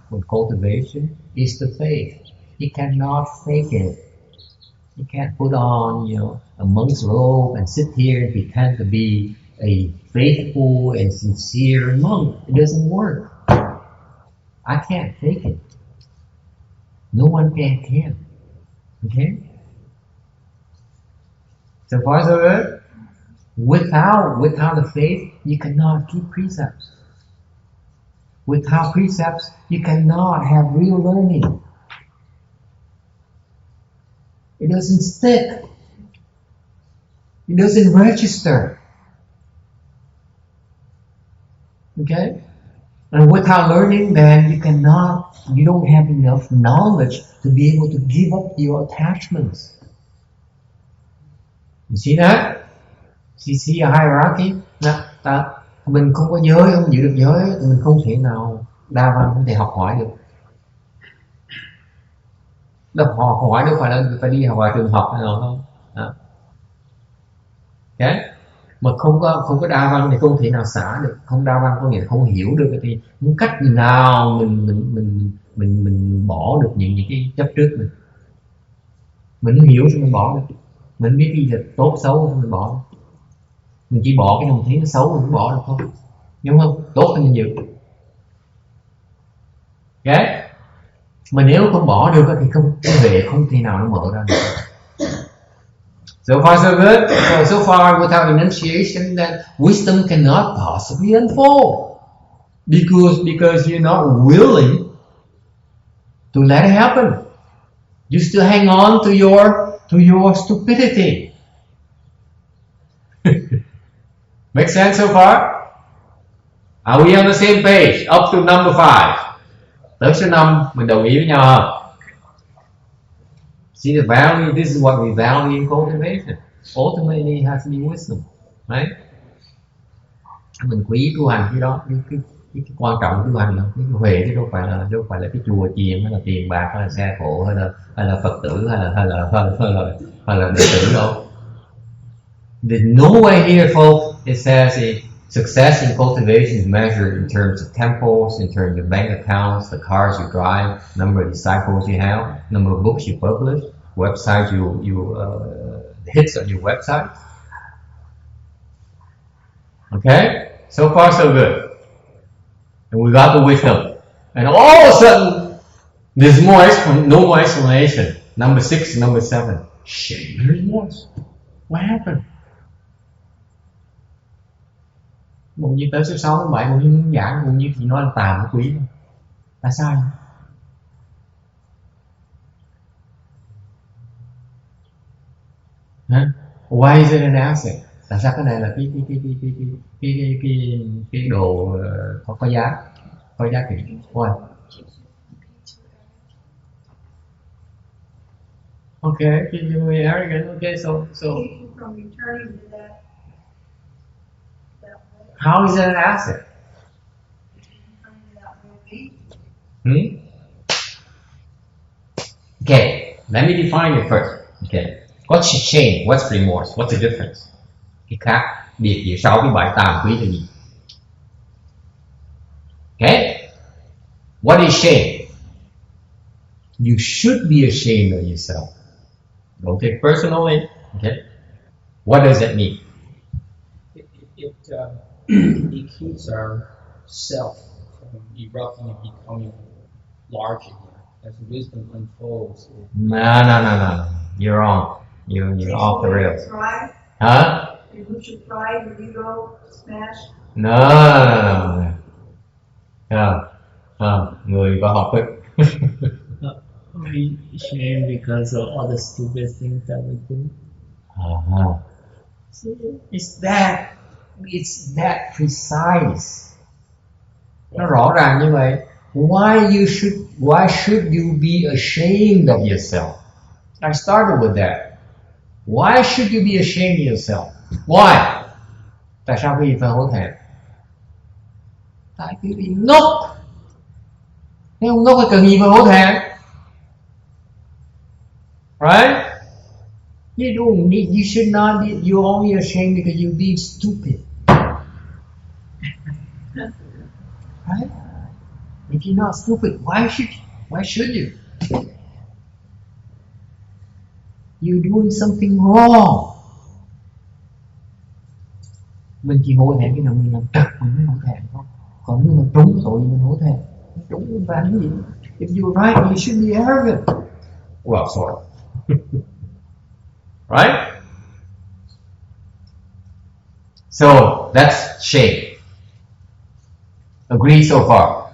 with cultivation is the faith. You cannot fake it. You can't put on, a monk's robe and sit here and pretend to be a faithful and sincere monk. It doesn't work. I can't fake it. No one can. Okay? So far so good? Without the faith, you cannot keep precepts. Without precepts, you cannot have real learning. It doesn't stick. It doesn't register. Okay? And without learning, then you don't have enough knowledge to be able to give up your attachments. You see that? See a hierarchy? Mình không có giới, không giữ được giới, mình không thể nào đa văn, không thể học hỏi được. Học hỏi đâu phải đi học ở trường học hay nào không? Okay? Mà không có đa văn thì không thể nào xả được. Không đa văn có nghĩa là không hiểu được thì muốn cách nào mình bỏ được những cái chấp trước mình. Mình hiểu thì mình bỏ được. Mình biết cái gì là tốt xấu thì mình bỏ. Mình chỉ bỏ cái đồng thấy nó xấu mình bỏ được thôi. Đúng không? Tốt thì mình giữ. Ok? Mà nếu không bỏ được thì cái huệ không thể nào nó mở ra được. So far so good. So far without enunciation, then wisdom cannot possibly unfold because you're not willing to let it happen. You still hang on to your stupidity. Make sense so far? Are we on the same page? Up to number 5. Tới số 5 mình đồng ý với nhau không? See the value, this is what we value in cultivation. Ultimately it has to be wisdom, right? Mình quý tu hành cái đó, cái quan trọng tu hành là cái huệ chứ đâu phải là cái chùa chiền hay là tiền bạc hay là xe cộ hay là Phật tử hay là đệ tử đâu. There's no way here, folks. It says success in cultivation is measured in terms of temples, in terms of bank accounts, the cars you drive, number of disciples you have, number of books you publish, websites hits on your website. Okay? So far, so good. And we got the wisdom. And all of a sudden, there's no more explanation. Number 6, number 7. Shame and remorse. What happened? Một như tới số 6, số 7, một như muốn giảng, một như thì nói là tà một quý. Tại sao? Hả? Why is it an asset? Tại sao cái này là cái đồ có giá trị? Why? Okay, you're arrogant. Okay, so Keep you from returning to that way. how is it an asset? Finding that way. Okay, let me define it first. Okay, what's shame? What's remorse? What's the difference? Cái khác biệt giữa 6 với 7 tàm quý là gì? Okay, what is shame? You should be ashamed of yourself. Don't take personally. Okay, what does it mean? It keeps our self from erupting and becoming large again as wisdom unfolds. No. You're wrong. You're off the rails. Pride, Huh? you lose your pride, your ego, smash. No. Người có học thức. We shame because of all the stupid things that we do. It's that precise. Nó rõ ràng như vậy. Why should you be ashamed of yourself? I started with that. Why should you be ashamed of yourself? Why? Tại sao quý vị phải hổ thẹn? Tại quý vị ngốc. Nếu không ngốc thì cần gì phải hổ thẹn? Right? You don't need. You should not be. You're only ashamed because you're being stupid. Right? If you're not stupid, why should you? You're doing something wrong. Mình chỉ hổ thẹn cái nào mình làm trật mình mới hổ thẹn thôi. Còn nếu mà trúng tội mình hổ thẹn. Trúng và cái gì? If you're right, you should be arrogant. Well, sort of. Right? So that's shame. Agree so far.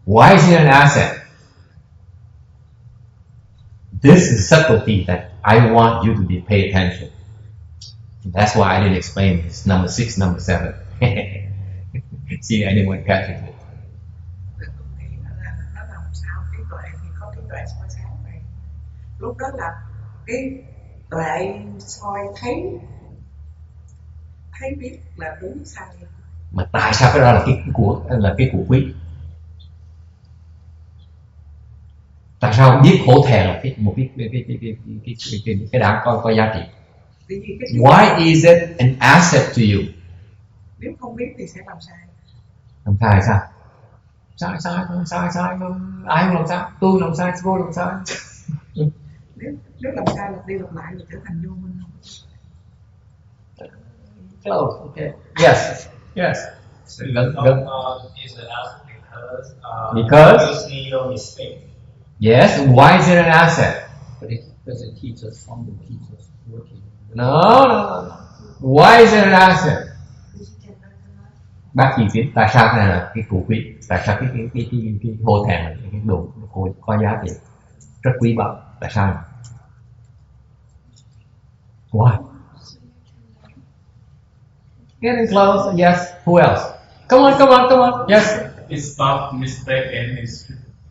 Why is it an asset? This is subtlety that I want you to pay attention. That's why I didn't explain this. Number 6, number 7. See anyone catches it. Tôi nghĩ là nó làm sao trí tuệ thì có trí tuệ soi sáng này. Lúc đó là cái tuệ soi thấy biết là đúng sai. Mà tại sao cái đó là cái của quý? Tại sao biết hổ thẹn là một cái đáng có giá trị? Why is it an asset to you? Nếu không biết thì sẽ làm sai. Làm sai sao? Sai. Ai không làm sai? Tôi làm sai, cô làm sai. Nếu làm sai lặp đi lặp lại thì trở thành vô minh. Close. Okay. Yes. So is an asset because you see your mistake. Yes. Why is it an asset? Because it keeps us humble, keeps us working. No. Why is it an asset? Bác chỉ biết tại sao cái này là cái của quý, tại sao cái hổ thẹn là cái đồ có giá trị, rất quý báu. Tại sao? Why? Getting close. Yes. Who else? Come on. Yes. It's not mistake and it's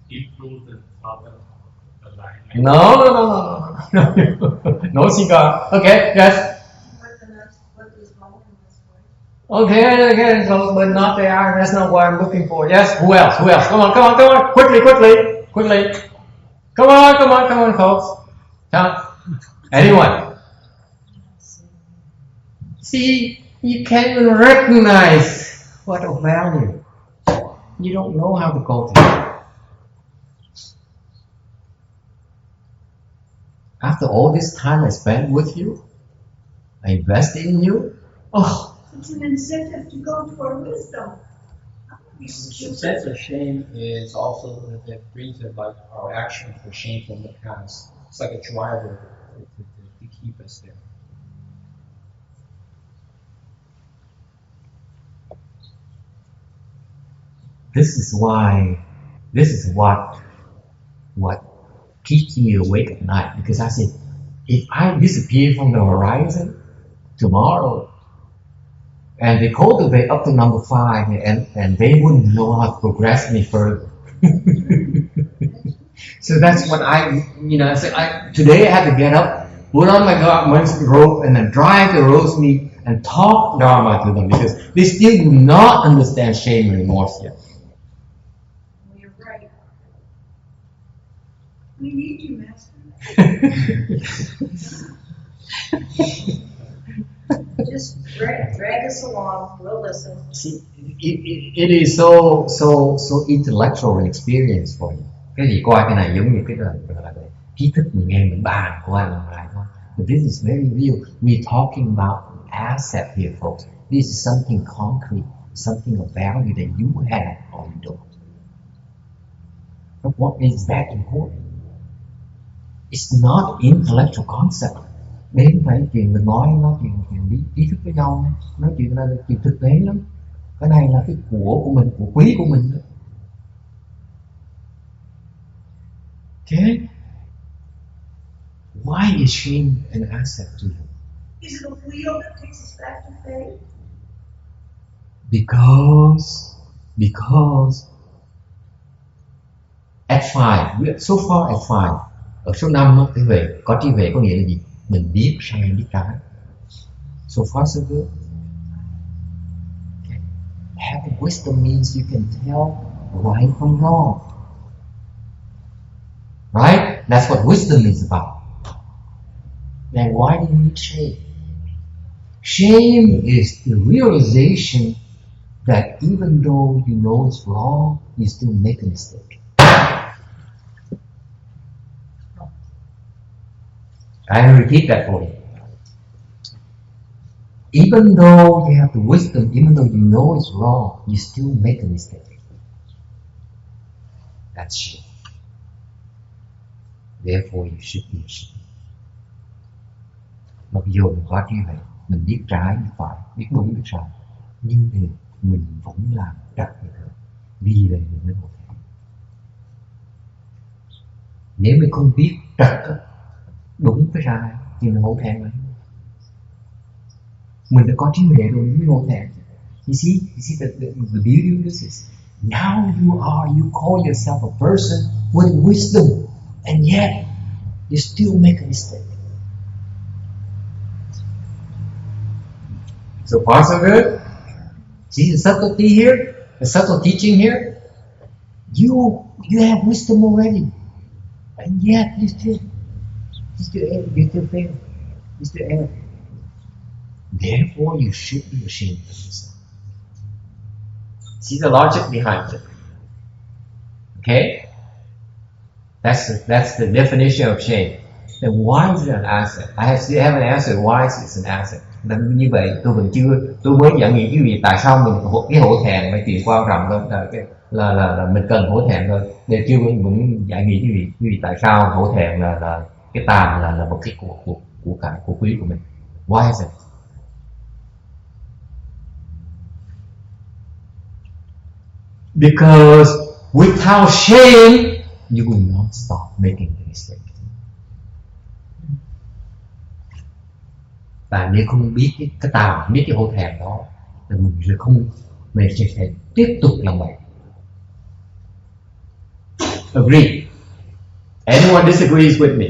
improve the problem of the line. No cigar. Okay. Yes. What is wrong in this way? Okay, getting close, but not the iron. That's not what I'm looking for. Yes. Who else? Come on. Quickly. Come on, folks. Anyone? See, you can't even recognize what a value. You don't know how to cultivate. After all this time I spent with you, I invested in you. Oh, It's an incentive to go toward wisdom. I'm gonna be The stupid. sense of shame is also that brings it like our action for shame from the past. It's like a driver to keep us there. This is what keeps me awake at night, because I said, if I disappear from the horizon tomorrow, and they cultivate up to number 5, and they wouldn't know how to progress any further. So that's what I said. Today I had to get up, put on my garment robe, and then drive to Rosemead and talk Dharma to them, because they still do not understand shame and remorse yet. Well, you're right. We need you, Master. Just drag us along, we'll listen. See, it is so intellectual an experience for you. Cái gì coi cái này giống như cái đời gọi là kiến thức mình nghe mình bàn qua làm lại thôi. But this is very real. We're talking about asset here, folks. This is something concrete, something of value that you have or you don't. But what is that important? It's not intellectual concept. Đấy không phải chuyện mình nói chuyện trí thức với nhau, nói chuyện là chuyện thực tế lắm. Cái này là cái của mình, của quý của mình. Okay? Why is shame an asset to you? Is it a wheel that takes us back to faith? Because at 5, so far at 5, ở số 5 cái về có trí huệ có nghĩa là gì? Mình biết sai biết trái. So far so good. Okay. Having wisdom means you can tell right from wrong. Right? That's what wisdom is about. Then why do you need shame? Shame is the realization that even though you know it's wrong, you still make a mistake. I repeat that for you. Even though you have the wisdom, even though you know it's wrong, you still make a mistake. That's shame. Therefore, you should be ashamed. Mặc dù mình có trí huệ, mình biết trái, biết phải, biết đúng, biết sai, nhưng thì mình vẫn làm trật như thế. Vì vậy mình mới hổ thẹn. Nếu mình không biết trật, đúng với sai, thì mình hổ thẹn lắm. Mình đã có trí huệ rồi mới hổ thẹn. You see the beauty of this is, now you call yourself a person with wisdom, and yet you still make a mistake. So far so good. See the subtlety here, the subtle teaching here. You have wisdom already, and yet you still fail. You still err. Therefore, you should be ashamed of yourself. See the logic behind it. Okay? That's the definition of shame. Then why is it an asset? I still haven't answered why it's an asset. Nên như vậy tôi mới nhận nghĩ quý vị tại sao mình cái hổ thẹn là chuyện quan trọng thôi, là mình cần hổ thẹn thôi. Để chưa vẫn giải nghĩ quý vị tại sao hổ thẹn là cái tàm là một cái của cải của quý của mình. Why is it? Because without shame, you will not stop making the mistake. Và nếu không biết cái tàm, biết cái hổ thẹn đó, thì mình sẽ tiếp tục làm vậy. Agree? Anyone disagrees with me?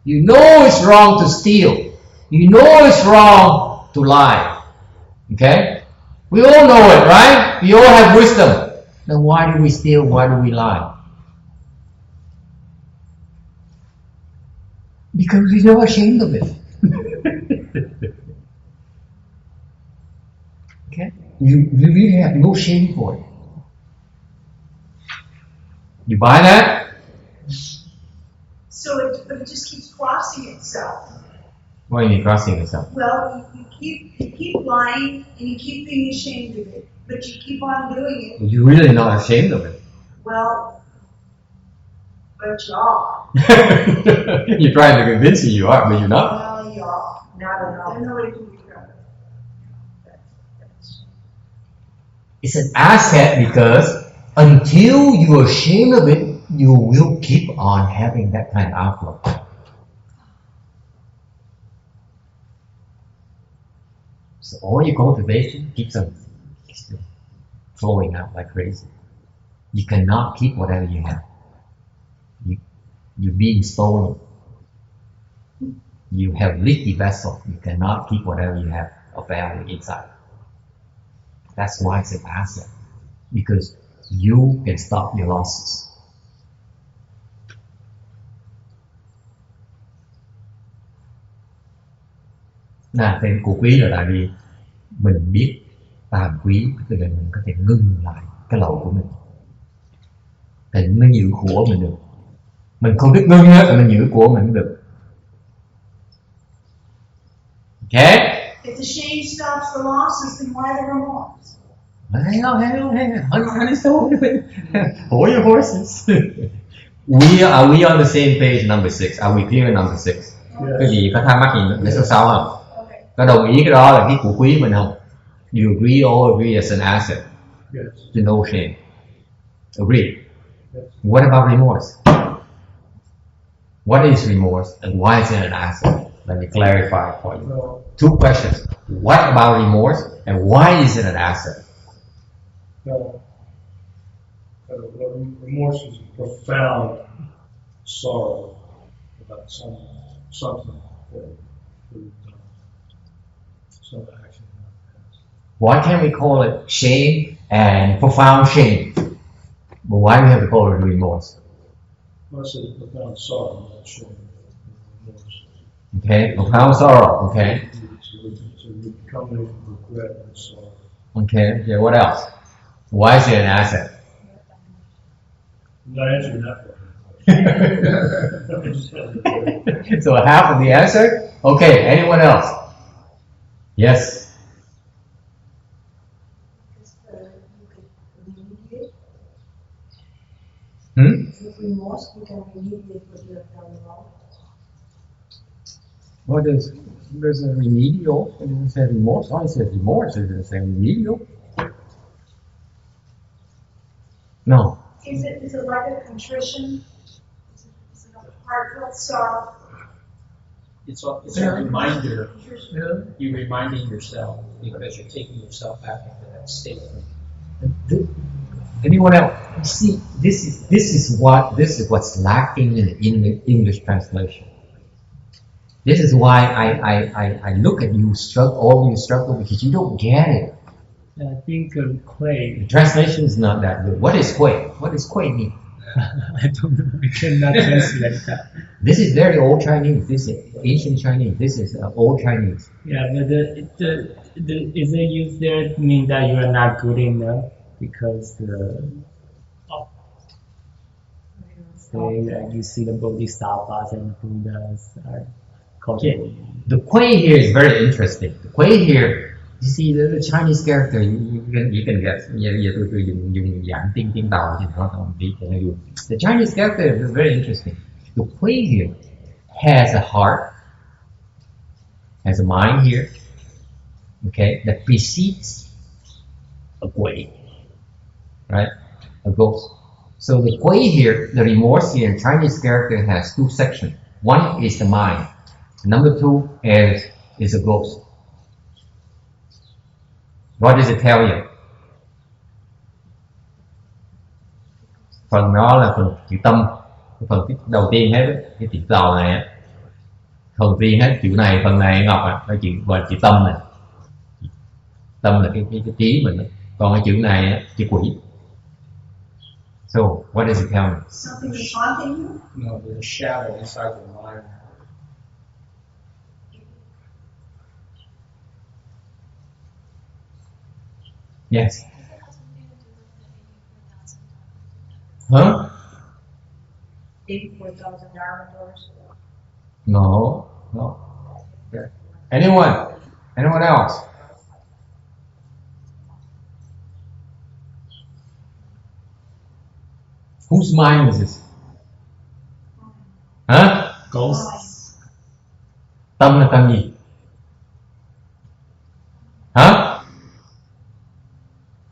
You know it's wrong to steal. You know it's wrong to lie. Okay? We all know it, right? We all have wisdom. Then why do we steal? Why do we lie? Because we're not ashamed of it. Okay? You really have no shame for it. You buy that? So it just keeps crossing itself. What do you mean crossing yourself? Well, you keep lying and you keep being ashamed of it, but you keep on doing it. You're really not ashamed of it. Well, but you are. You're trying to convince me you are, but you're not. Well, you are. Not at all. There's no way to be proud. It's an asset because until you're ashamed of it, you will keep on having that kind of outflow. So all your cultivation keeps on flowing out like crazy. You cannot keep whatever you have. You're being stolen. You have leaky vessel. You cannot keep whatever you have of value inside. That's why it's an asset. Because you can stop your losses. Tên của quý là tại vì mình biết tàm quý, tức là mình có thể ngưng lại cái lầu của mình. Thì nó giữ của mình được. Mình không biết ngưng hết, mình giữ của mình được. Okay? If the shame stops the losses, then why the remorse? Hang on, honey, stop. Hold your horses. Are we on the same page, number 6? Are we clear on number 6? Cái gì có thắc mắc gì nữa? Để sao không? Có đồng ý cái đó là cái của quý mình không? You all agree as an asset. Yes. To no shame. Agree. Yes. What about remorse? What is remorse and why is it an asset? Let me clarify for you. Well, 2 questions. What about remorse and why is it an asset? Remorse is a profound sorrow about something that we've done, some action in our past. Why can't we call it shame and profound shame? But why do we have to call it remorse? Well, I said profound sorrow, not shame, remorse. Okay, profound sorrow, okay. It's a combination of regret and sorrow. Okay, what else? Why is it an asset? I'm not answering that one. So half of the answer? Okay, anyone else? Yes? You could remediate. Hmm? With remorse, you can remediate what you have done wrong. What is, there's a remedial, it doesn't say remorse. Oh, it says remorse, it doesn't say remedial. No. Is it like a contrition? Is it a heartfelt sorrow? It's a reminder. You're reminding yourself because you're taking yourself back into that state. Anyone else? You see, this is what's lacking in the English translation. This is why I look at you struggle because you don't get it. I think Kuei. The translation is not that good. What is Kuei? What does Kuei mean? I don't know. I cannot translate that. This is very old Chinese. This is ancient Chinese. This is old Chinese. Yeah, but is it used there to mean that you are not good enough because say you see the Bodhisattvas and Buddhas are cultivated. The Kuei here is very interesting. The Kuei here. You see, the Chinese character, you can get, dùng dạng tiếng Tàu thì nó không biết cái này. The Chinese character is very interesting. The Kuei here has a heart, has a mind here, okay, that precedes a Kuei, right? A ghost. So the Kuei here, the remorse here, Chinese character has 2 sections. One is the mind. Number 2 is a ghost. What does it tell you? Phần đó là phần chữ tâm. Phần đầu tiên hết cái chữ tàu này. Phần tiên hết chữ này, phần này ngọc à, cái chữ gọi là chữ tâm này. Tâm là cái trí mình. Còn cái chữ này chữ quỷ. So what does it tell me? Something is haunting you? No, there's a shadow inside your mind. Yes. Huh? 84,000 Dharma doors. No. Okay. Anyone? Anyone else? Whose mind is this? Huh? Ghosts. Tâm là tâm gì? Huh?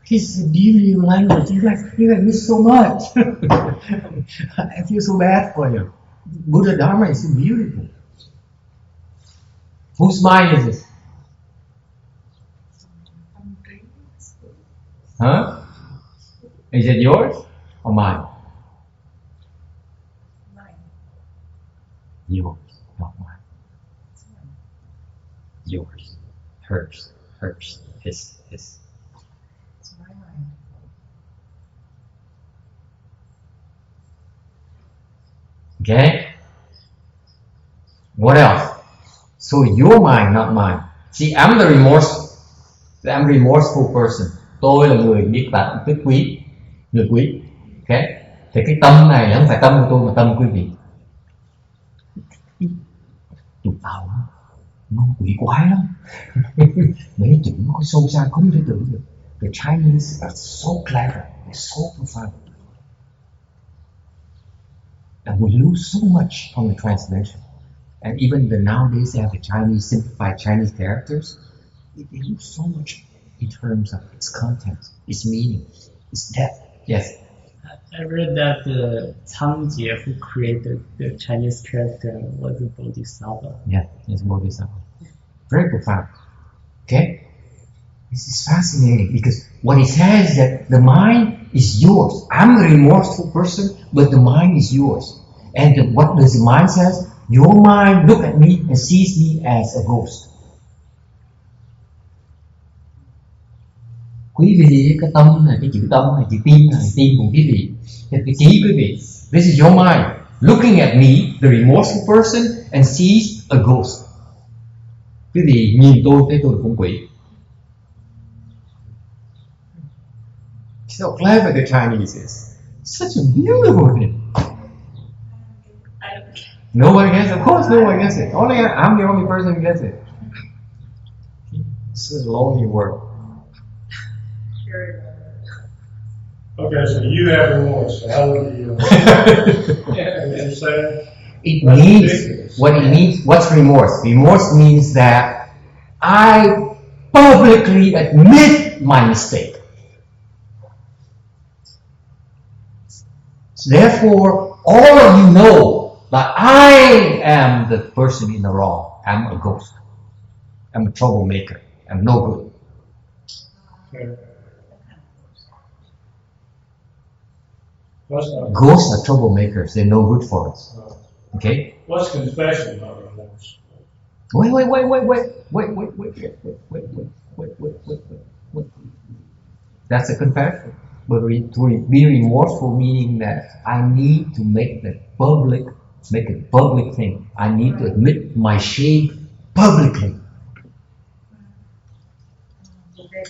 It's a beauty of language. You like miss so much. I feel so bad for you. Buddha Dharma is so beautiful. Whose mind is this? Huh? Is it yours or mine? Yours, not mine. Yours. Hers. Hers. His. It's my mind. Okay? What else? So your mind, not mine. See, I'm the remorseful person. Tôi là người biết quý, người quý. Okay? Thì cái tâm này không phải tâm của tôi mà tâm của quý vị. Tụi tao nó quỷ quái lắm. Mấy chữ nó có sâu xa không thể tưởng được. The Chinese are so clever, they're so profound. And we lose so much from the translation. And even nowadays they have the Chinese, simplified Chinese characters. They lose so much in terms of its content, its meaning, its depth. Yes? I read that the Changjie who created the Chinese character was a Bodhisattva. Yeah, it's Bodhisattva. Very profound. Okay? This is fascinating because what it says is that the mind is yours. I'm a remorseful person, but the mind is yours. And what does the mind says? Your mind look at me and sees me as a ghost. Quý vị, cái tâm này, cái chữ tâm này, chữ tim này, tim của quý vị, cái trí quý vị. This is your mind looking at me, the remorseful person, and sees a ghost. Quý vị nhìn tôi thấy tôi là con quỷ. So clever the Chinese is. Such a beautiful thing. Nobody gets it. Of course, nobody gets it. Only I'm the only person who gets it. This is a lonely world. Okay, so you have remorse. So how would you say? It means what it means. What's remorse? Remorse means that I publicly admit my mistake. Therefore, all of you know that I am the person in the wrong. I'm a ghost. I'm a troublemaker. I'm no good. Okay. Ghosts are troublemakers. They're no good for us. Okay? What's confession about remorse? Wait. That's a confession. But to be remorseful meaning that I need to make a public thing. I need to admit my shame publicly.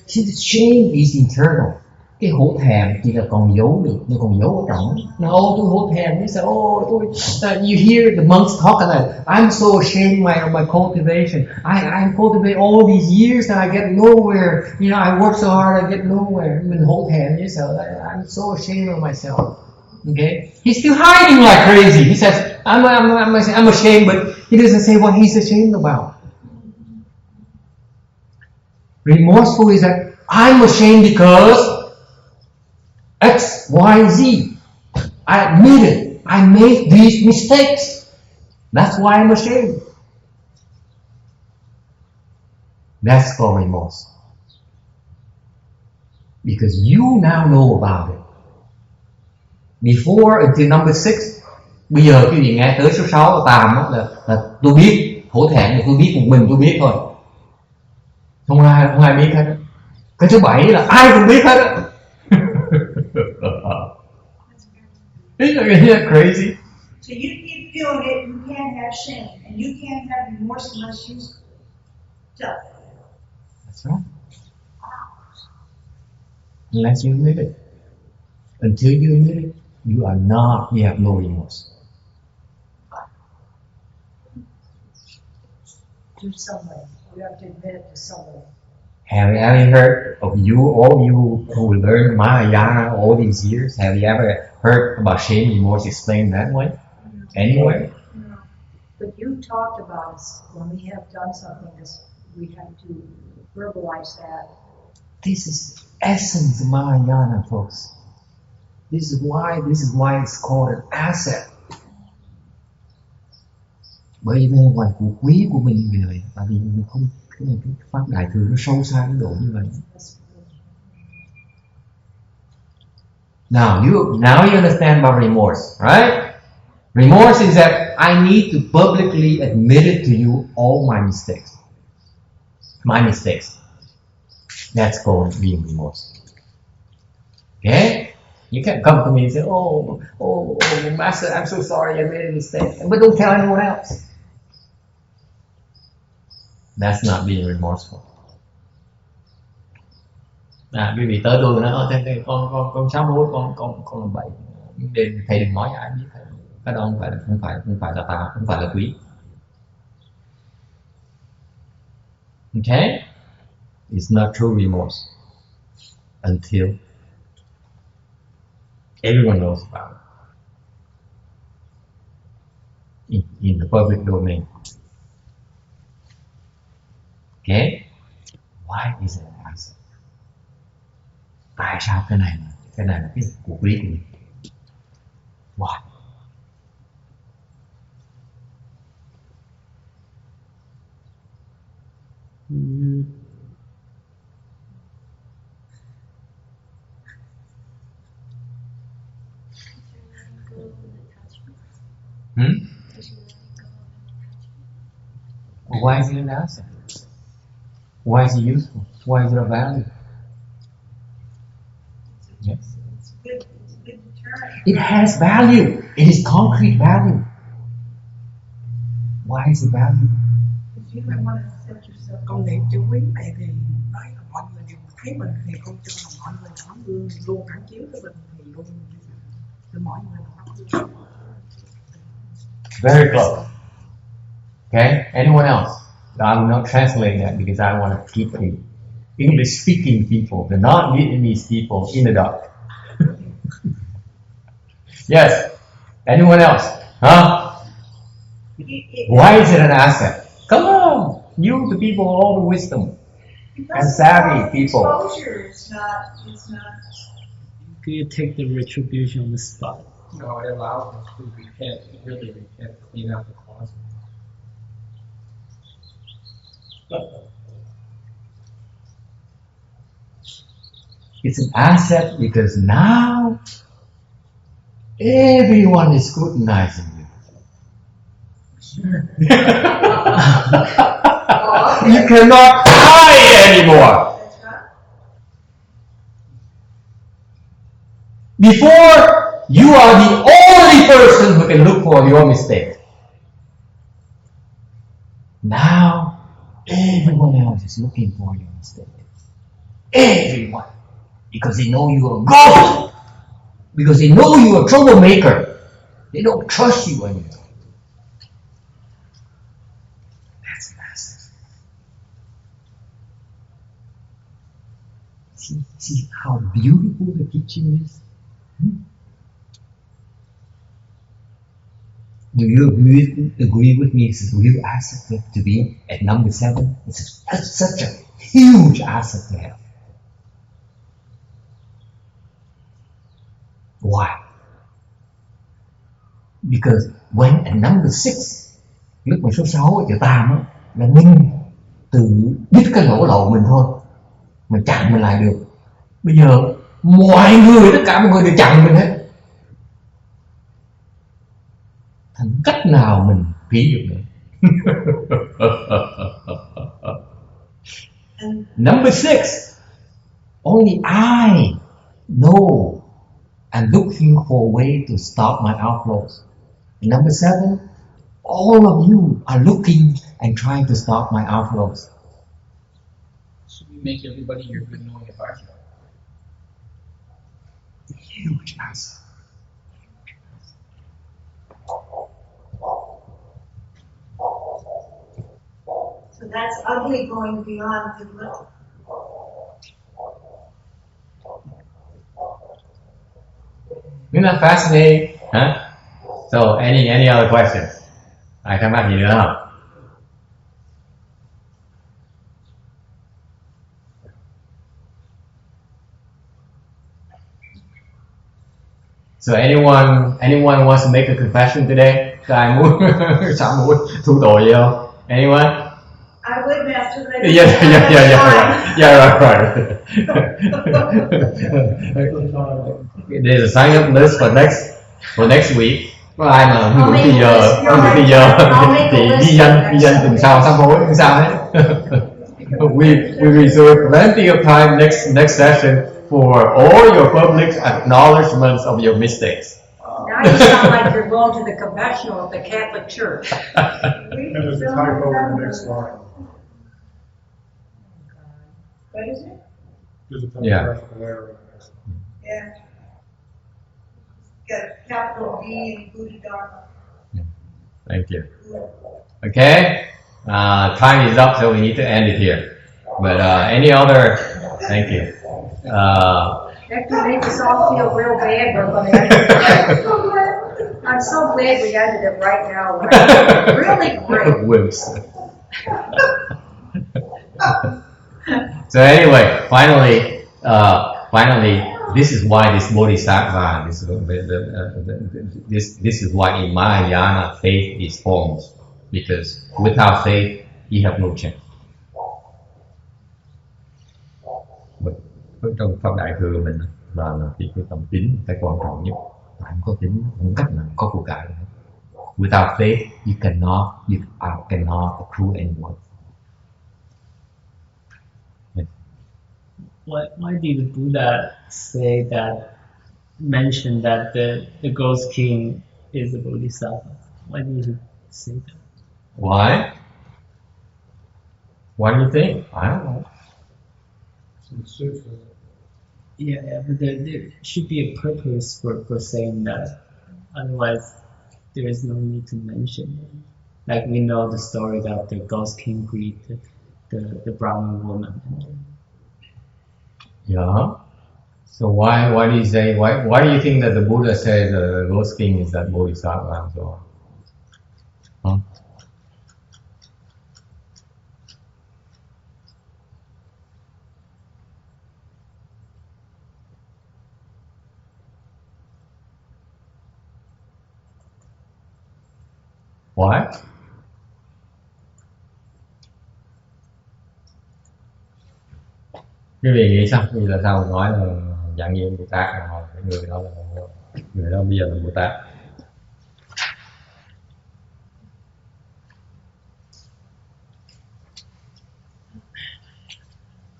See, the shame is internal. Cái hổ thẹn chỉ là còn giấu được, nhưng còn giấu ở trong. No, tôi hổ thẹn. You hear the monks talk about, I'm so ashamed of my cultivation. I cultivate all these years and I get nowhere. You know, I work so hard, I get nowhere. Mình hổ thẹn như sao? I'm so ashamed of myself. Okay, he's still hiding like crazy. He says, I'm ashamed, but he doesn't say what he's ashamed about. Remorseful is that I'm ashamed because X, Y, Z. I admit it. I made these mistakes. That's why I'm ashamed. That's called remorse. Because you now know about it. Before, until number 6, bây giờ quý vị nghe tới số 6 là tàm đó, là tôi biết, hổ thẹn là tôi biết một mình tôi biết thôi. Không ai biết hết. Cái số 7 là ai cũng biết hết á. Isn't that crazy? So you keep doing it, you can't have shame, and you can't have remorse unless you tell. That's right. Unless you admit it. Until you admit it, you have no remorse. do somewhere. You have to admit it to someone. Have you ever heard of all you who learned Mahayana all these years? Have you ever heard about shame remorse explained that way? Anywhere? No. But you talked about us when we have done something, we have to verbalize that. This is essence of Mahayana, folks. This is why it's called an asset. Bởi vì ngoài của quý của mình vì vậy, tại vì mình không cái pháp đại thừa nó sâu xa đến độ như vậy. Now you understand about remorse, right? Remorse is that I need to publicly admit it to you all my mistakes. My mistakes. That's called being remorse. Okay? You can't come to me and say, oh, Master, I'm so sorry, I made a mistake. But don't tell anyone else. That's not being remorseful. Quý vị tới tôi nói, con sám hối, con làm bậy. Thầy đừng nói ai biết. Cái đó không phải là ta, không phải là quý. Okay? It's not true remorse until everyone knows about it in the public domain. Okay? Why is it an asset? Tại sao cái này là cái của quý của mình? Why? Why is it an asset? Why is it useful? Why is it of value? Yes. It's a good deterrent. It has value. It is concrete value. Why is it value? Because you might want to set yourself. Con niệm chữ quý này thì nói là mọi người đều thấy mình thì con cho là mọi người tấm gương luôn phản chiếu cái mình thì luôn cho mọi người tấm gương. Very close. Okay? Anyone else? I'm not translating that because I want to keep the English-speaking people, the non-Vietnamese people, in the dark. Yes. Anyone else? Huh? Why is it an asset? Come on, you, the people, all the wisdom and savvy people. Exposure is not. Do you take the retribution on the spot? No, it allows us to repent, clean up the closet. It's an asset because now everyone is scrutinizing you. You cannot hide anymore. Before, you are the only person who can look for your mistake. Now, everyone else is looking for your mistake. Everyone. Because they know you are a ghost. Because they know you are a troublemaker. They don't trust you anymore. That's an asset. See how beautiful the teaching is? Do you agree with me? It's a real asset to be at number 7. It's such a huge asset to have. Why? Because when at number 6, lúc mà số 6 ở chợ Tam á, là mình tự biết cái lỗ lậu mình thôi, mình chặn mình lại được. Bây giờ mọi người, tất cả mọi người đều chặn mình hết. Thành cách nào mình kỹ được nữa. Number 6, only I know and looking for a way to stop my outflows. Number 7, all of you are looking and trying to stop my outflows. So you make everybody your good knowing advisor. Huge asset. that's ugly going beyond goodwill. Isn't that fascinating? Huh? So, any other questions? Ai thắc mắc gì nữa không? So anyone wants to make a confession today? Ai muốn thu tội gì không? Anyone? I would, Master, but I right. There's a sign up list for next week. Có ai mà không đủ thì giờ thì ghi danh tuần sau sám hối không sao hết. We reserve plenty of time next session for all your public acknowledgements of your mistakes. Now you sound like you're going to the confessional of the Catholic Church. And there's a typo in the next line. What is it? There's a Yeah. typographical error in the next line. Yeah. Got capital D and Buddha Dharma. Thank you. Okay, time is up, so we need to end it here. But any other? Thank you. That makes us all feel real bad. We're going to end it. I'm so glad we ended it right now. Really great. Whoops. So anyway, finally, this is why this bodhisattva, this is why in Mahayana faith is formed, because without faith you have no chance. Trong pháp đại thừa mình là cái tâm tín cái quan trọng nhất. Không có tín không cách nào có của cải. Without faith you cannot accrue any wealth. Why did the Buddha mention that the ghost king is a bodhisattva? Why did he say that? Why? What do you think? I don't know. It's in the sutra. Yeah, but there should be a purpose for saying that. Otherwise, there is no need to mention it. Like we know the story that the ghost king greeted the Brahmin woman. Yeah. So why do you say why do you think that the Buddha said the ghost king is that bodhisattva and so on? Huh? Why? Quý vị nghĩ sao? Vì là sao nói là dạng như Bồ Tát là cái người đó bây giờ là Bồ Tát.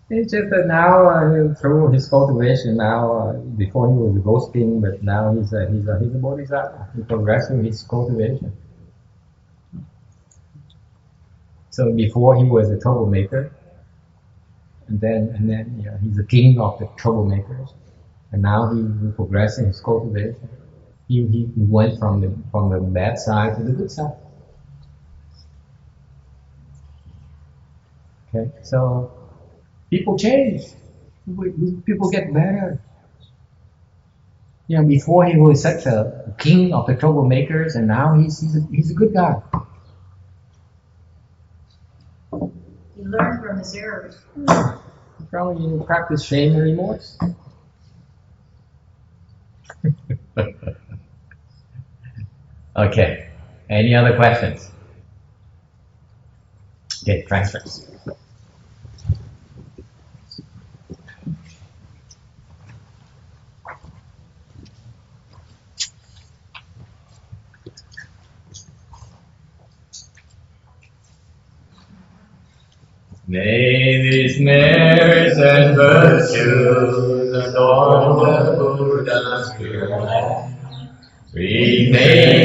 It's just that now through his cultivation now before he was a ghost king, but now he's a bodhisattva. He's progressing his cultivation. So before he was a troublemaker, and then he's the king of the troublemakers, and now he progressing his cultivation. He went from the bad side to the good side. Okay, so people change. People get better. Before he was such a king of the troublemakers, and now he's a good guy. He learned from his errors. Probably you practice shame and remorse. Okay. Any other questions? Okay, transfers. May these merits and virtues adorn the Buddha's pure land, remain